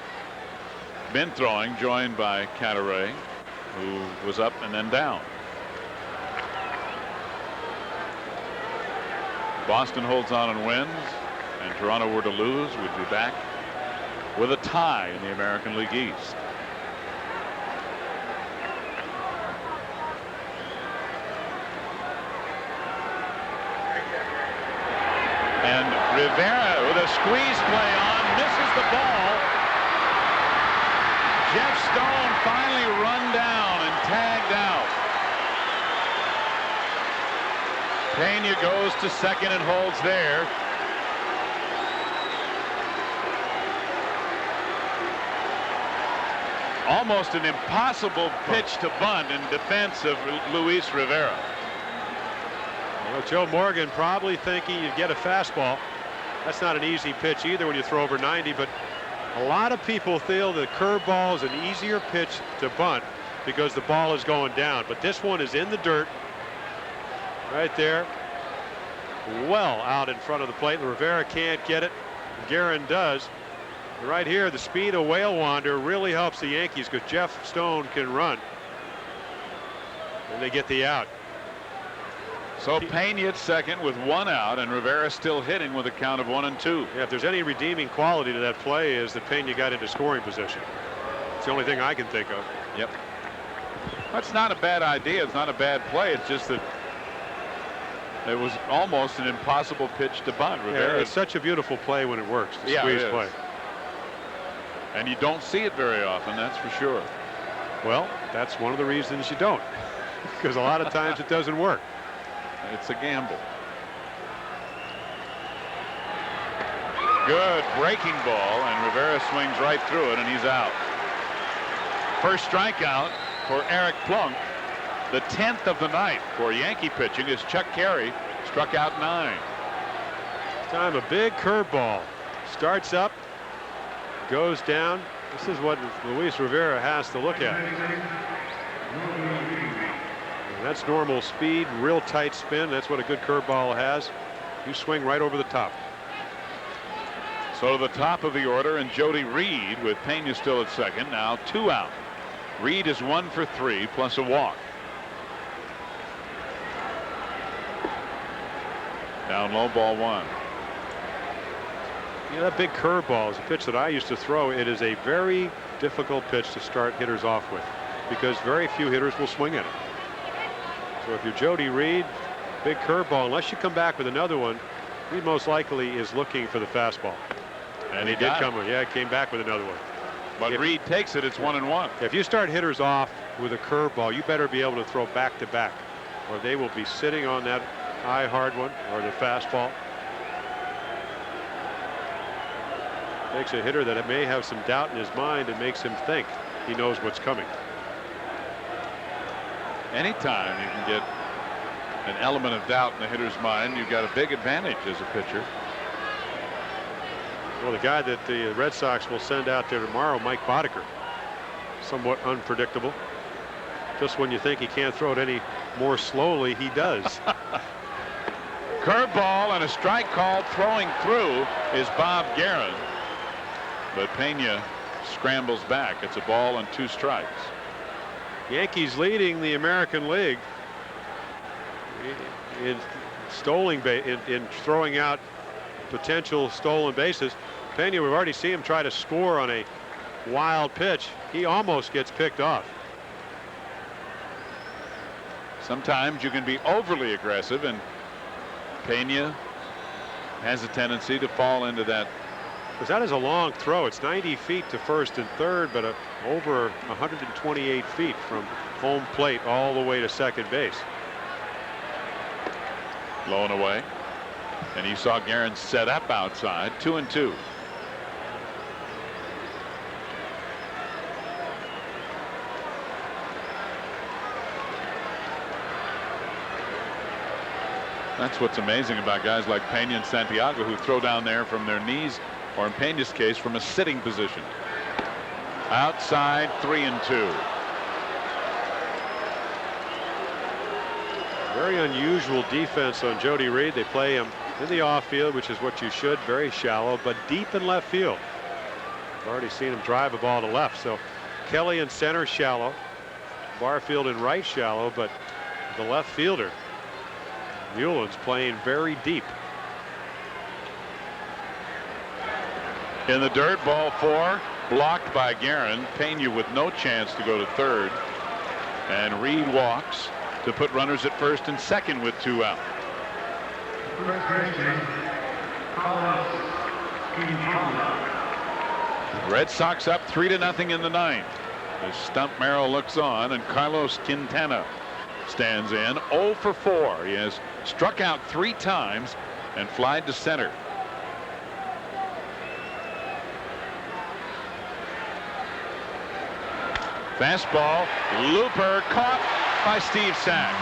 been throwing, joined by Cataray, who was up and then down. Boston holds on and wins, and Toronto were to lose, we'd be back with a tie in the American League East. And Rivera with a squeeze play on, misses the ball. Jeff Stone finally run down and tagged out. Pena goes to second and holds there. Almost an impossible pitch to bunt in defense of Luis Rivera. Well, Joe Morgan probably thinking you'd get a fastball. That's not an easy pitch either when you throw over 90, but a lot of people feel the curveball is an easier pitch to bunt because the ball is going down. But this one is in the dirt right there, well out in front of the plate. Rivera can't get it. Guerin does. Right here, the speed of Whale Wander really helps the Yankees because Jeff Stone can run. And they get the out. So Pena at second with 1 out, and Rivera still hitting with a count of 1-2. Yeah, if there's any redeeming quality to that play is that Pena got into scoring position. It's the only thing I can think of. Yep. That's not a bad idea. It's not a bad play. It's just that it was almost an impossible pitch to bunt. Rivera. Yeah, it's such a beautiful play when it works. The squeeze play. And you don't see it very often, that's for sure. Well, that's one of the reasons you don't, because a lot of times it doesn't work. It's a gamble. Good breaking ball, and Rivera swings right through it, and he's out. First strikeout for Eric Plunk, the 10th of the night for Yankee pitching, as Chuck Carey struck out 9. Time a big curveball. Starts up, goes down. This is what Luis Rivera has to look at. And that's normal speed, real tight spin. That's what a good curveball has. You swing right over the top. So to the top of the order, and Jody Reed with Pena still at second. Now 2 out. Reed is 1 for 3 plus a walk. Down low, ball 1. You know, that big curveball is a pitch that I used to throw. It is a very difficult pitch to start hitters off with because very few hitters will swing at it. So if you're Jody Reed, big curveball, unless you come back with another one, he most likely is looking for the fastball. And he did come. Yeah, he came back with another one. But Reed takes it. It's 1-1. If you start hitters off with a curveball, you better be able to throw back to back, or they will be sitting on that high hard one or the fastball. Makes a hitter that may have some doubt in his mind and makes him think he knows what's coming. Anytime you can get an element of doubt in the hitter's mind, you've got a big advantage as a pitcher. Well, the guy that the Red Sox will send out there tomorrow, Mike Boddicker, somewhat unpredictable. Just when you think he can't throw it any more slowly, he does. Curveball and a strike called. Throwing through is Bob Guerin. But Pena scrambles back. It's a ball and 2 strikes. Yankees leading the American League in throwing out potential stolen bases. Pena, we've already seen him try to score on a wild pitch. He almost gets picked off. Sometimes you can be overly aggressive, and Pena has a tendency to fall into that. Because that is a long throw. It's 90 feet to first and third, but over 128 feet from home plate all the way to second base. Low and away. And you saw Guerin set up outside. 2-2. That's what's amazing about guys like Pena and Santiago, who throw down there from their knees, or in Pena's case, from a sitting position. Outside, 3-2. Very unusual defense on Jody Reed. They play him in the off field, which is what you should, very shallow, but deep in left field. I've already seen him drive a ball to left. So Kelly in center, shallow. Barfield in right, shallow, but the left fielder, Muellen's playing very deep. In the dirt, ball 4, blocked by Guerin. Pena with no chance to go to third. And Reed walks to put runners at first and second with 2 out. Red Sox up 3-0 in the 9th. As Stump Merrill looks on, and Carlos Quintana stands in. 0 for 4. He has struck out 3 times and flied to center. Fastball, looper, caught by Steve Sachs.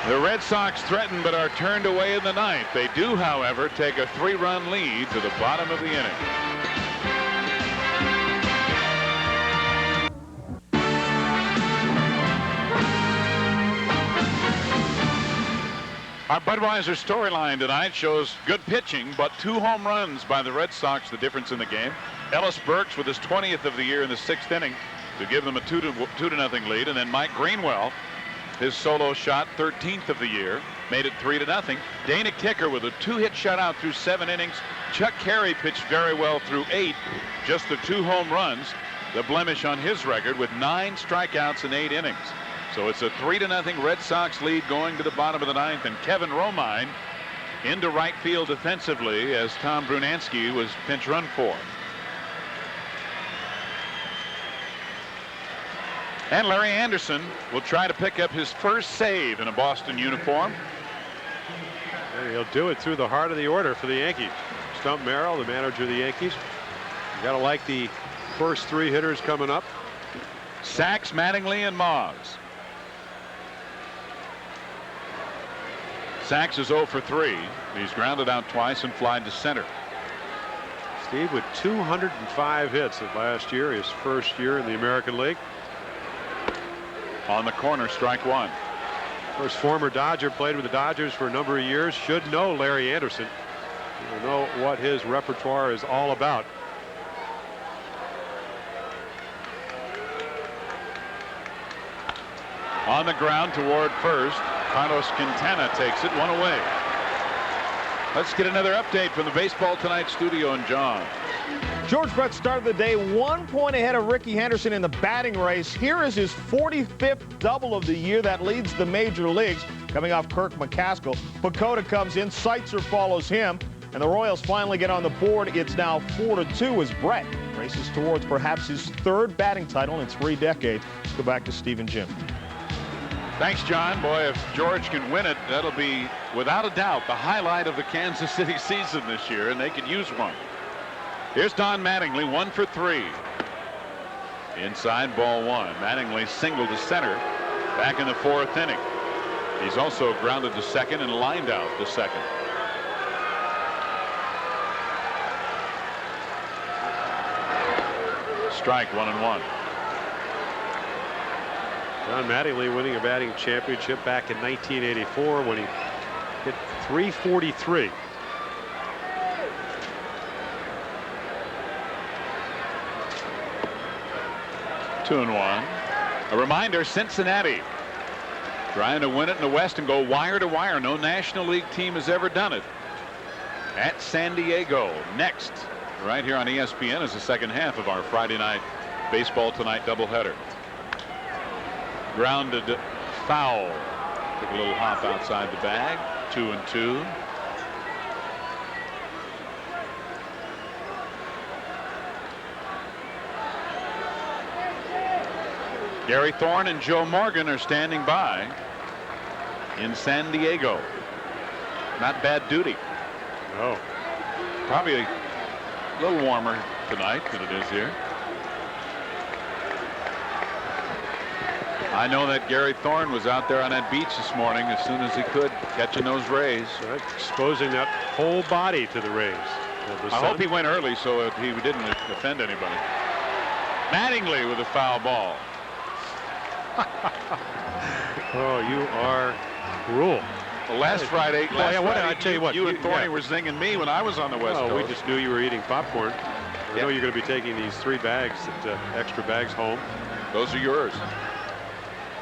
The Red Sox threaten but are turned away in the 9th. They do, however, take a 3-run lead to the bottom of the inning. Our Budweiser storyline tonight shows good pitching, but 2 home runs by the Red Sox, the difference in the game. Ellis Burks with his 20th of the year in the 6th inning to give them a 2-0 lead, and then Mike Greenwell, his solo shot, 13th of the year, made it 3-0. Dana Kicker with a 2-hit shutout through 7 innings. Chuck Carey pitched very well through 8, just the 2 home runs, the blemish on his record with 9 strikeouts in 8 innings. So it's a 3-0 Red Sox lead going to the bottom of the 9th, and Kevin Romine into right field defensively as Tom Brunansky was pinch run for. And Larry Anderson will try to pick up his first save in a Boston uniform. And he'll do it through the heart of the order for the Yankees. Stump Merrill, the manager of the Yankees. You got to like the first 3 hitters coming up. Sachs, Mattingly, and Moggs. Sachs is 0 for 3. He's grounded out twice and flied to center. Steve with 205 hits of last year, his first year in the American League. On the corner, strike 1. Of course, former Dodger, played with the Dodgers for a number of years, should know Larry Anderson. You'll know what his repertoire is all about. On the ground toward first, Carlos Quintana takes it 1 away. Let's get another update from the Baseball Tonight studio and John. George Brett started the day 1 point ahead of Ricky Henderson in the batting race. Here is his 45th double of the year that leads the major leagues, coming off Kirk McCaskill. Pacoda comes in, Seitzer follows him, and the Royals finally get on the board. It's now 4-2 as Brett races towards perhaps his 3rd batting title in 3 decades. Let's go back to Steve and Jim. Thanks, John. Boy, if George can win it, that'll be, without a doubt, the highlight of the Kansas City season this year, and they could use one. Here's Don Mattingly, 1 for 3. Inside, ball 1. Mattingly singled to center back in the 4th inning. He's also grounded to second and lined out to second. Strike, 1-1. Don Mattingly winning a batting championship back in 1984 when he hit .343. Two and 1. A reminder, Cincinnati trying to win it in the West and go wire to wire. No National League team has ever done it. At San Diego next, right here on ESPN, is the second half of our Friday night Baseball Tonight doubleheader. Grounded foul. Took a little hop outside the bag. 2-2. Gary Thorne and Joe Morgan are standing by in San Diego. Not bad duty. No. Probably a little warmer tonight than it is here. I know that Gary Thorne was out there on that beach this morning as soon as he could, catching those rays. Right, exposing that whole body to the rays. I hope he went early so he didn't offend anybody. Mattingly with a foul ball. Oh, you are cruel. Well, last Friday, I tell you what, you and Thorny were zinging me when I was on the West Coast. We just knew you were eating popcorn. I know you're going to be taking these 3 bags, extra bags home. Those are yours.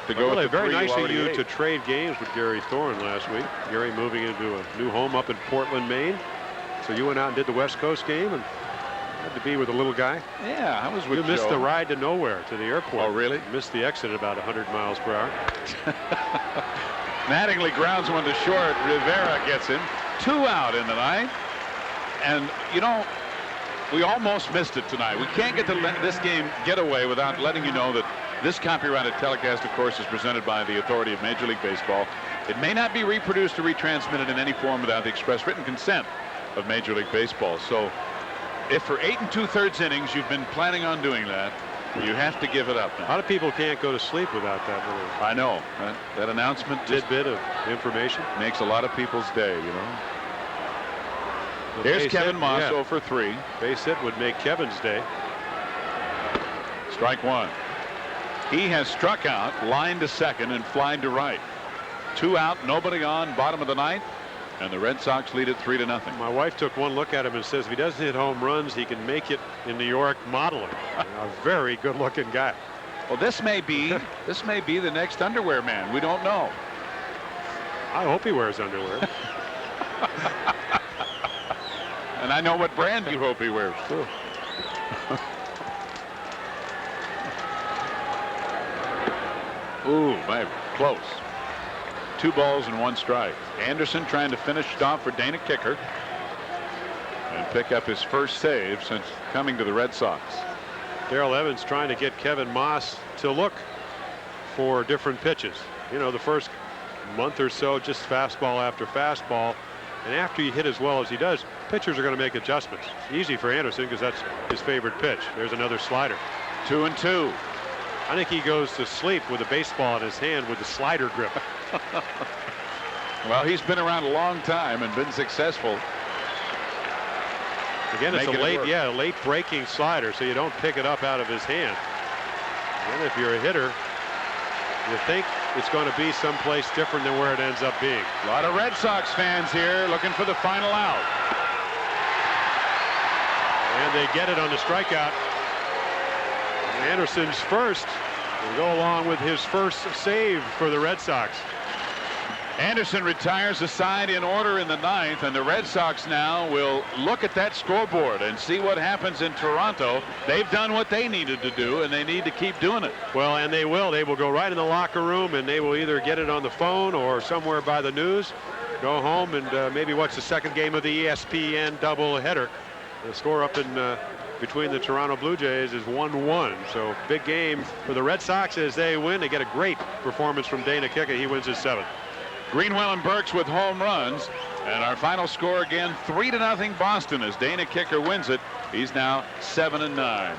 To go really with the very nice of you ate. to trade games with Gary Thorne last week. Gary moving into a new home up in Portland, Maine. So you went out and did the West Coast game and had to be with the little guy. Yeah, I was with You missed Joe. the ride to nowhere to the airport. Oh, really? Missed the exit at about 100 miles per hour. Mattingly grounds one to short. Rivera gets him. 2 out in the 9th. And, you know, we almost missed it tonight. We can't get this game get away without letting you know that this copyrighted telecast, of course, is presented by the authority of Major League Baseball. It may not be reproduced or retransmitted in any form without the express written consent of Major League Baseball. So if for 8 2/3 innings you've been planning on doing that, you have to give it up now. A lot of people can't go to sleep without that little I know. That announcement tidbit of information makes a lot of people's day, you know. Here's Kevin Moss, 0 for 3. Base hit would make Kevin's day. Strike 1. He has struck out, lined to second, and flied to right. 2 out, nobody on, bottom of the ninth, and the Red Sox lead it 3-0. My wife took one look at him and says if he doesn't hit home runs, he can make it in New York modeling. A very good-looking guy. Well, this may be the next underwear man. We don't know. I hope he wears underwear. And I know what brand you hope he wears too. Ooh, man, close. 2 balls and 1 strike. Anderson trying to finish it off for Dana Kicker and pick up his first save since coming to the Red Sox. Darrell Evans trying to get Kevin Moss to look for different pitches. You know, the first month or so, just fastball after fastball. And after you hit as well as he does, pitchers are going to make adjustments. Easy for Anderson because that's his favorite pitch. There's another slider. 2-2. I think he goes to sleep with a baseball in his hand with the slider grip. Well, he's been around a long time and been successful. Again, it's a late breaking slider, so you don't pick it up out of his hand. And if you're a hitter, you think it's going to be someplace different than where it ends up being. A lot of Red Sox fans here looking for the final out. And they get it on the strikeout. Anderson's first will go along with his first save for the Red Sox. Anderson retires the side in order in the ninth, and the Red Sox now will look at that scoreboard and see what happens in Toronto. They've done what they needed to do, and they need to keep doing it. Well, and they will. They will go right in the locker room, and they will either get it on the phone or somewhere by the news, go home and maybe watch the second game of the ESPN doubleheader. The score up in between the Toronto Blue Jays is 1-1. So big game for the Red Sox as they win. They get a great performance from Dana Kicker. He wins his 7th. Greenwell and Burks with home runs, and our final score again 3-0 Boston as Dana Kicker wins it. He's now 7-9.